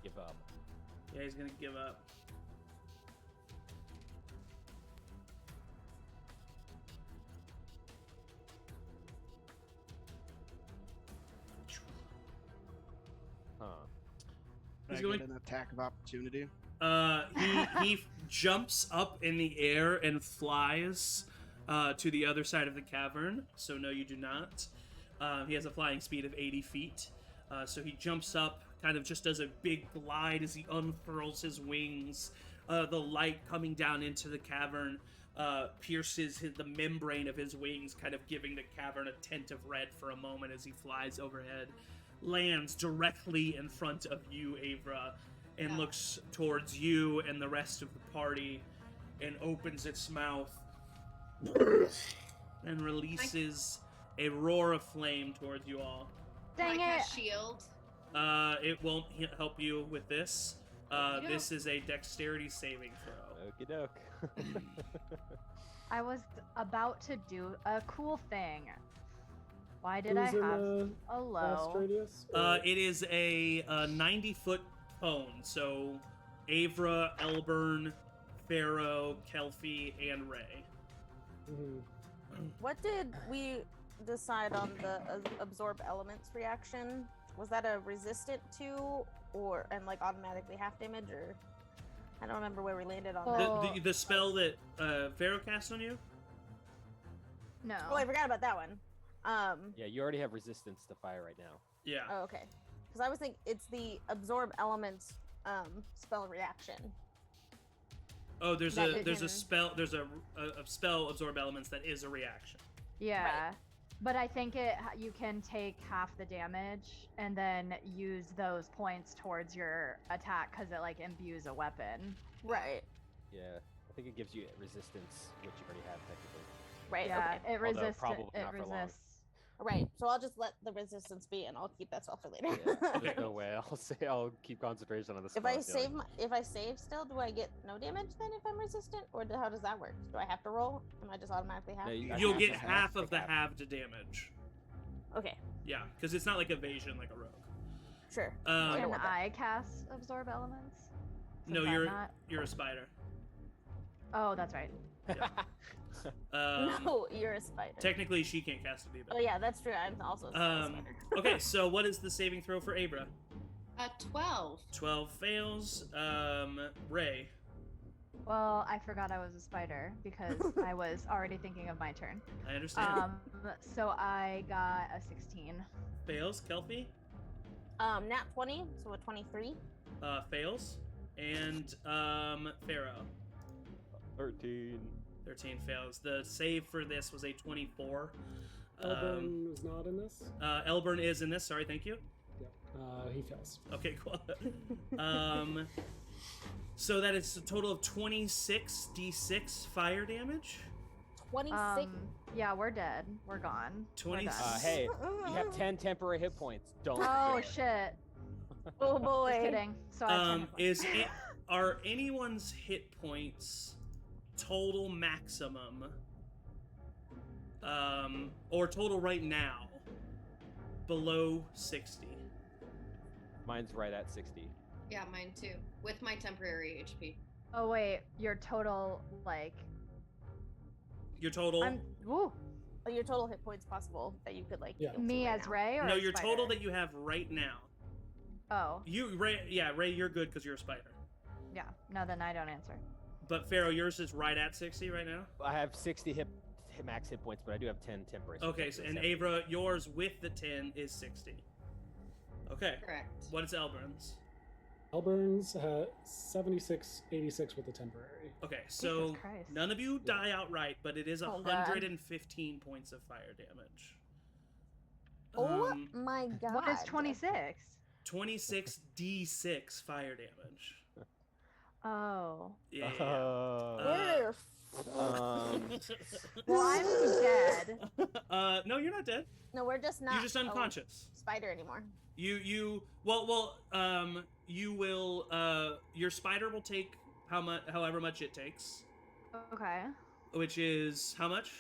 Give up. yeah, he's gonna give up. Huh. Can He's I going- get an attack of opportunity? He jumps up in the air and flies to the other side of the cavern. So no, you do not. He has a flying speed of 80 feet. So he jumps up, kind of just does a big glide as he unfurls his wings. The light coming down into the cavern pierces the membrane of his wings, kind of giving the cavern a tint of red for a moment as he flies overhead. Lands directly in front of you, Avra, and looks towards you and the rest of the party and opens its mouth and releases a roar of flame towards you all. Dang Can I it! cast shield? It won't help you with this. Okey-doke. This is a dexterity saving throw. Okie doke. I was about to do a cool thing. Why did Who's I in have the a blast low? radius? It is a 90-foot cone, so Avra, Elburn, Pharaoh, Kelphi, and Ray. Mhm. What did we decide on the absorb elements reaction? Was that a resistant to, or and like automatically half damage, or I don't remember where we landed on that. Oh. The spell that Pharaoh cast on you? No. Oh, I forgot about that one. Yeah, you already have resistance to fire right now. Yeah. Oh, okay. Because I was thinking it's the absorb elements spell reaction. Oh, there's That a it there's a can- spell there's a spell absorb elements that is a reaction. Yeah. But I think you can take half the damage and then use those points towards your attack because it like imbues a weapon. Right. Yeah, I think it gives you resistance, which you already have technically. Right. Yeah, Okay. it resists. probably It not for long. resists. Right. So I'll just let the resistance be, and I'll keep that spell for later. Yeah, there's no way. I'll keep concentration on the spell. If I feel like- save if I save still, do I get no damage then if I'm resistant, or how does that work? Do I have to roll? Am I just automatically half? No, you- You'll half get the half, half of the half. halved damage. Okay. Yeah, because it's not like evasion like a rogue. Sure. Um, Can want that. I cast absorb elements? No, Since I'm you're not- you're a spider. Oh, that's right. No, you're a spider. Technically, she can't cast it either. Oh yeah, that's true. I'm also a spider. Okay, so what is the saving throw for Abra? 12. 12 fails. Ray. Well, I forgot I was a spider because I was already thinking of my turn. I understand. So I got a 16. Fails. Kelphi. Nat 20, so a 23. Fails. And Pharaoh. 13. 13 fails. The save for this was a 24. Elburn was not in this. Elburn is in this. Sorry, thank you. Yep. He fails. Okay, cool. So that is a total of 26 d6 fire damage. 26. Yeah, we're dead. We're gone. We're 20 done. Hey, you have 10 temporary hit points. Don't. Oh forget. shit! Oh boy. Just kidding. So I have 10 Is it, are anyone's hit points total maximum or total right now below 60? Mine's right at 60. Yeah, mine too. With my temporary HP. Oh wait, your total like Your total woo, Oh, your total hit points possible that you could like. Yeah. heal to me right as now. Ray or No, as your spider? total that you have right now. Oh You Ray, yeah, Ray, you're good because you're a spider. yeah. No, then I don't answer. But Pharaoh, yours is right at 60 right now. I have 60 max hit points, but I do have 10 temporary. Okay, so, and Avra, yours with the 10 is 60. Okay. Correct. What is Elburn's? Elburn's 76, 86 with the temporary. Okay, so Jesus Christ. none of you die outright, but it is Oh, God. 115 points of fire damage. Oh my god. What is 26? 26 d6 fire damage. Oh. Yeah. Oh. Uh, We're Well, I'm dead. No, you're not dead. No, we're just not. You're just a unconscious. spider anymore. You you will your spider will take however much it takes, Okay. which is how much?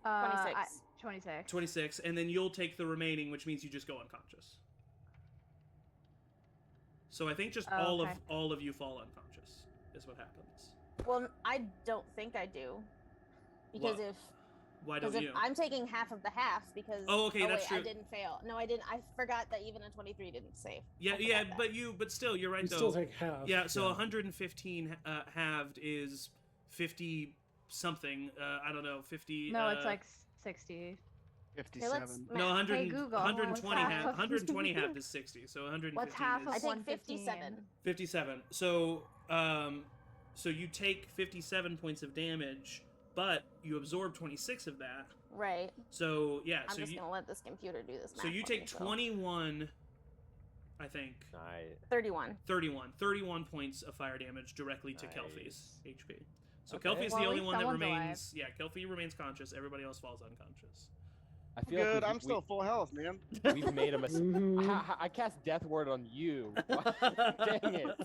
26. 26. 26, and then you'll take the remaining, which means you just go unconscious. So I think just Oh, okay. all of you fall unconscious is what happens. Well, I don't think I do. Because Wha- Why don't if you? I'm taking half of the half because Oh, okay, that's wait, true. I didn't fail. No, I didn't. I forgot that even a 23 didn't save. Yeah, I forgot yeah, that. but still, you're right You though. still take half. Yeah, so 115 halved is 50 something. I don't know, 50. No, it's like 60. 57. No, 100, Hey, Google, 120 what's half half. of- 120 half is 60. So 115 What's half is of I take 115? 57. 57. So you take 57 points of damage, but you absorb 26 of that. Right. So yeah, I'm so just you gonna let this computer do this. so math you for take me, 21, I think. 31. 31 points of fire damage directly to Nice. Kelpie's HP. So Okay. Kelpie's Well, the at only least one that someone's remains. Yeah, Kelpie remains conscious. Everybody else falls unconscious. I feel Good. like I'm still full health, man. we've made a mistake. Mhm. I cast Death Word on you. Dang it.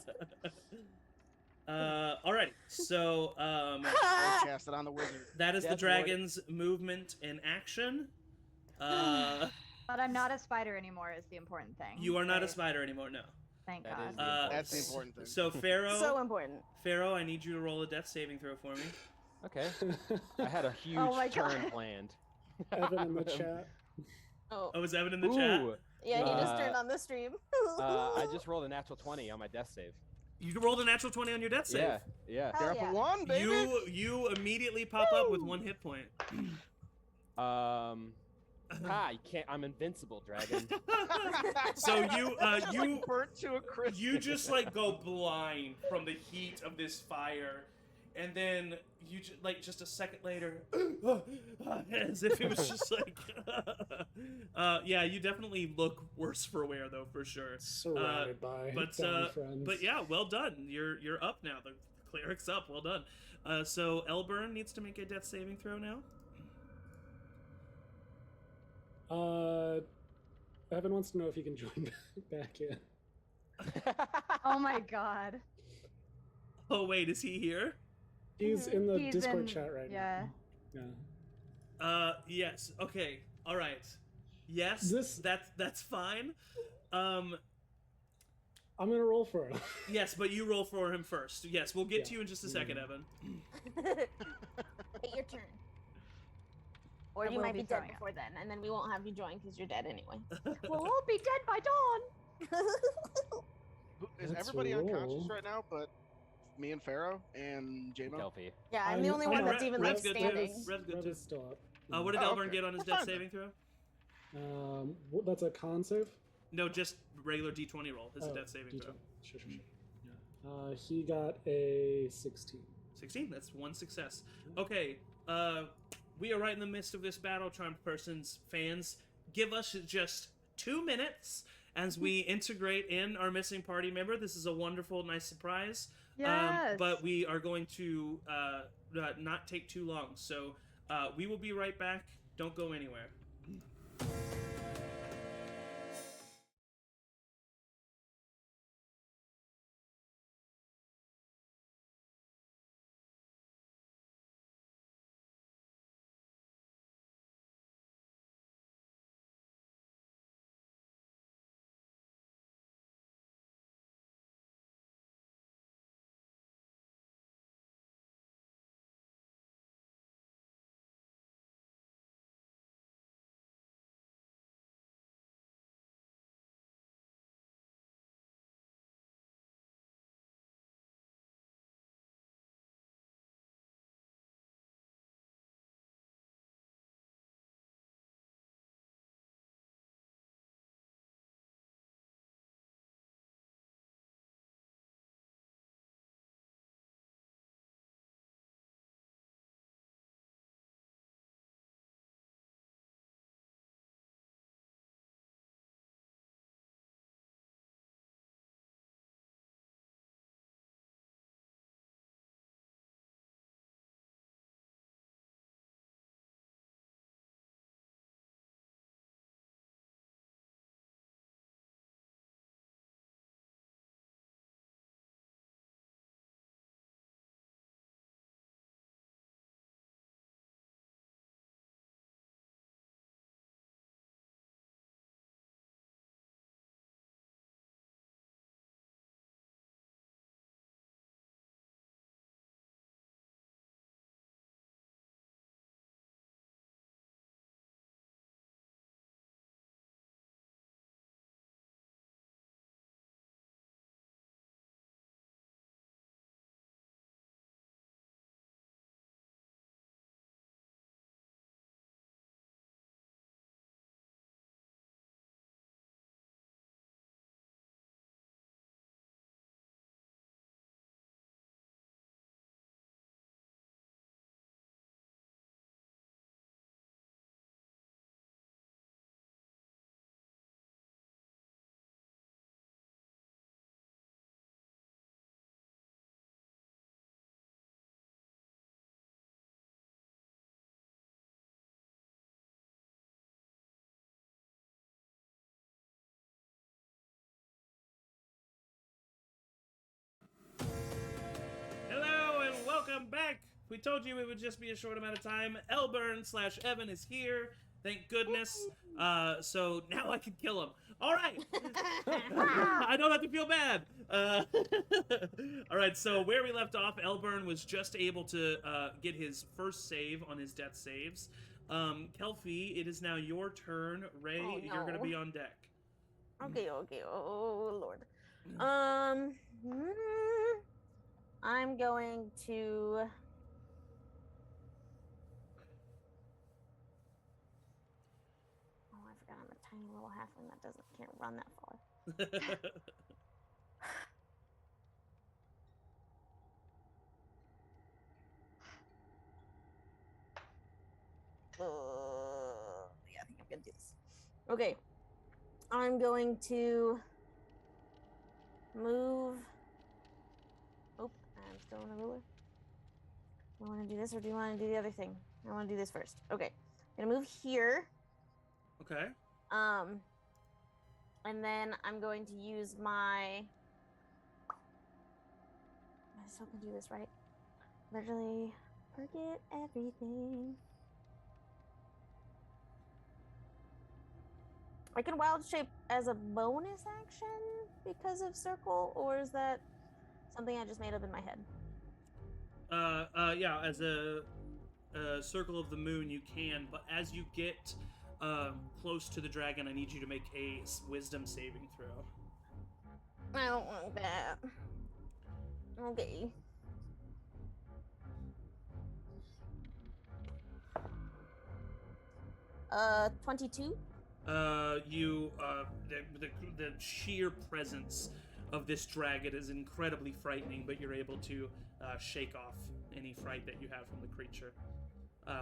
Alright, so I cast it on the wizard. that is the Death Ward- dragon's movement in action. But I'm not a spider anymore is the important thing. You are not a right? spider anymore, no. Thank That God. is the important That's the thing. important thing. So Pharaoh, So important. Pharaoh, I need you to roll a death saving throw for me. Okay. I had a huge Oh my turn God. planned. Evan in the chat. Oh. Oh, is Evan in the chat? Ooh, Yeah, he just Uh, turned on the stream. I just rolled a natural 20 on my death save. You rolled a natural 20 on your death save. Yeah, yeah. Hell Careful yeah. one, baby. You immediately pop up with 1 hit point. You can't. I'm invincible, dragon. So you burnt to a crisp. you just like go blind from the heat of this fire, and then you just a second later, as if it was just like, yeah, you definitely look worse for wear though, for sure. Surrounded by down friends. But yeah, well done. You're up now. The cleric's up. Well done. So Elburn needs to make a death saving throw now. Evan wants to know if he can join back in. Oh my God. Oh wait, is he here? He's in the He's Discord in- chat right yeah. now. Yeah. Yes. Okay. All right. Yes. This- that's fine. I'm gonna roll for him. Yes, but you roll for him first. Yes, we'll get Yeah. to you in just a second, Evan. Take your turn. Or I you will might be be dead throwing up. before then, and then we won't have you join because you're dead anyway. We'll all be dead by dawn. Is Let's everybody roll. unconscious right now? But me and Pharaoh and J-Mo. Kelpie. Yeah, I'm the only one that's even like Rev's good, standing. Rev's good Rev too. is still up. What did Oh, Elburn okay. get on his Well, death fine saving throw? That's a con save? No, just regular D20 roll. Is a Oh, death saving throw. D20. Sure. Yeah. He got a 16. 16. That's 1 success. Okay. We are right in the midst of this battle, Charmed Persons fans. Give us just 2 minutes as we integrate in our missing party member. This is a wonderful, nice surprise. Yes. But we are going to not take too long. So we will be right back. Don't go anywhere. I'm back. We told you it would just be a short amount of time. Elburn/Evan is here. Thank goodness. So now I can kill him. All right. I don't have to feel bad. All right. So where we left off, Elburn was just able to get his first save on his death saves. Kelfie, it is now your turn. Ray, Oh, you're going to no. be on deck. Okay. Oh Lord. I'm going to. Oh, I forgot I'm a tiny little halfling that can't run that far. Yeah, I think I'm gonna do this. Okay, I'm going to move. Oh, I'm still on the ruler. Do I want to do this or do you want to do the other thing? I want to do this first. Okay, I'm gonna move here. Okay. And then I'm going to use my. I still can do this, right? Literally, forget everything. I can wild shape as a bonus action because of circle, or is that something I just made up in my head? Yeah, as a circle of the moon, you can, but as you get close to the dragon, I need you to make a wisdom saving throw. I don't want that. Okay. Uh, 22. The sheer presence of this dragon is incredibly frightening, but you're able to shake off any fright that you have from the creature.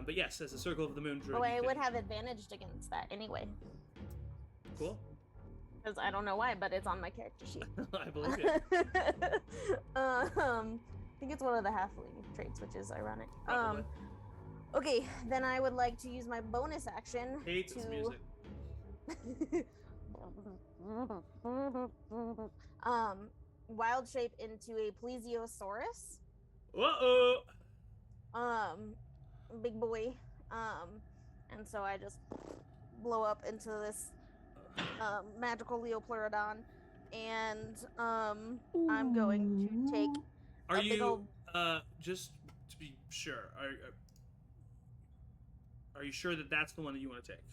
But yes, as a circle of the moon druid, Oh, I you would can- have advantaged against that anyway. Cool. Because I don't know why, but it's on my character sheet. I believe it. I think it's one of the halfling traits, which is ironic. Probably. Okay, then I would like to use my bonus action Hate this music. Wild shape into a plesiosaurus. Uh-oh! Big boy. And so I just blow up into this magical Leopleurodon, and I'm going to take. Are a big you old- just to be sure? Are you sure that that's the one that you want to take?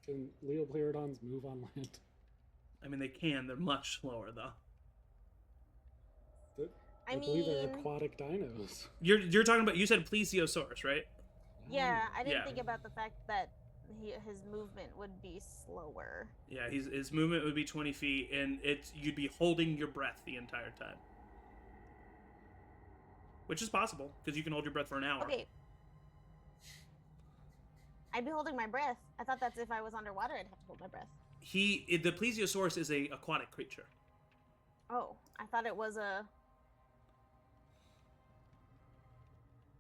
Can Leopleurodons move on land? I mean, they can. They're much slower, though. I believe they're aquatic dinos. You're talking about. You said plesiosaurus, right? Yeah, I didn't Yeah. think about the fact that his movement would be slower. Yeah, his movement would be 20 feet, and you'd be holding your breath the entire time, which is possible because you can hold your breath for an hour. Okay. I'd be holding my breath. I thought that's if I was underwater, I'd have to hold my breath. The plesiosaurus is a aquatic creature. Oh, I thought it was a.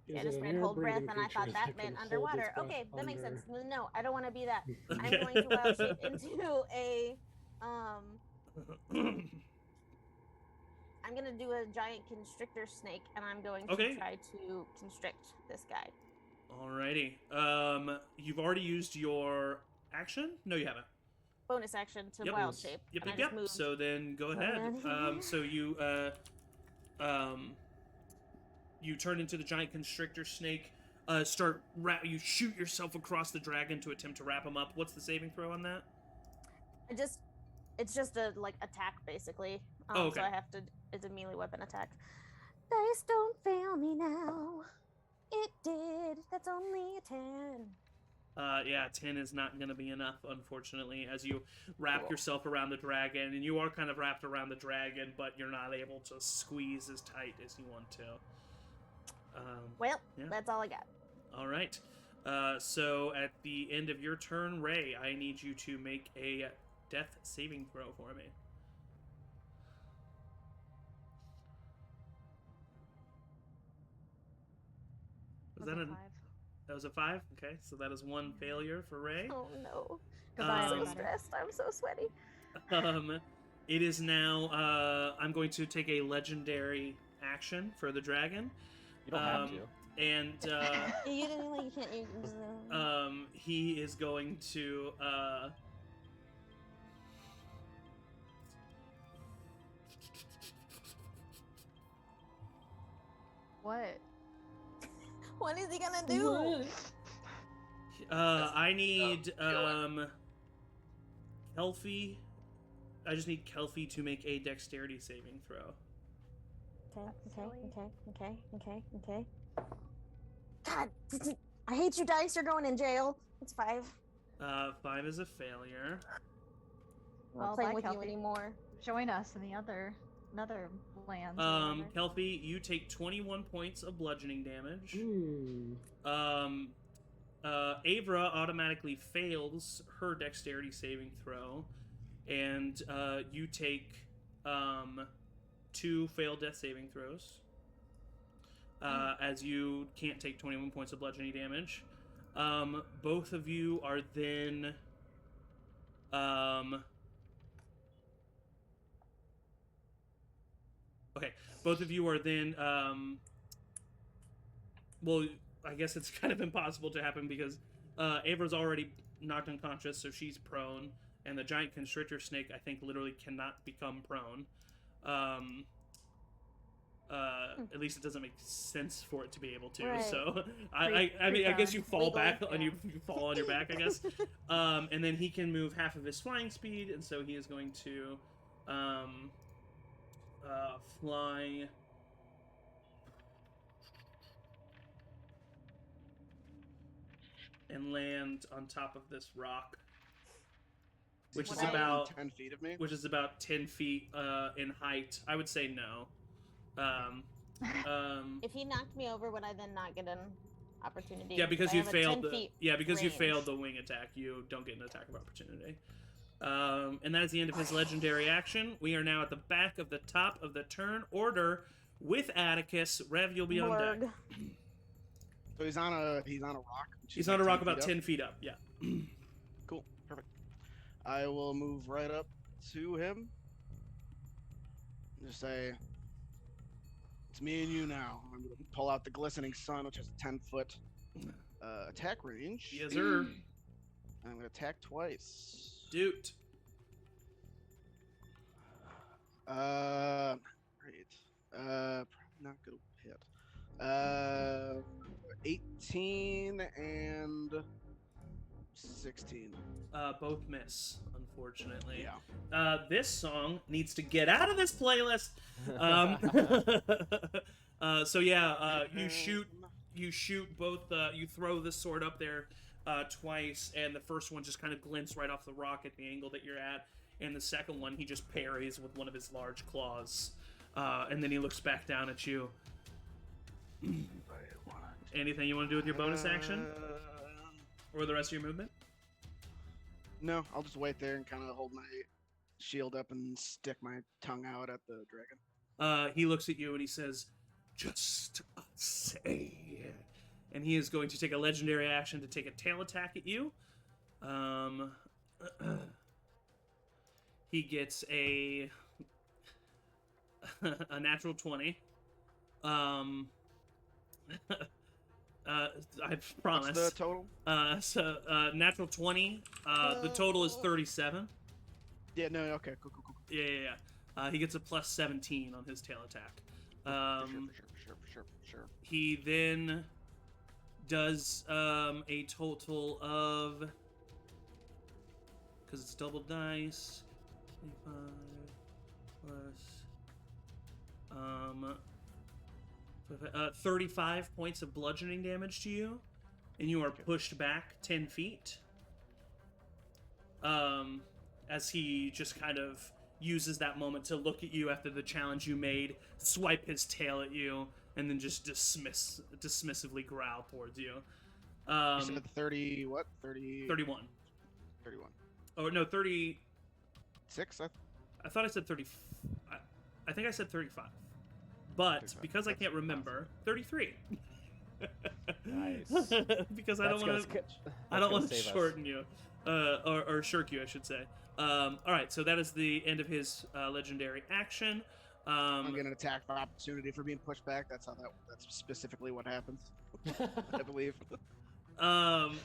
Is I it just an read hold breath, air-breathing and I thought creature that can meant hold underwater. its breath Okay, that makes under- sense. No, I don't want to be that. I'm Okay. going to wild shape into a. I'm gonna do a giant constrictor snake, and I'm going to Okay. try to constrict this guy. Alrighty. You've already used your action? No, you haven't. Bonus action to Yep. wild shape. Yep, and I yep, just yep. moved. So then go ahead. then- So you turn into the giant constrictor snake. You shoot yourself across the dragon to attempt to wrap him up. What's the saving throw on that? It's just a like attack basically. Oh, okay. So I have to. It's a melee weapon attack. Dice don't fail me now. It did. That's only a 10. Yeah, 10 is not going to be enough, unfortunately, as you wrap Cool. yourself around the dragon, and you are kind of wrapped around the dragon, but you're not able to squeeze as tight as you want to. Well, Yeah. that's all I got. All right. So at the end of your turn, Ray, I need you to make a death saving throw for me. Was that a 5. that was a 5? Okay, so that is one failure for Ray. Oh no. Goodbye, I'm so everybody. stressed. I'm so sweaty. It is now. I'm going to take a legendary action for the dragon. You don't have to. And You didn't like. You can't use. he is going to. What? What is he gonna do? I need Kelfie. I just need Kelfie to make a dexterity saving throw. Okay. God, I hate you, dice. You're going in jail. It's 5. 5 is a failure. I'm Well, not playing bye, with you Kelpie. anymore. Join us in the other lands. Kelfie, you take 21 points of bludgeoning damage. Ooh. Avra automatically fails her dexterity saving throw, and you take 2 failed death saving throws, as you can't take 21 points of bludgeoning damage. Both of you are then okay, both of you are then well, I guess it's kind of impossible to happen because Avra's already knocked unconscious, so she's prone, and the giant constrictor snake, I think, literally cannot become prone. At least it doesn't make sense for it to be able to. Right. So I mean, I guess you fall Legal, back and yeah. you fall on your back, I guess. And then he can move half of his flying speed, and so he is going to fly. And land on top of this rock, which is Within about 10 feet of me. which is about 10 feet in height. I would say no. If he knocked me over, would I then not get an opportunity? Yeah, because I you have a failed 10 the feet you range. failed the wing attack. You don't get an attack of opportunity. And that is the end of his legendary action. We are now at the back of the top of the turn order with Atticus. Rev, you'll be on deck. Blurg. So he's on a rock. which is He's like on a 10 rock feet about up. 10 feet up. Yeah. Cool. Perfect. I will move right up to him. Just say, it's me and you now. I'm going to pull out the glistening sun, which is a 10-foot attack range. Yes, sir. And I'm going to attack twice. Dude. Great. Probably not going to hit. 18 and 16. Both miss, unfortunately. Yeah. This song needs to get out of this playlist. So yeah, you shoot both. You throw the sword up there twice, and the first one just kind of glints right off the rock at the angle that you're at, and the second one he just parries with one of his large claws, and then he looks back down at you. Anything you want to do with your bonus action or the rest of your movement? No, I'll just wait there and kind of hold my shield up and stick my tongue out at the dragon. He looks at you and he says, "Just say." And he is going to take a legendary action to take a tail attack at you. He gets a natural 20. I promise. What's the total? Natural 20. The total is 37. Yeah, no, okay, cool. Yeah. He gets a plus 17 on his tail attack. For sure. He then does a total of, because it's double dice, 25 plus 35 points of bludgeoning damage to you, and you are pushed back 10 feet. As he just kind of uses that moment to look at you after the challenge you made, swipe his tail at you, and then just dismissively growl towards you. You said 30, what? 30... 31. 31. Oh, no, 30... 6? I thought I said 30... I think I said 35. But, 35. because I can't remember, 33. Nice. Because I don't want to shorten you. Or shirk you, I should say. Alright, so that is the end of his legendary action. I'm getting an attack of opportunity for being pushed back. That's that's specifically what happens, I believe. I'm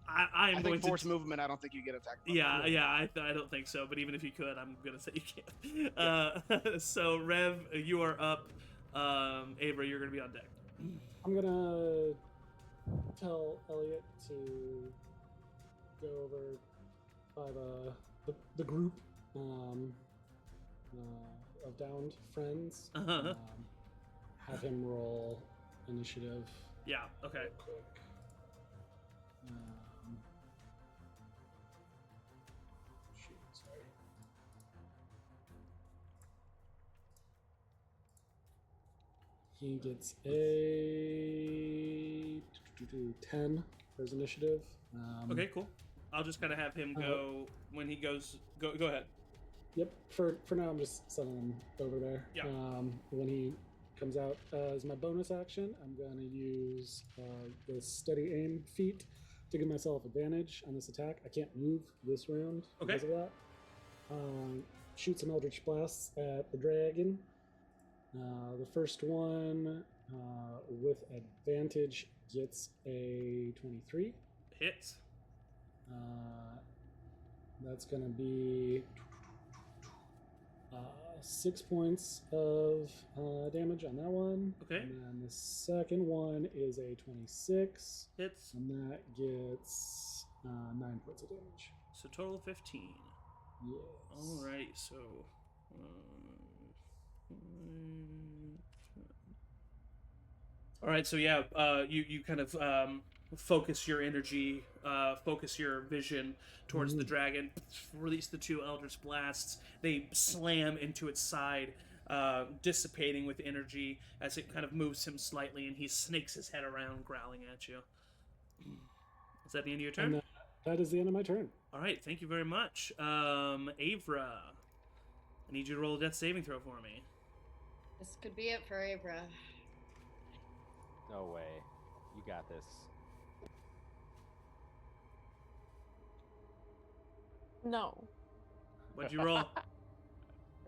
I going think force to. movement. I don't think you get attack. Yeah, yeah, I don't think so. But even if you could, I'm gonna say you can't. So Rev, you are up. Abra, you're gonna be on deck. I'm gonna tell Elliot to go over by the group of downed friends. Have him roll initiative. Yeah. Okay. Real quick. Shoot, sorry. He gets a 10 for his initiative. Okay. Cool. I'll just kind of have him go when he goes. Go ahead. Yep. For now, I'm just sending him over there. Yeah. When he comes out as my bonus action, I'm going to use the steady aim feat to give myself advantage on this attack. I can't move this round because of that. Shoot some Eldritch Blasts at the dragon. The first one with advantage gets a 23. Hits. That's going to be 6 points of damage on that one. Okay. And then the second one is a 26. Hits. And that gets 9 points of damage. So total of 15. Yes. Alrighty. So. All right. So yeah, you kind of focus your energy, focus your vision towards the dragon. Release the 2 Eldritch Blasts. They slam into its side, dissipating with energy as it kind of moves him slightly, and he snakes his head around, growling at you. Is that the end of your turn? And that is the end of my turn. All right. Thank you very much, Avra. I need you to roll a death saving throw for me. This could be it for Abra. No way. You got this. No. What'd you roll? I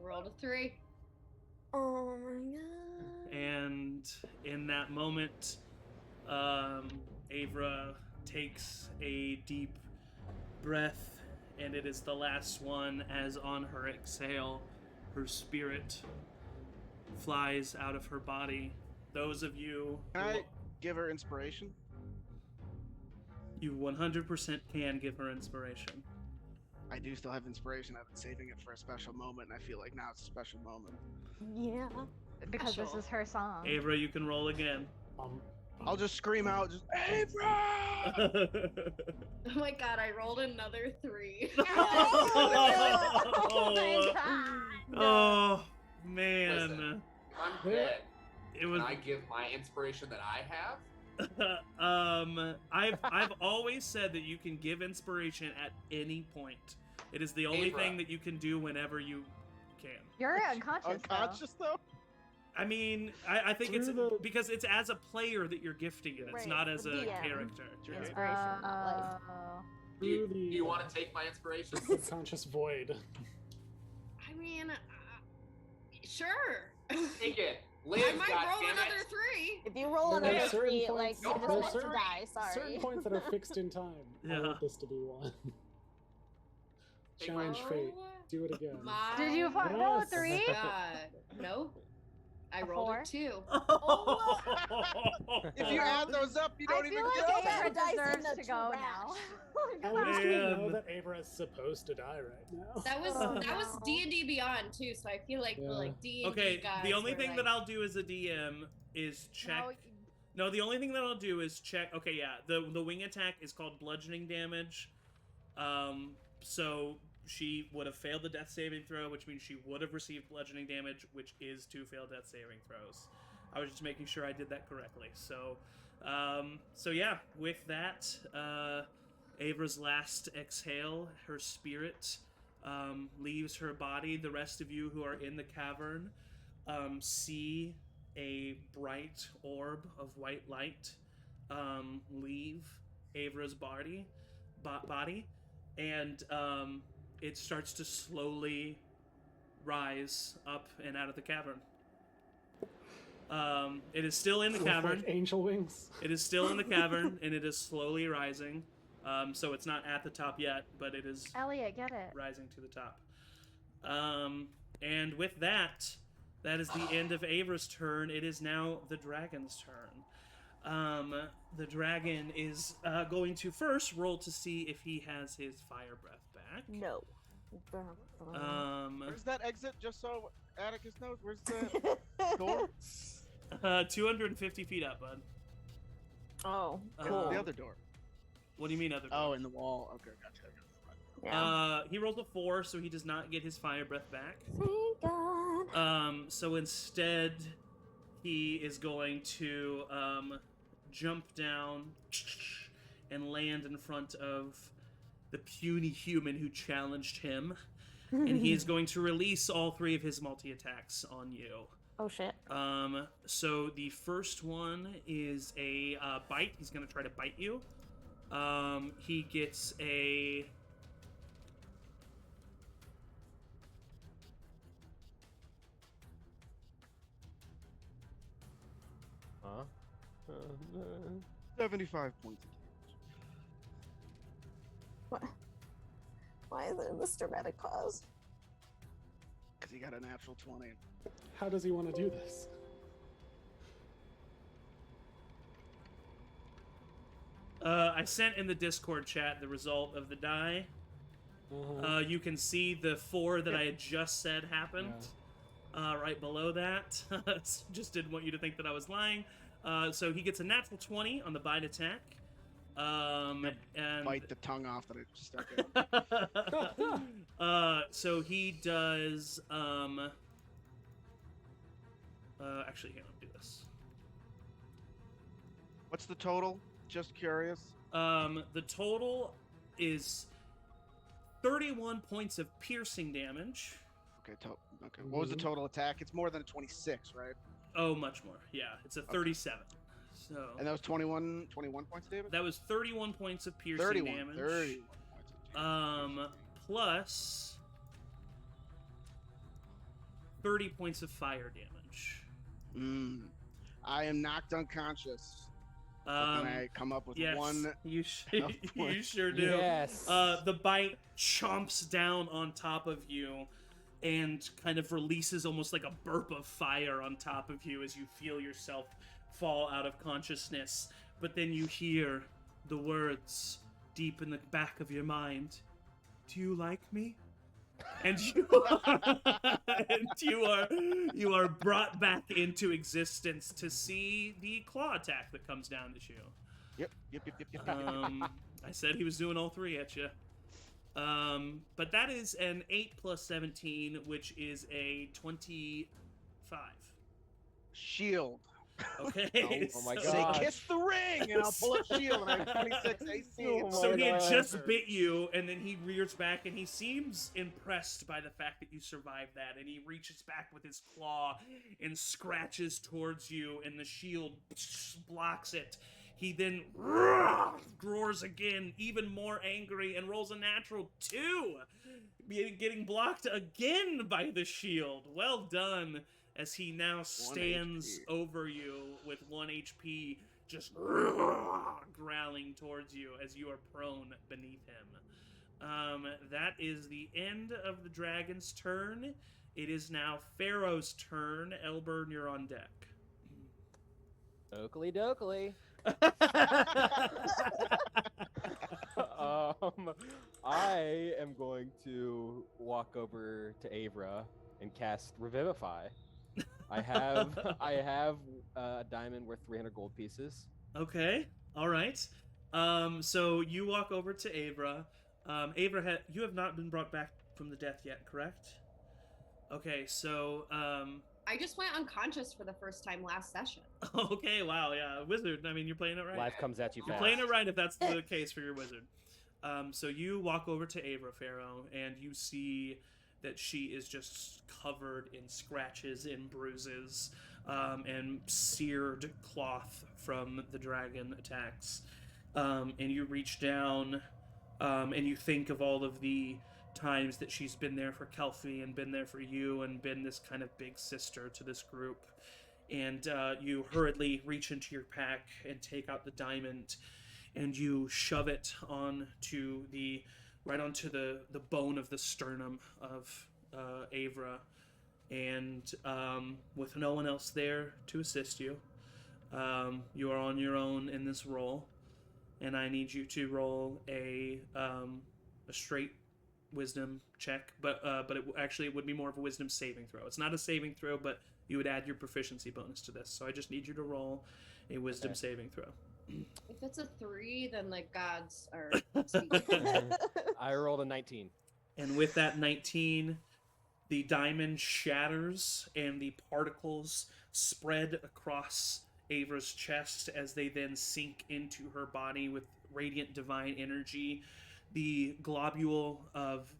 rolled a 3. Oh my god. And in that moment, Avra takes a deep breath, and it is the last one as on her exhale, her spirit flies out of her body. Those of you Can I give her inspiration? you 100% can give her inspiration. I do still have inspiration. I've been saving it for a special moment, and I feel like now it's a special moment. Yeah. Because this Special. is her song. Avra, you can roll again. I'll just scream out, just Abra! Oh my god, I rolled another 3. Oh my god. Oh man, Listen, I'm dead. it was. Can I give my inspiration that I have? I've always said that you can give inspiration at any point. It is the only Avra. thing that you can do whenever you can. You're unconscious. Unconscious though? I mean, I think it's Through the- because it's as a player that you're gifting it. It's Right, not as the a DM. character. Inspiration, not Do you, Through do you want to take my inspiration? subconscious void. I mean, sure. Take it. Live, I might roll goddammit. another 3. If you roll There are another certain 3, points- like, you're there are just meant to certain- die. Sorry. Certain points that are fixed in time. I Yeah. want this to be one. Take Challenge my- fate. Do it again. My Did you roll a Yes. 3? God. Nope. I A rolled 4? a 2. If you add those up, you I don't feel even like get Avra Avra dice in deserves the to go trash. now. At least we know Man. that Avra is supposed to die right now. That was Oh, that was no. D&D Beyond too, so I feel like Yeah. the like D&D Okay, guys the only were thing like, that I'll do as a DM is check. No, the only thing that I'll do is check. Okay, yeah, the wing attack is called bludgeoning damage. So she would have failed the death saving throw, which means she would have received bludgeoning damage, which is 2 failed death saving throws. I was just making sure I did that correctly. So yeah, with that, Avra's last exhale, her spirit leaves her body. The rest of you who are in the cavern see a bright orb of white light leave Avra's body, and it starts to slowly rise up and out of the cavern. It is still in the With, cavern. like angel wings. It is still in the cavern, and it is slowly rising. So it's not at the top yet, but it is Elliot, get it. rising to the top. And with that, that is the end of Avra's turn. It is now the dragon's turn. The dragon is going to first roll to see if he has his fire breath back. No. Where's that exit? Just so Atticus knows. Where's the door? 250 feet up, bud. Oh, Cool. The other door. What do you mean other door? Oh, in the wall. Okay, gotcha. yeah. He rolled a 4, so he does not get his fire breath back. Thank God. So instead, he is going to jump down and land in front of the puny human who challenged him. And he is going to release all 3 of his multi-attacks on you. Oh shit. So the first one is a bite. He's going to try to bite you. He gets a... Huh? 75 points of damage. What? Why is there this dramatic pause? Because he got a natural 20. How does he want to do this? I sent in the Discord chat the result of the die. You can see the 4 that I had just said happened. Right below that. Just didn't want you to think that I was lying. So he gets a natural 20 on the bite attack. And Bite the tongue off that I just stuck in. so he does actually here, I'll do this. What's the total? Just curious. The total is 31 points of piercing damage. Okay, okay. What was the total attack? It's more than a 26, right? Oh, much more. Yeah, it's a 37. So And that was 21 points, David? that was 31 points of piercing 31 damage. 31 points of damage. Plus 30 points of fire damage. I am knocked unconscious. So can I come up with Yes, one? you point? sure do. Yes. The bite chomps down on top of you and kind of releases almost like a burp of fire on top of you as you feel yourself fall out of consciousness. But then you hear the words deep in the back of your mind, "Do you like me?" And you are brought back into existence to see the claw attack that comes down at you. Yep. I said he was doing all 3 at you. But that is an 8 plus 17, which is a 25. Shield. Okay. Oh my so- God. Say kiss the ring, and I'll pull a shield, and I have 26 AC. Oh So my he had God. just bit you, and then he rears back, and he seems impressed by the fact that you survived that, and he reaches back with his claw and scratches towards you, and the shield blocks it. He then roars again, even more angry, and rolls a natural 2, getting blocked again by the shield. Well done, as he now stands over you with 1 HP, just growling towards you as you are prone beneath him. That is the end of the dragon's turn. It is now Pharaoh's turn. Elburn, you're on deck. Oakley dokley. I am going to walk over to Avra and cast Revivify. I have a diamond worth 300 gold pieces. Okay, all right. So you walk over to Avra. Avra, you have not been brought back from the death yet, correct? Okay, so I just went unconscious for the first time last session. okay, wow, yeah, wizard. I mean, you're playing it right. Life comes at you You're fast. playing it right if that's the case for your wizard. So you walk over to Avra, Pharaoh, and you see that she is just covered in scratches and bruises and seared cloth from the dragon attacks. And you reach down and you think of all of the times that she's been there for Kelfie and been there for you and been this kind of big sister to this group. And you hurriedly reach into your pack and take out the diamond, and you shove it right onto the bone of the sternum of Avra. And with no one else there to assist you, you are on your own in this roll, and I need you to roll a straight wisdom check, but it would be more of a wisdom saving throw. It's not a saving throw, but you would add your proficiency bonus to this. So I just need you to roll a wisdom saving throw. If it's a 3, then like gods are speaking. I rolled a 19. And with that 19, the diamond shatters and the particles spread across Avra's chest as they then sink into her body with radiant divine energy. The globule of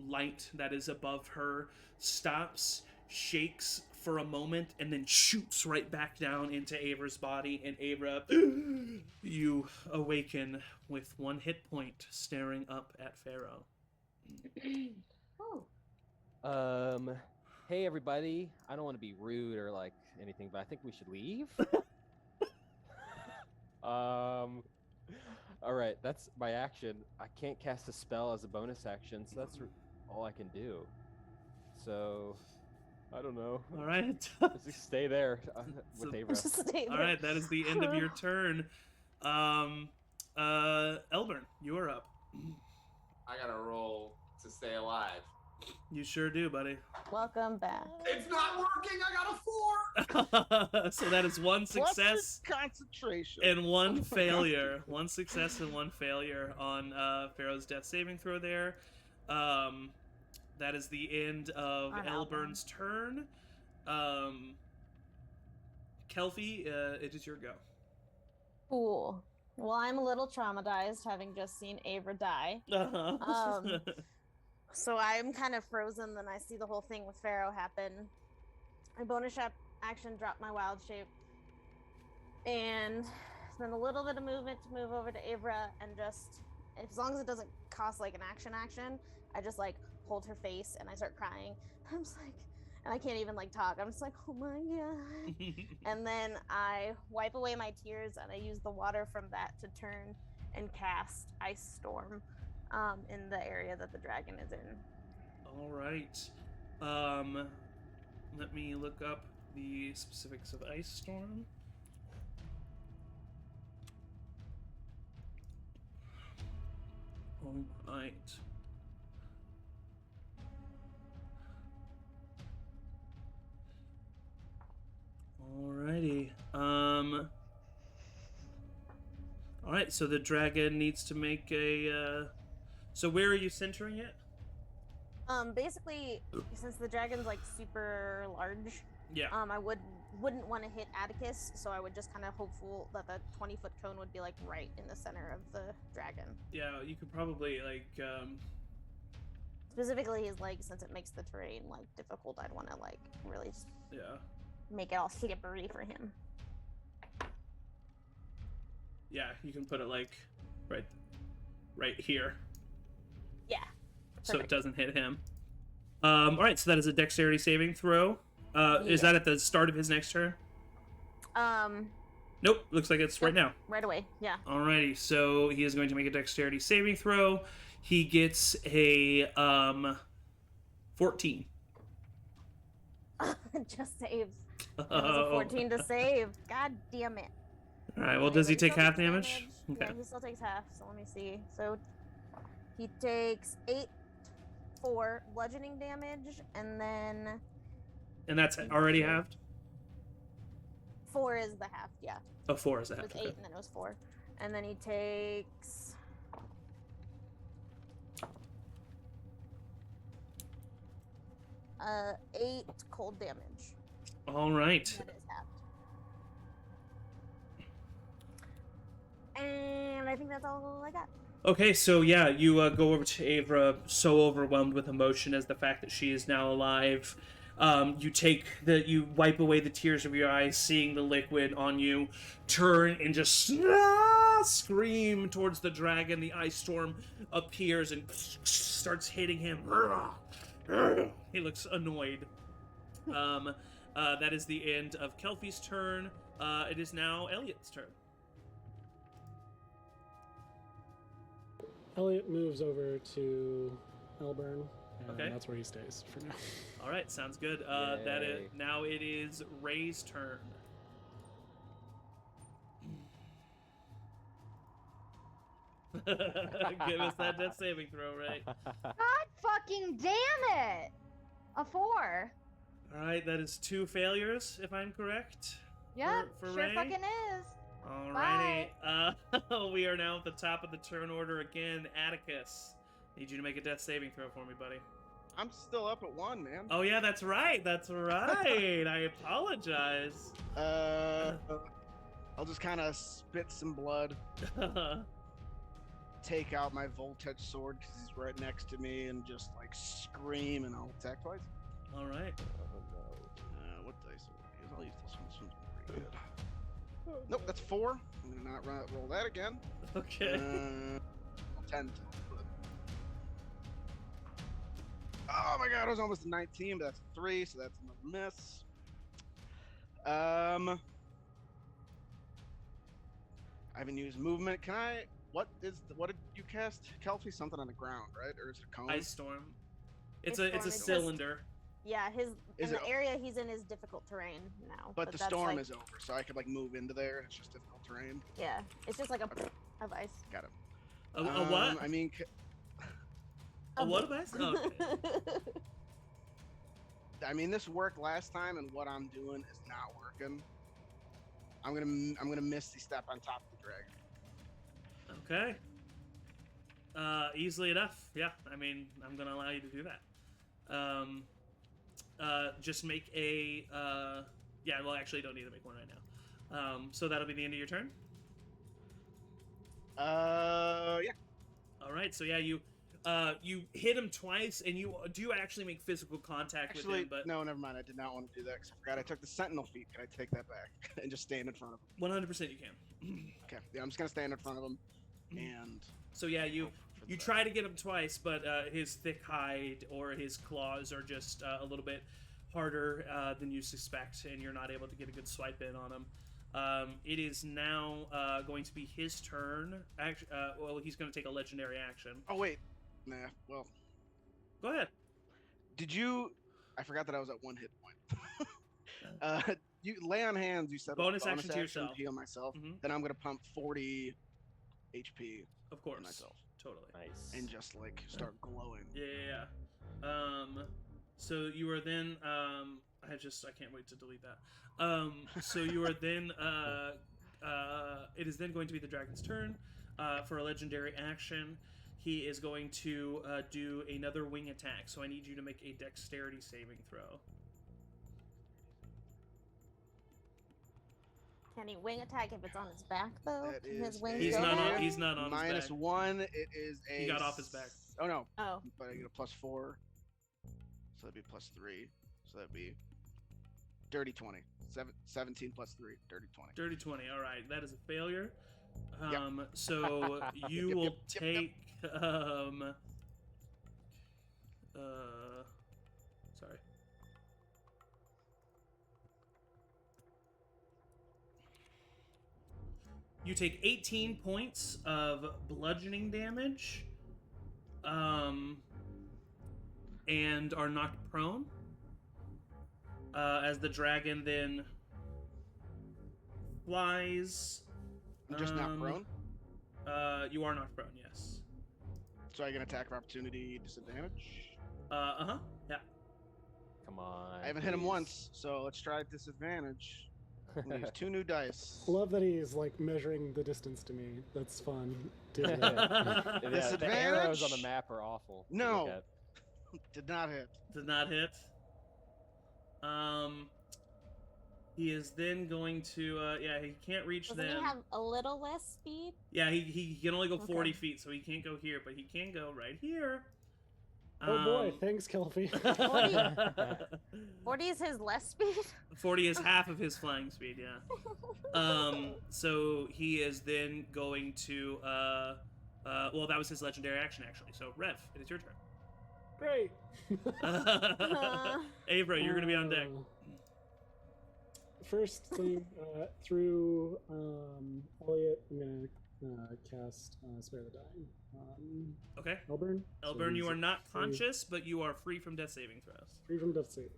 light that is above her stops, shakes for a moment, and then shoots right back down into Avra's body. And Avra, you awaken with 1 hit point, staring up at Pharaoh. Oh. Hey everybody. I don't want to be rude or like anything, but I think we should leave. All right, that's my action. I can't cast a spell as a bonus action, so that's all I can do. So, I don't know. All right. Just stay there with Avra. Just stay All there. right, that is the end of your turn. Elburn, you are up. I gotta roll to stay alive. You sure do, buddy. Welcome back. It's not working. I got a 4. So that is 1 success Concentration. and 1 failure. 1 success and 1 failure on Pharaoh's death saving throw there. That is the end of On Elburn's turn. Kelfie, it is your go. Cool. Well, I'm a little traumatized having just seen Avra die. Uh-huh. So I'm kind of frozen, then I see the whole thing with Pharaoh happen. I bonus action, drop my wild shape. And then a little bit of movement to move over to Avra, and just, as long as it doesn't cost like an action, I just like hold her face and I start crying. I'm just like, and I can't even like talk. I'm just like, oh my god. And then I wipe away my tears and I use the water from that to turn and cast Ice Storm in the area that the dragon is in. All right. Let me look up the specifics of Ice Storm. All right. Alrighty. All right. So the dragon needs to make a. So where are you centering it? Basically, since the dragon's like super large, Yeah. I wouldn't want to hit Atticus, so I would just kind of hopeful that the 20-foot cone would be like right in the center of the dragon. Yeah. You could probably like. Specifically his legs, since it makes the terrain like difficult. I'd want to like really just Yeah. make it all slippery for him. Yeah. You can put it like right here, Yeah. so it Perfect. doesn't hit him. All right. So that is a dexterity saving throw. Is Yeah. that at the start of his next turn? Nope. Looks like it's right now. Right away. Yeah. Alrighty, so he is going to make a dexterity saving throw. He gets a 14. Just saves. That was a 14 to save. God damn it. Alright, well, Okay, does he but take still half takes damage? Okay. Yeah, he still takes half. So let me see. So he takes 4 bludgeoning damage, and then And that's already halved? 4 is the half. Yeah, Oh, 4 is a it half. was 8, and then it was 4, and then he takes 8 cold damage. Alright. That is halved. And I think that's all I got. Okay, so yeah, you go over to Avra, so overwhelmed with emotion as the fact that she is now alive. You wipe away the tears of your eyes, seeing the liquid on you, turn and just scream towards the dragon. The ice storm appears and starts hitting him. He looks annoyed. That is the end of Kelpie's turn. It is now Elliot's turn. Elliot moves over to Elburn, and Okay. that's where he stays for now. All right, sounds good. Yay. Now it is Ray's turn. Give us that death saving throw, Ray. God fucking damn it! A 4. All right, that is 2 failures, if I'm correct. Yep, for sure Ray? fucking is. Alrighty. We are now at the top of the turn order again. Atticus, need you to make a death saving throw for me, buddy. I'm still up at 1, man. Oh yeah, that's right. That's right. I apologize. I'll just kind of spit some blood, take out my voltage sword because he's right next to me, and just like scream, and I'll attack twice. All right. What dice? I'll use this one. This one's pretty good. Nope, that's 4. I'm gonna not roll that again. Okay. 10. Oh my god, I was almost a 19, but that's a 3, so that's another miss. I haven't used movement. Can I? What did you cast? Kelpie, something on the ground, right? Or is it a cone? Ice storm. It's Ice a storm, it's just- cylinder. Yeah, Is the it- area he's in is difficult terrain now. But the that's storm like, is over, so I could like move into there, and it's just difficult terrain. Yeah, it's just like a Okay. of ice. Got it. A what? I mean, A what of ice? Oh, okay. I mean, this worked last time, and what I'm doing is not working. I'm gonna Misty Step on top of the dragon. Okay. Easily enough. Yeah. I mean, I'm gonna allow you to do that. Just make a. Yeah. Well, actually, you don't need to make one right now. So that'll be the end of your turn. Yeah. All right. So yeah, you hit him twice, and you do actually make physical contact with Actually, him, but no, never mind. I did not want to do that because I forgot I took the Sentinel feat. Can I take that back and just stand in front of him? 100% you can. Okay. Yeah, I'm just gonna stand in front of him, and So yeah, you hope for the you best. try to get him twice, but his thick hide or his claws are just a little bit harder than you suspect, and you're not able to get a good swipe in on him. It is now going to be his turn. Well, he's going to take a legendary action. Oh wait. Nah. Well, Go ahead. did you? I forgot that I was at 1 hit point. You lay on hands. You said Bonus action to yourself. heal myself. Mhm. Then I'm gonna pump 40 HP Of course. on myself Totally. Nice. and just like start glowing. Yeah. So you are then. I can't wait to delete that. So you are then. It is then going to be the dragon's turn. For a legendary action, he is going to do another wing attack. So I need you to make a dexterity saving throw. Can he wing attack if it's on his back though? That Can his is wings He's go not there? on. He's not on Minus his back. 1. It is a. He got off his back. Oh no. Oh, But I get a +4. So that'd be +3. So that'd be dirty 20. 17 + 3. Dirty 20. Dirty 20. All right, that is a failure. Yep. So you Yep, will yep, yep, yep. take. Sorry. You take 18 points of bludgeoning damage, and are knocked prone. As the dragon then flies. I'm just not prone. You are knocked prone, yes. So I get attack of opportunity disadvantage. Yeah. Come on. I haven't hit him please. once, so let's try disadvantage. I'm gonna use 2 new dice. Love that he's like measuring the distance to me. That's fun. Doing Yeah, that. the arrows on the Disadvantage? map are awful. to No. look at. Did not hit. Did not hit. He is then going to, he can't reach doesn't them. he have a little less speed? Yeah, he can only go 40 Okay. feet, so he can't go here, but he can go right here. Oh boy, thanks, Kelfie. 40 is his less speed? 40 is half of his flying speed, yeah. So he is then going to, well, that was his legendary action, actually. So, Rev, it is your turn. Great. Avra, you're going to be on deck. First thing, through Elliot, I'm going to cast Spare the Dying on Okay. Elburn. Elburn, So you are not free- conscious, but you are free from death saving throws. Free from death saving.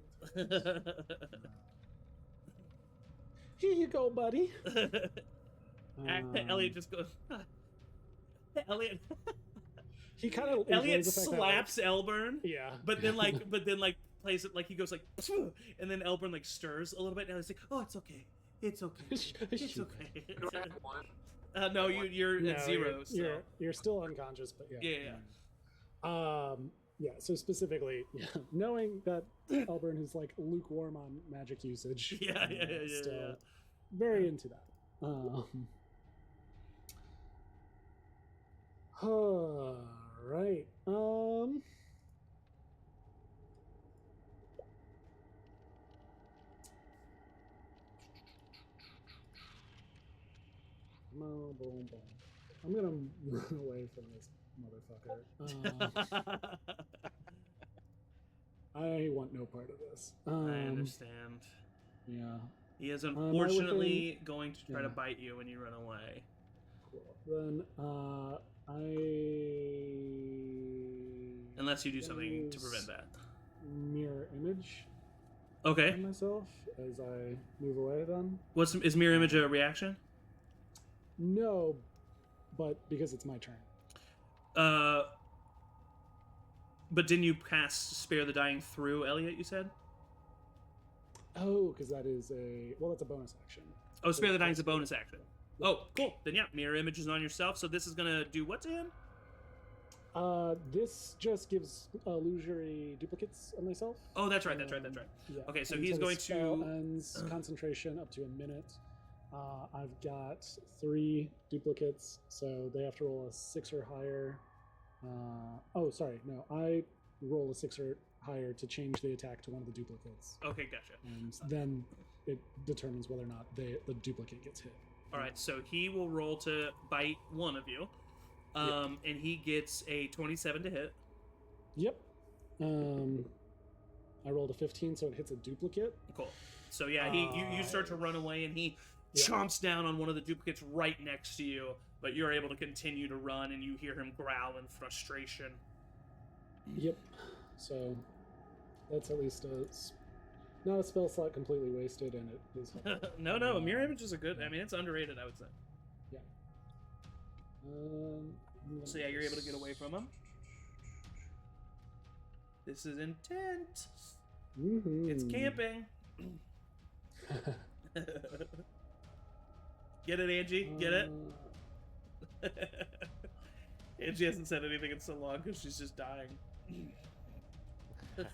Here you go, buddy. Elliot just goes. Elliot. He kind of Elliot slaps Elburn. Yeah. But then plays it like he goes like, and then Elburn like stirs a little bit, and he's like, "Oh, it's okay, it's okay, it's okay." No, you're at 0. So. You're still unconscious, but yeah. Yeah. Yeah. So specifically, knowing that Elburn is like lukewarm on magic usage. Yeah. Still very into that. All right. I'm gonna run away from this motherfucker. I want no part of this. I understand. Yeah. He is unfortunately going to try to bite you when you run away. Cool. Then unless you do something to prevent that. Mirror image. Okay. On myself as I move away. Then. Is mirror image a reaction? No, but because it's my turn. But didn't you cast Spare the Dying through Elliot, you said? Oh, because that's a bonus action. Oh, Spare the Dying is a bonus action. Oh, cool. Then yeah, mirror image is on yourself, so this is gonna do what to him? This just gives illusory duplicates of myself. Oh, that's right. Yeah. Okay, so Until he's going the spell to... ends concentration up to a minute. I've got 3 duplicates, so they have to roll a 6 or higher. I roll a 6 or higher to change the attack to one of the duplicates. Okay, gotcha. And then it determines whether or not the duplicate gets hit. All right, so he will roll to bite one of you, and he gets a 27 to hit. Yep. I rolled a 15, so it hits a duplicate. Cool. So yeah, you start to run away, and he chomps down on one of the duplicates right next to you, but you're able to continue to run, and you hear him growl in frustration. Yep. So that's at least not a spell slot completely wasted, and it is. No, mirror image is a good. I mean, it's underrated, I would say. Yeah. So yeah, you're able to get away from him. This is intent. Mm-hmm. It's camping. Get it, Angie? Get it? Angie hasn't said anything in so long because she's just dying. I'm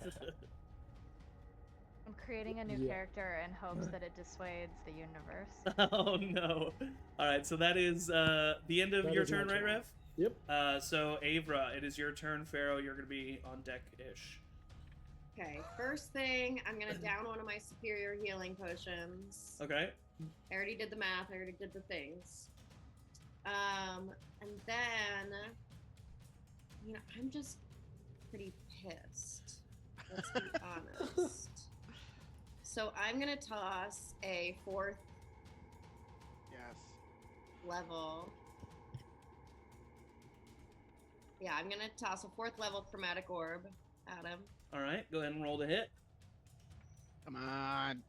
creating a new character in hopes that it dissuades the universe. Oh no. Alright, so that is the end of your turn, right, Rev? Yep. So Avra, it is your turn. Pharaoh, you're going to be on deck-ish. Okay, first thing, I'm gonna down one of my superior healing potions. Okay. I already did the math, I already did the things. And then, I'm just pretty pissed. Let's be honest. So I'm gonna toss a 4th level. Yeah, I'm gonna toss a 4th level chromatic orb at him. All right, go ahead and roll to hit. Come on.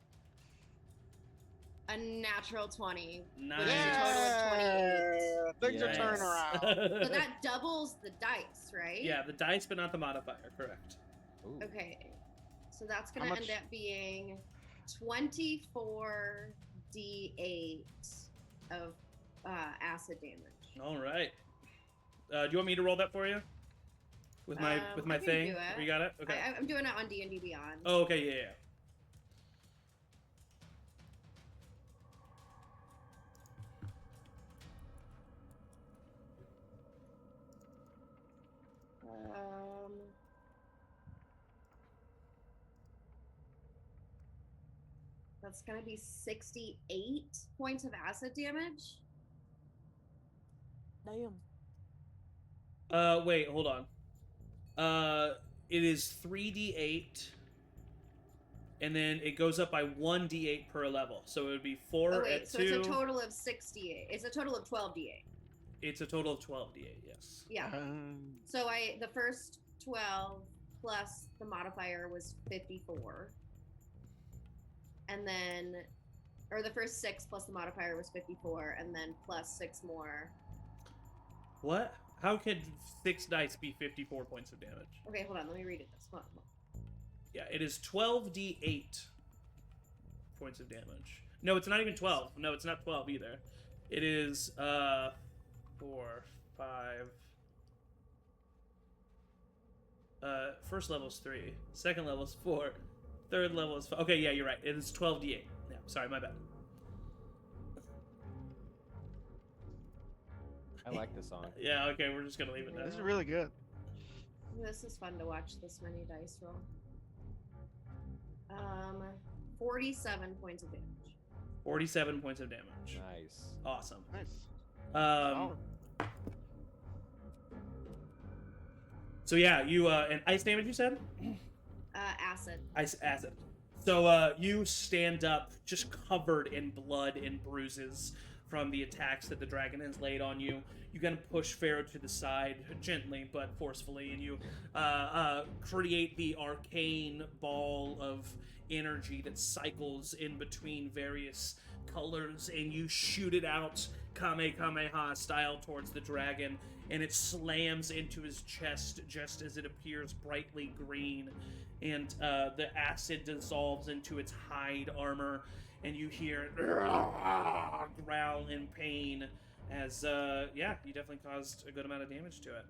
A natural 20. Nice. Which is a total of 28. Things are turning around. So that doubles the dice, right? Yeah, the dice, but not the modifier, correct. Ooh. Okay. So that's going to end up being 24 d8 of acid damage. All right. Do you want me to roll that for you? With my I can thing? do it. You got it? Okay. I'm doing it on D&D Beyond. Oh, okay, yeah. That's gonna be 68 points of acid damage. Damn. Wait, hold on. It is 3d8, and then it goes up by 1d8 per level. So it would be 4 Oh wait, at so 2. it's a total of 68. It's a total of 12d8. It's a total of 12d8, yes. Yeah. So the first 12 plus the modifier was 54. And then, or the first 6 plus the modifier was 54, and then plus 6 more. What? How could 6 dice be 54 points of damage? Okay, hold on, let me read it. Hold on. Yeah, it is 12d8 points of damage. No, it's not even 12. No, it's not 12 either. It is 4, 5. First level is 3. Second level is 4. Third level is 5. Okay, yeah, you're right. It is 12d8. Yeah, sorry, my bad. I like the song. Yeah, okay, we're just gonna leave it there. This is really good. This is fun to watch this many dice roll. 47 points of damage. 47 points of damage. Nice. Awesome. Nice. Um, so yeah, you and ice damage, you said? Acid. Ice acid. So you stand up, just covered in blood and bruises from the attacks that the dragon has laid on you. You kind of push Pharaoh to the side, gently but forcefully, and you create the arcane ball of energy that cycles in between various colors, and you shoot it out Kamehameha style towards the dragon, and it slams into his chest just as it appears brightly green, and the acid dissolves into its hide armor, and you hear it growl in pain as, yeah, you definitely caused a good amount of damage to it.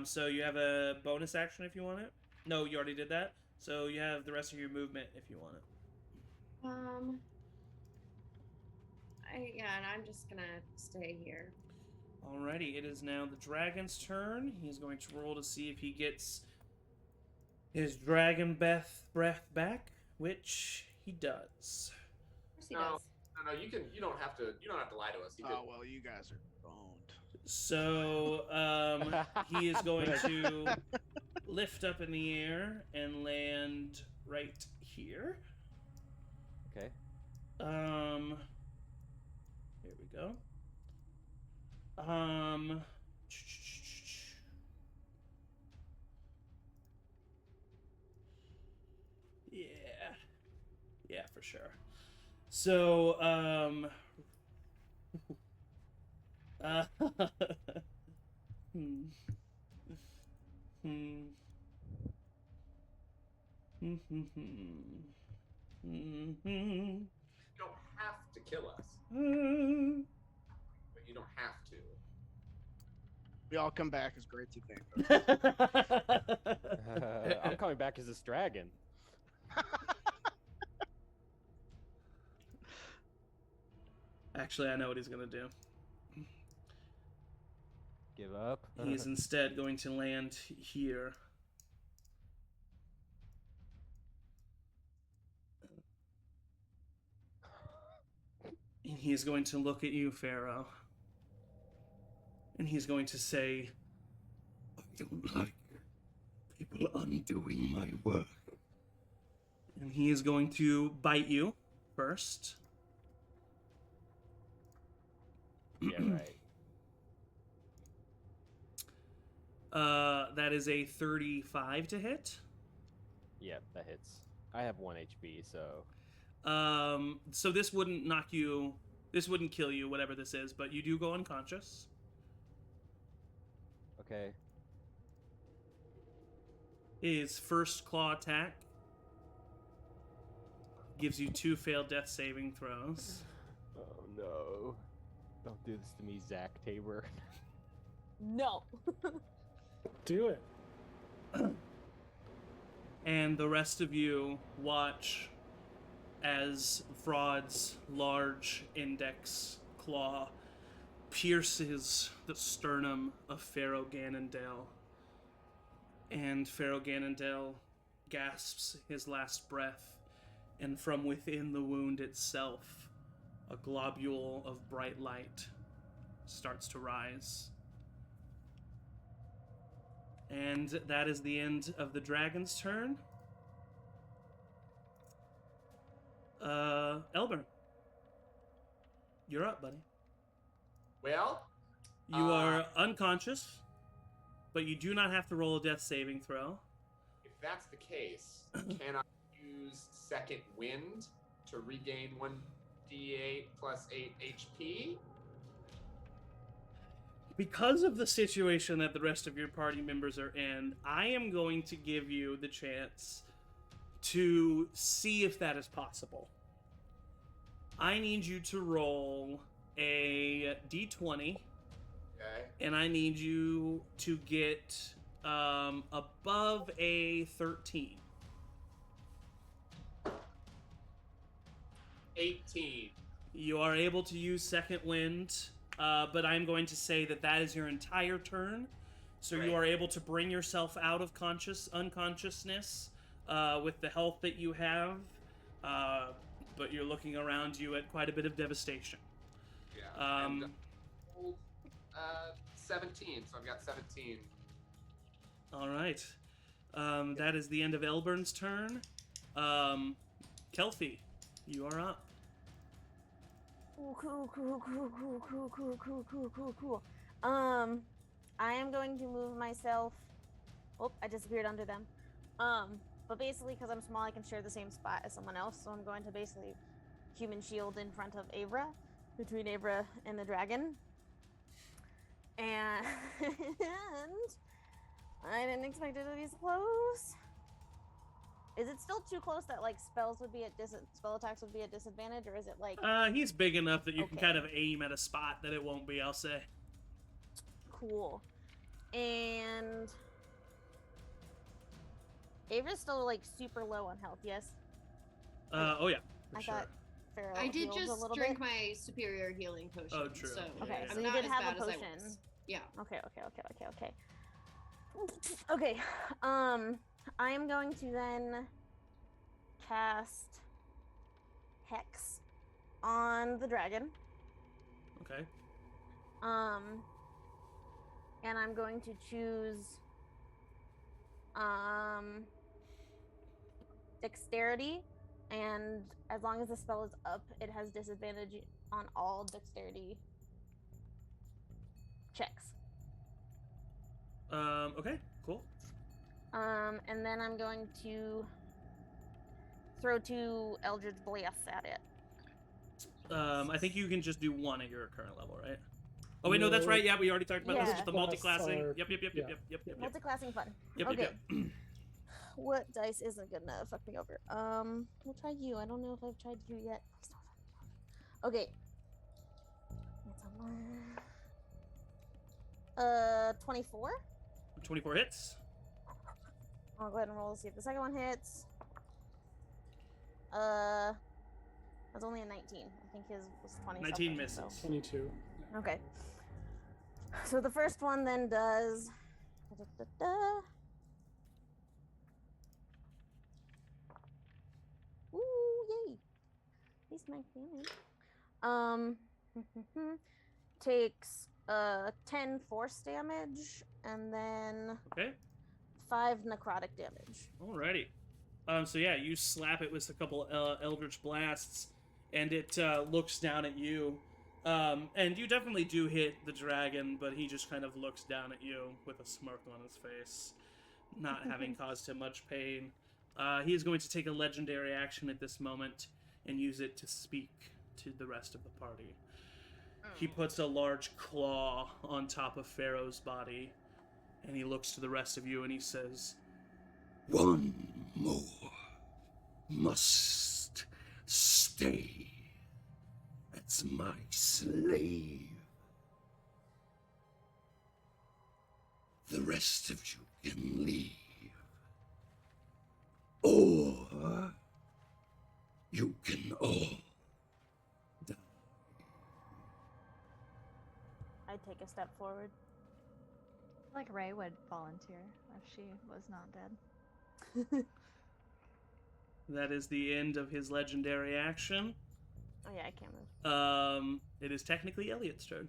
So you have a bonus action if you want it. No, you already did that. So you have the rest of your movement if you want it. Yeah, and I'm just gonna stay here. Alrighty, it is now the dragon's turn. He's going to roll to see if he gets his dragon breath back, which he does. Of course he No. does. No, you don't have to lie to us. You Oh well, you guys are boned. So he is going to lift up in the air and land right here. Okay. Here we go. Yeah, for sure. So, You don't have to kill us, but you don't have to. We all come back as great to think. I'm coming back as this dragon. Actually, I know what he's gonna do. Give up. He's instead going to land here. And he's going to look at you, Pharaoh. And he's going to say, I don't like people undoing my work. and he is going to bite you first. Yeah, right. That is a 35 to hit. Yep, that hits. I have 1 HP, so So this wouldn't knock you, this wouldn't kill you, whatever this is, but you do go unconscious. okay. His first claw attack gives you 2 failed death saving throws. Oh no! Don't do this to me, Zach Tabor. No. Do it. And the rest of you watch as Vrod's large index claw pierces the sternum of Pharaoh Ganondale. And Pharaoh Ganondale gasps his last breath and from within the wound itself, a globule of bright light starts to rise. And that is the end of the dragon's turn. Elburn, you're up, buddy. Well, You are unconscious, but you do not have to roll a death saving throw. if that's the case, can I use second wind to regain 1d8 plus 8 HP? Because of the situation that the rest of your party members are in, I am going to give you the chance to see if that is possible. I need you to roll a d20, Okay. and I need you to get above a 13. 18. You are able to use second wind, but I'm going to say that that is your entire turn. So you Right. are able to bring yourself out of unconsciousness with the health that you have, but you're looking around you at quite a bit of devastation. Yeah. And, rolled, 17, so I've got 17. All right. That is the end of Elburn's turn. Kelfie, you are up. Cool. I am going to move myself. Oh, I disappeared under them. But basically, because I'm small, I can share the same spot as someone else. So I'm going to basically human shield in front of Avra, between Avra and the dragon. And I didn't expect it to be so close. Is it still too close that like spell attacks would be at disadvantage, or is it like? He's big enough that you can Okay. kind of aim at a spot that it won't be, I'll say. Cool. And Avra's still like super low on health, yes? Oh yeah, for I sure. thought Pharaoh I did healed a just little drink bit. my superior healing potion. Oh, true. So Yeah, Okay, yeah, so I'm you not did as have bad a as I potion. was. Yeah. Okay. Okay. I am going to then cast Hex on the dragon. Okay. And I'm going to choose Dexterity, and as long as the spell is up, it has disadvantage on all Dexterity checks. Okay, cool. And then I'm going to throw 2 Eldritch Blasts at it. I think you can just do one at your current level, right? Oh wait, no, that's right. Yeah, we already talked about this. Yeah. It's the Blasts multi-classing. are- Yep. Multi-classing fun. Yep. Okay. What dice isn't gonna fuck me over? We'll try you. I don't know if I've tried you yet. Please don't fuck me over. Okay. It's a 24. 24 hits. I'll go ahead and roll to see if the second one hits. That's only a 19. I think his was 20. 19 something, misses. so- 22. Okay. So the first one then does. Ooh, yay! At least my damage. Takes 10 force damage and then Okay. 5 necrotic damage. Alrighty. So yeah, you slap it with a couple Eldritch Blasts, and it looks down at you. And you definitely do hit the dragon, but he just kind of looks down at you with a smirk on his face, not having caused him much pain. He is going to take a legendary action at this moment and use it to speak to the rest of the party. He puts a large claw on top of Pharaoh's body, and he looks to the rest of you and he says, One more must stay as my slave. The rest of you can leave. Or you can all die. I'd take a step forward. Like Ray would volunteer if she was not dead. That is the end of his legendary action. Oh yeah, I can't move. It is technically Elliot's turn.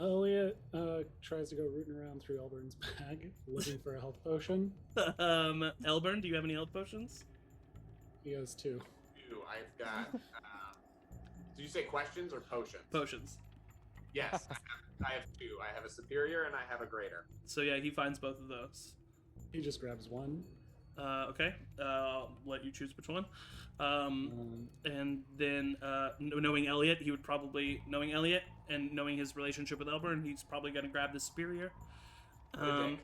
Elliot tries to go rooting around through Elburn's bag, looking for a health potion. Elburn, do you have any health potions? He has 2. I've got. Did you say questions or potions? Potions. Yes, I have 2. I have a superior and I have a greater. So yeah, he finds both of those. He just grabs one. Okay. I'll let you choose which one. And then, knowing Elliot, he would probably, knowing Elliot and knowing his relationship with Elburn, he's probably going to grab the superior. Sorry,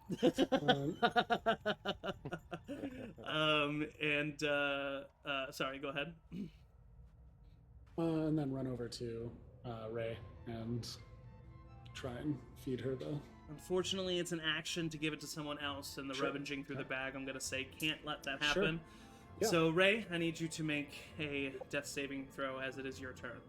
go ahead. And then run over to Ray and try and feed her the... Unfortunately, it's an action to give it to someone else, and the Sure. rummaging through the bag, I'm going to say, can't let that Sure. happen. Yeah. So, Ray, I need you to make a death saving throw as it is your turn.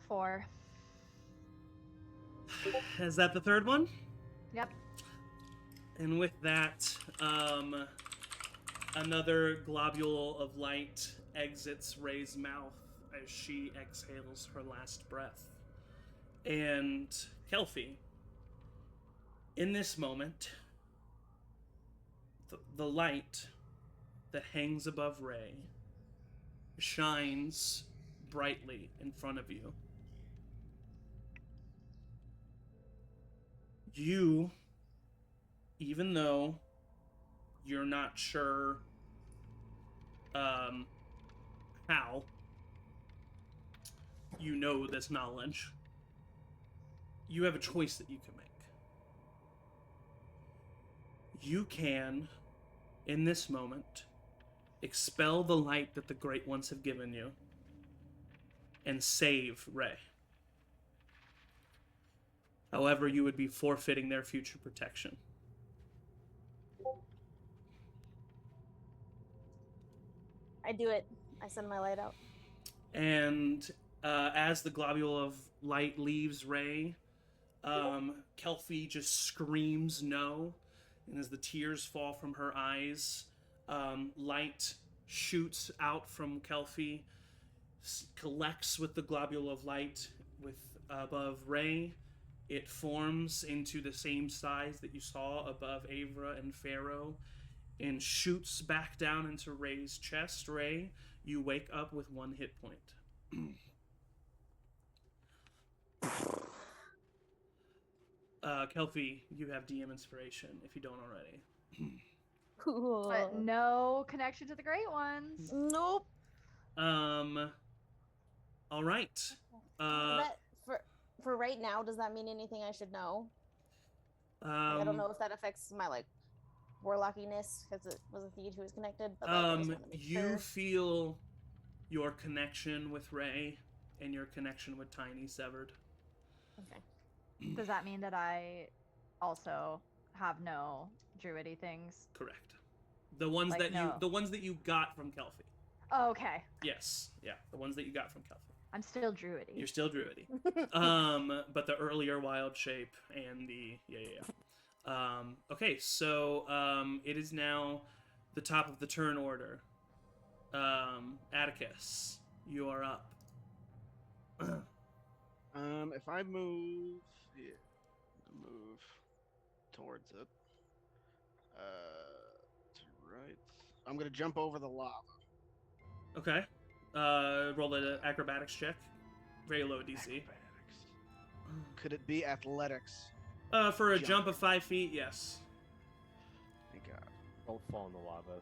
Four. Is that the third one? Yep. And with that, another globule of light exits Ray's mouth as she exhales her last breath. And Kelfie, in this moment, the light that hangs above Ray shines brightly in front of you. You, even though you're not sure how you know this knowledge, you have a choice that you can make. You can, in this moment, expel the light that the Great Ones have given you and save Ray. However, you would be forfeiting their future protection. I do it. I send my light out. And as the globule of light leaves Ray, Kelfie just screams no. And as the tears fall from her eyes, light shoots out from Kelfie, collects with the globule of light above Ray. It forms into the same size that you saw above Avra and Pharaoh, and shoots back down into Ray's chest. Ray, you wake up with 1 hit point. Kelfie, you have DM inspiration if you don't already. Cool. But no connection to the Great Ones. Nope. All right. That for right now, does that mean anything I should know? I don't know if that affects my warlockiness because it was a Theed who was connected. But I just wanna make you sure. feel your connection with Ray and your connection with Tiny severed. Okay. Does that mean that I also have no druidy things? Correct. The ones Like, that no. the ones that you got from Kelfie. Oh, okay. Yes. Yeah. The ones that you got from Kelfie. I'm still druidy. You're still druidy. But the earlier wild shape and the okay, so it is now the top of the turn order. Atticus, you are up. If I move, move towards it. To right. I'm gonna jump over the lava. Okay. Roll an acrobatics check. Very low DC. Acrobatics. Could it be athletics? For a jump of 5 feet, yes. Thank God. Don't fall in the lava.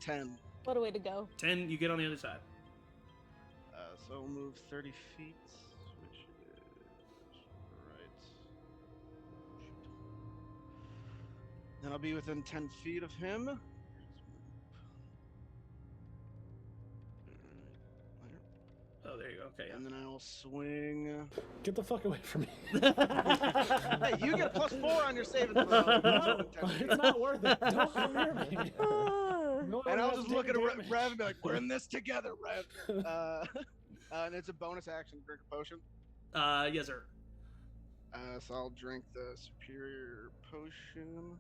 10. What a way to go. 10, you get on the other side. So we'll move 30 feet, which is right. Shoot. Then I'll be within 10 feet of him. Oh, there you go. Okay. And then I will swing. Get the fuck away from me. Hey, you get +4 on your saving throw. It's not worth it. Don't come near me. No one And I'll has just to look take at damage. Rev and be like, we're in this together, Rev. And it's a bonus action to drink a potion. Yes, sir. So I'll drink the superior potion.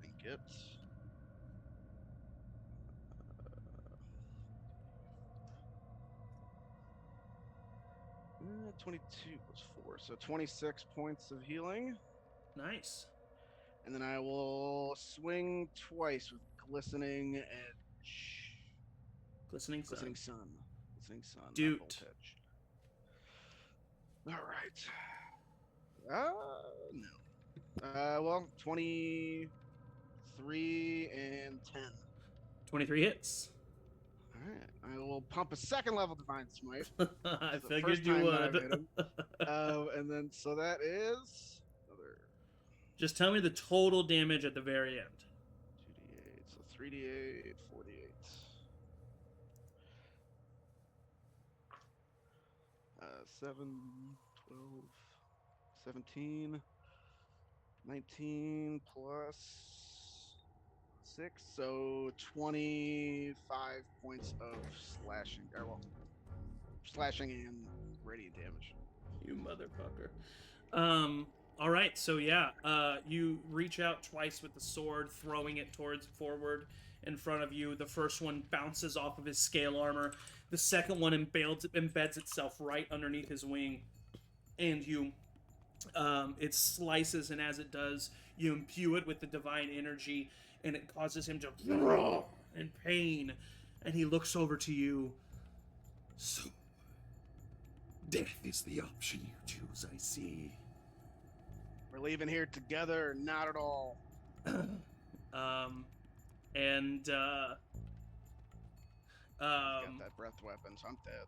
Drink it. 22 plus 4, so 26 points of healing. Nice. And then I will swing twice with glistening edge. Glistening sun. Glistening sun. Glistening sun. Not Dude. voltage. All right. No. Well, 23 and 10. 23 hits. All right. I will pump a second level Divine Smite. I It's the figured first you time that I've would. hit him. And then, so that is another Just tell me the total damage at the very end. 2d8, so 3d8, 4d8. 7, 12, 17, 19 plus 6, so 25 points of slashing. Well, slashing and radiant damage. You motherfucker. All right, so yeah, you reach out twice with the sword, throwing it towards forward in front of you. The first one bounces off of his scale armor. The second one embeds itself right underneath his wing, and you, it slices, and as it does, you imbue it with the divine energy, and it causes him to in pain, and he looks over to you. So, death is the option you choose, I see. We're leaving here together, not at all. And Got that breath weapon, so I'm dead.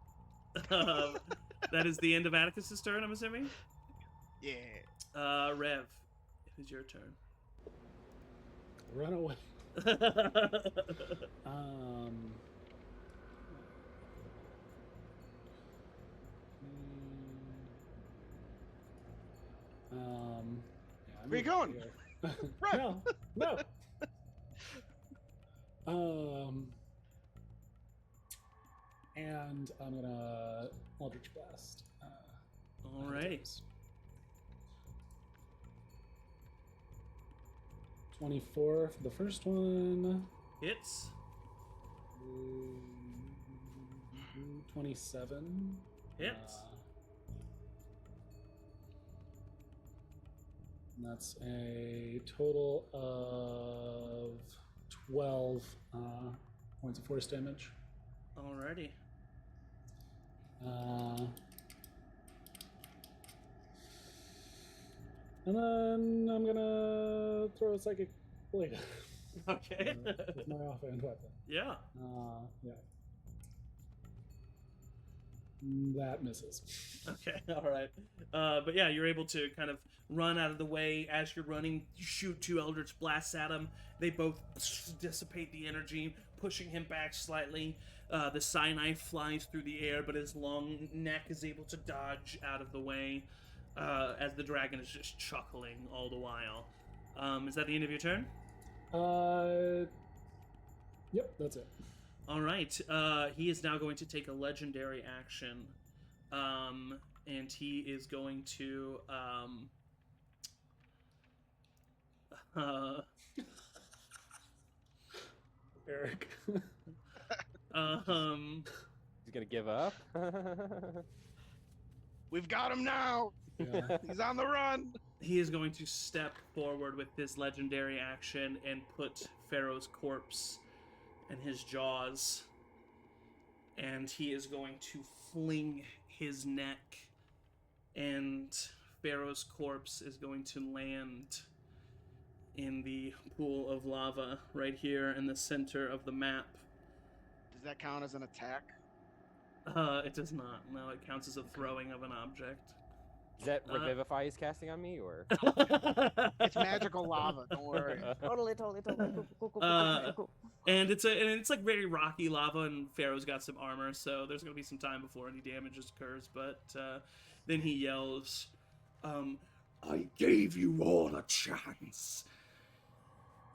that is the end of Atticus's turn, I'm assuming. Yeah. Rev, it is your turn. Run away. Um. Yeah, Where you going? No, no. And I'm gonna Eldritch Blast. Alrighty. 24 for the first one. Hits. 27. Hits. And that's a total of 12 points of force damage. Alrighty. And then I'm gonna throw a psychic blade. Okay. With my offhand weapon. Yeah. Yeah. That misses. Okay, all right. But yeah, you're able to kind of run out of the way. As you're running, you shoot 2 Eldritch Blasts at him. They both dissipate the energy, pushing him back slightly. The Psi Knife flies through the air, but his long neck is able to dodge out of the way as the dragon is just chuckling all the while. Is that the end of your turn? Yep, that's it. All right. He is now going to take a legendary action, and he is going to Eric. He's gonna give up. We've got him now. Yeah. He's on the run. He is going to step forward with this legendary action and put Pharaoh's corpse in his jaws. And he is going to fling his neck, and Pharaoh's corpse is going to land in the pool of lava right here in the center of the map. Does that count as an attack? It does not. No, it counts as a throwing of an object. Is that Revivify he's casting on me, or? It's magical lava. Don't worry. Totally. Cool. And it's like very rocky lava, and Pharaoh's got some armor, so there's gonna be some time before any damage occurs. But then he yells, I gave you all a chance.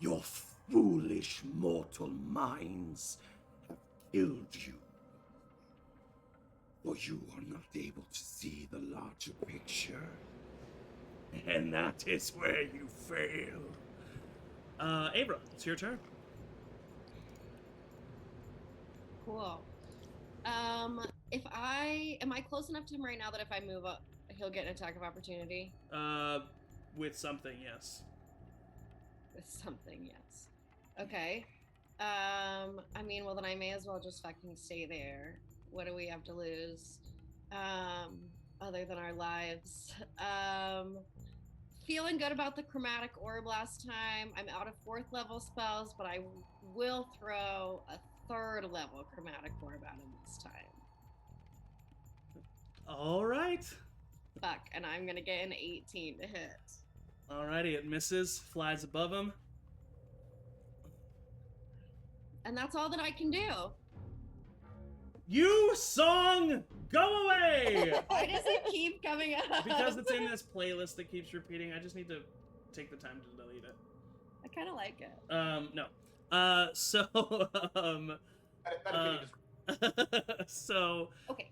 Your foolish mortal minds have killed you. or you are not able to see the larger picture. And that is where you fail. Abra, it's your turn. Cool. Am I close enough to him right now that if I move up, he'll get an attack of opportunity? With something, yes. With something, yes. Okay. I mean, well then I may as well just fucking stay there. What do we have to lose? Other than our lives. Feeling good about the chromatic orb last time. I'm out of 4th level spells, but I will throw a 3rd level chromatic orb at him this time. All right. Fuck, and I'm gonna get an 18 to hit. Alrighty, it misses, flies above him. And that's all that I can do. You song, go away! Why does it keep coming up? Because it's in this playlist that keeps repeating. I just need to take the time to delete it. I kind of like it. No. So, Okay.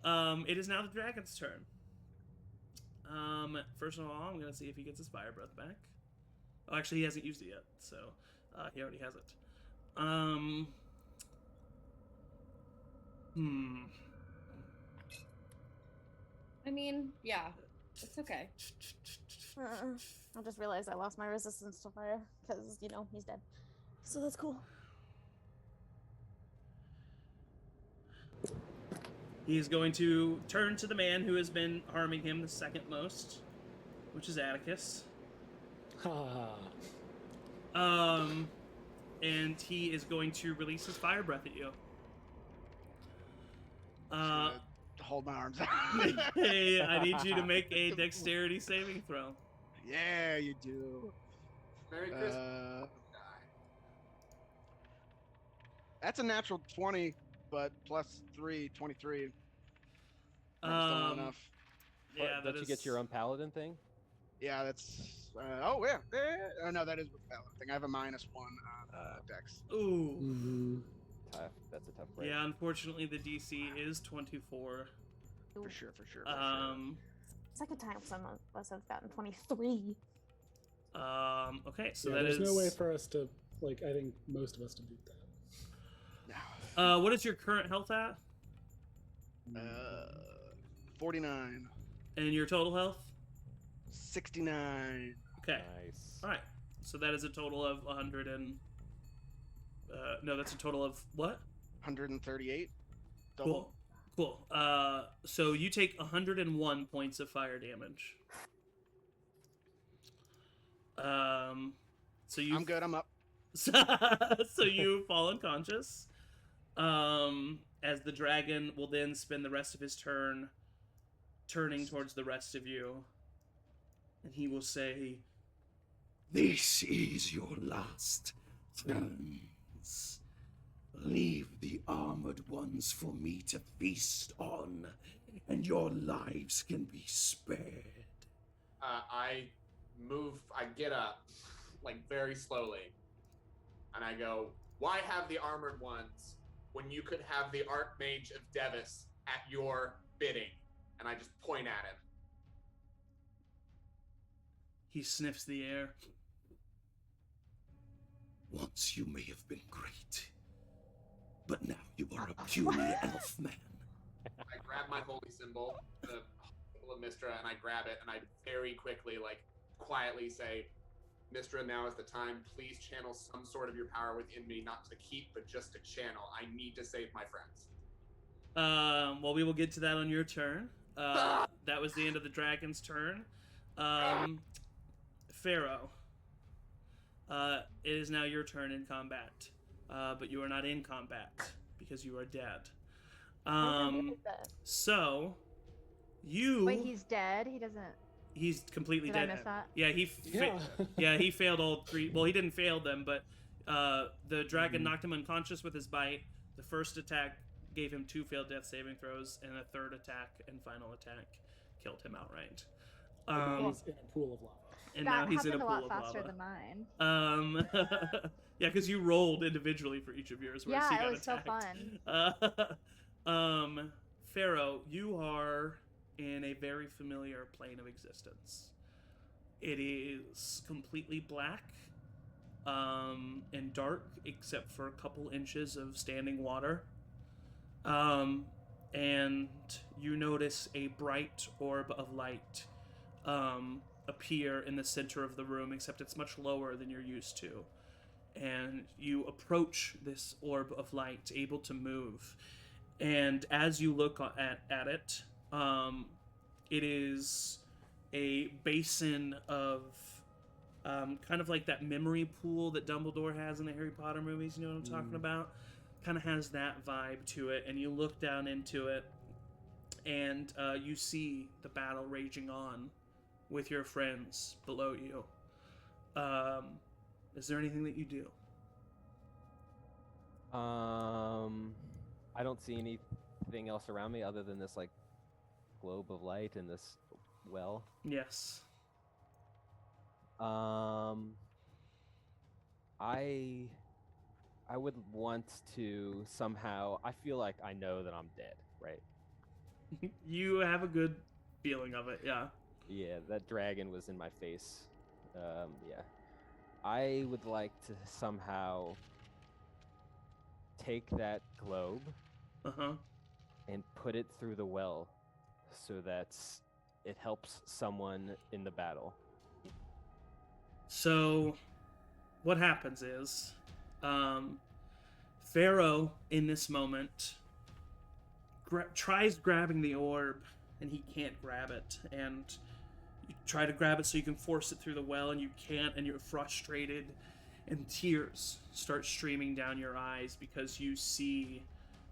it is now the dragon's turn. First of all, I'm gonna see if he gets his fire breath back. Oh, actually, he hasn't used it yet, so he already has it. I mean, yeah, it's okay. I just realized I lost my resistance to fire because, you know, he's dead. So that's cool. He's going to turn to the man who has been harming him the second most, which is Atticus. And he is going to release his fire breath at you. Hold my arms out. Hey, I need you to make a dexterity saving throw. Yeah, you do. Merry Christmas. That's a natural 20, but plus 3, 23. Still not enough. Yeah, Don't you get your own paladin thing? Yeah, that's. Oh, yeah. Oh, no, that is with the paladin thing. I have a -1 on dex. Ooh. Mm-hmm. Tough. That's a tough break. Yeah, unfortunately, the DC is 24. For sure. Second time some of us have gotten 23. Okay, so Yeah, that there's is. no way for us to, like, I think most of us to beat that. What is your current health at? 49. And your total health? 69. Okay. Nice. All right. So that is a total of 100 and. No, that's a total of what? 138. Double. Cool. So you take 101 points of fire damage. So you. I'm good. I'm up. So you fall unconscious. As the dragon will then spend the rest of his turn turning towards the rest of you. And he will say, This is your last turns. Leave the armored ones for me to feast on, and your lives can be spared. I get up, like, very slowly, and I go, why have the armored ones when you could have the Archmage of Devis at your bidding? And I just point at him. He sniffs the air. Once you may have been great, but now you are a puny elf man. I grab my holy symbol, the symbol of Mistra, and I grab it, and I very quickly, like, quietly say, Mistra, now is the time. Please channel some sort of your power within me, not to keep, but just to channel. I need to save my friends. Well, we will get to that on your turn. That was the end of the dragon's turn. Pharaoh. It is now your turn in combat. But you are not in combat because you are dead. So you. Wait, he's dead? He doesn't. He's completely Did dead. I miss that? Yeah, he failed all three. Well, he didn't fail them, but the dragon knocked him unconscious with his bite. The first attack gave him 2 failed death saving throws, and a third attack and final attack killed him outright. He's in a pool of lava. And that now he's in a happened pool a lot of faster lava. than mine. Yeah, because you rolled individually for each of yours. Whereas Yeah, he it got was so attacked. fun. Pharaoh, you are in a very familiar plane of existence. It is completely black and dark, except for a couple inches of standing water. And you notice a bright orb of light appear in the center of the room, except it's much lower than you're used to. And you approach this orb of light, able to move. And as you look at it, it is a basin of kind of like that memory pool that Dumbledore has in the Harry Potter movies. You know what I'm talking about? Kind of has that vibe to it. And you look down into it, and you see the battle raging on with your friends below you. Is there anything that you do? I don't see anything else around me other than this like globe of light and this well. Yes. I would want to somehow. I feel like I know that I'm dead, right? You have a good feeling of it, yeah. Yeah, that dragon was in my face. Yeah. I would like to somehow take that globe Uh-huh. and put it through the well so that it helps someone in the battle. So, what happens is, Pharaoh, in this moment, tries grabbing the orb, and he can't grab it. And you try to grab it so you can force it through the well, and you can't, and you're frustrated. And tears start streaming down your eyes because you see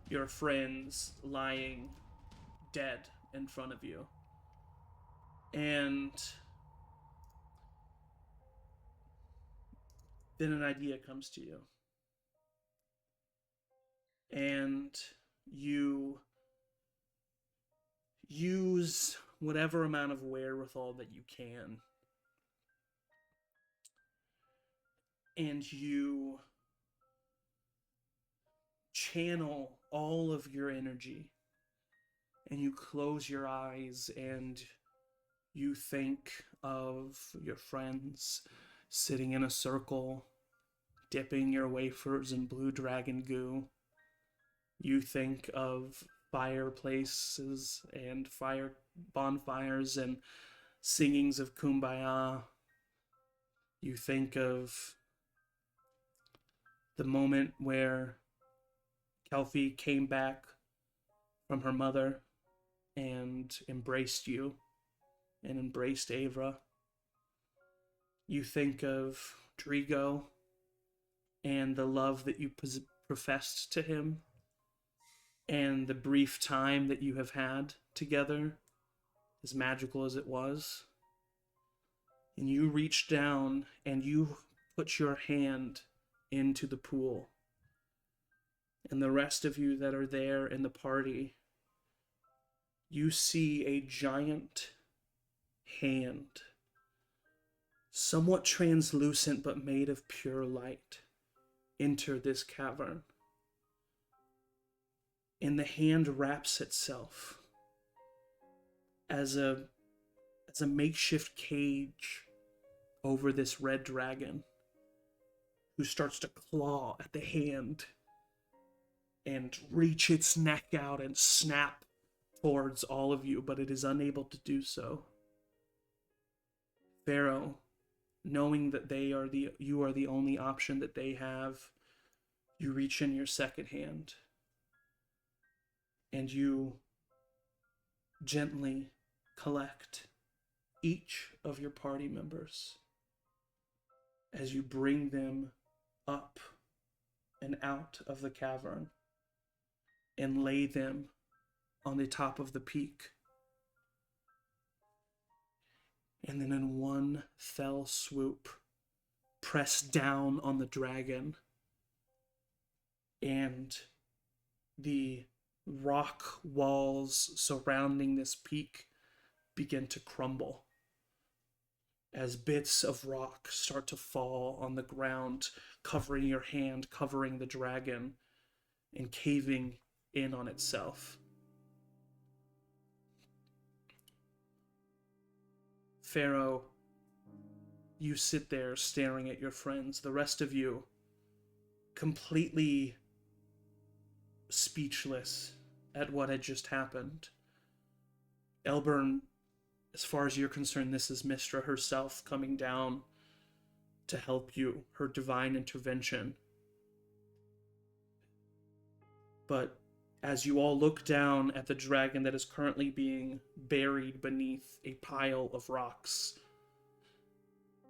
your friends lying dead in front of you. And then an idea comes to you. And you use whatever amount of wherewithal that you can. And you channel all of your energy. And you close your eyes and you think of your friends sitting in a circle, dipping your wafers in blue dragon goo. You think of fireplaces and fire bonfires and singings of Kumbaya. You think of the moment where Kelfie came back from her mother and embraced you and embraced Avra. You think of Drigo and the love that you professed to him and the brief time that you have had together, as magical as it was. And you reach down and you put your hand into the pool. And the rest of you that are there in the party, you see a giant hand, somewhat translucent but made of pure light, enter this cavern. And the hand wraps itself as a makeshift cage over this red dragon, who starts to claw at the hand and reach its neck out and snap towards all of you, but it is unable to do so. Pharaoh, knowing that you are the only option that they have, you reach in your second hand and you gently collect each of your party members as you bring them up and out of the cavern and lay them on the top of the peak. And then in one fell swoop, press down on the dragon, and the rock walls surrounding this peak begin to crumble as bits of rock start to fall on the ground, covering your hand, covering the dragon, and caving in on itself. Pharaoh, you sit there staring at your friends. The rest of you, completely speechless at what had just happened. Elburn, as far as you're concerned, this is Mistra herself coming down to help you, her divine intervention. But as you all look down at the dragon that is currently being buried beneath a pile of rocks,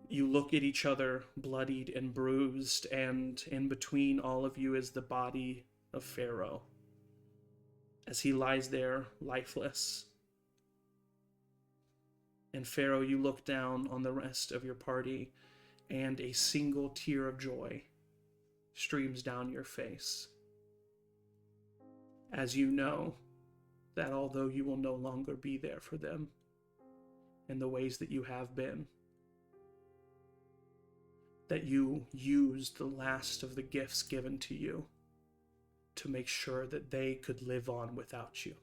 you look at each other, bloodied and bruised, and in between all of you is the body of Pharaoh, as he lies there lifeless. And Pharaoh, you look down on the rest of your party, and a single tear of joy streams down your face, as you know that although you will no longer be there for them in the ways that you have been, that you used the last of the gifts given to you to make sure that they could live on without you.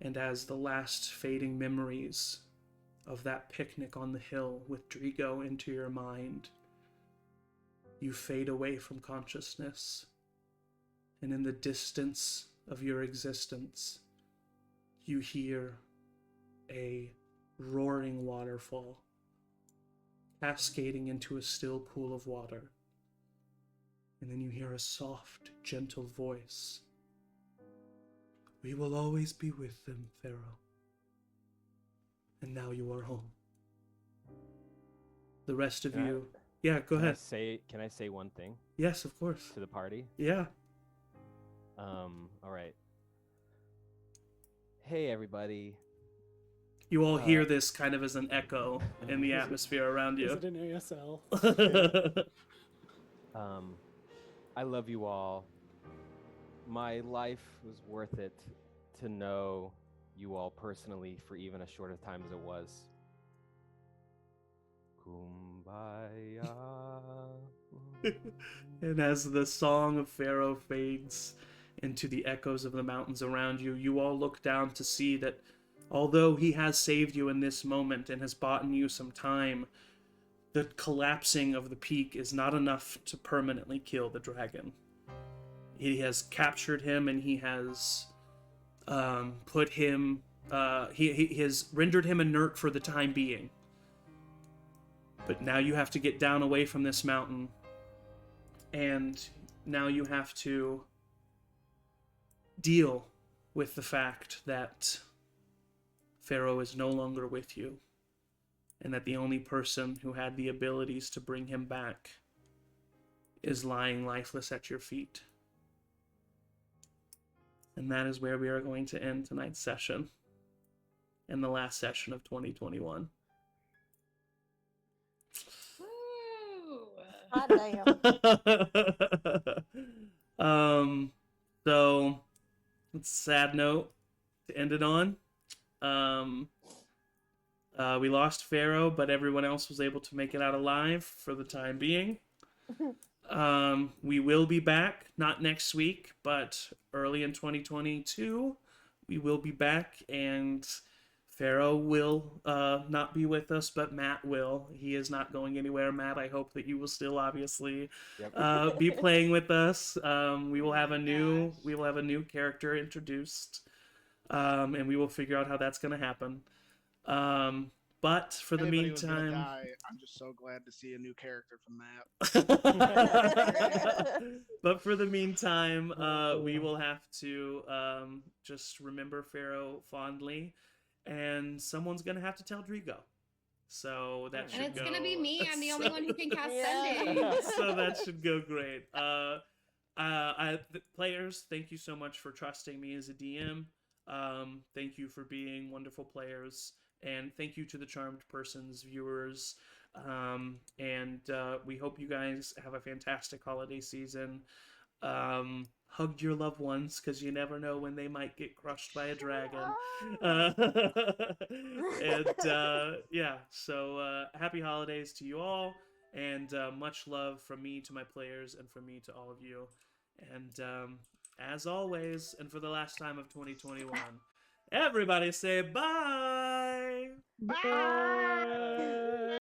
And as the last fading memories of that picnic on the hill with Drigo into your mind, you fade away from consciousness, and in the distance of your existence, you hear a roaring waterfall cascading into a still pool of water. And then you hear a soft, gentle voice. We will always be with them, Pharaoh. And now you are home. The rest of you... Yeah, go ahead. Can I say one thing? Yes, of course. To the party? Yeah. All right. Hey, everybody. You all hear this kind of as an echo in the atmosphere around you. Is it an ASL? I love you all. My life was worth it to know you all personally for even as short a time as it was. Kumbaya. And as the song of Pharaoh fades into the echoes of the mountains around you, you all look down to see that although he has saved you in this moment and has bought you some time, the collapsing of the peak is not enough to permanently kill the dragon. He has captured him, and he has put him... he has rendered him inert for the time being. But now you have to get down away from this mountain, and now you have to deal with the fact that Pharaoh is no longer with you, and that the only person who had the abilities to bring him back is lying lifeless at your feet. And that is where we are going to end tonight's session, and the last session of 2021. Woo! Hot damn. So it's a sad note to end it on. We lost Pharaoh, but everyone else was able to make it out alive for the time being. We will be back, not next week, but early in 2022. We will be back, and Pharaoh will not be with us, but Matt will. He is not going anywhere. Matt, I hope that you will still obviously be playing with us. We will have a new character introduced, and we will figure out how that's going to happen. But for the Anybody was gonna meantime, die, I'm just so glad to see a new character from Matt. but for the meantime, we will have to just remember Pharaoh fondly, and someone's gonna have to tell Drigo. So that should go. And it's gonna be me. I'm the only one who can cast Yeah. sending. So that should go great. Players, thank you so much for trusting me as a DM. Thank you for being wonderful players, and thank you to the Charmed Persons viewers. And we hope you guys have a fantastic holiday season. Hug your loved ones, because you never know when they might get crushed by a dragon. So happy holidays to you all, and much love from me to my players, and from me to all of you. And as always, and for the last time of 2021, everybody say bye! Bye.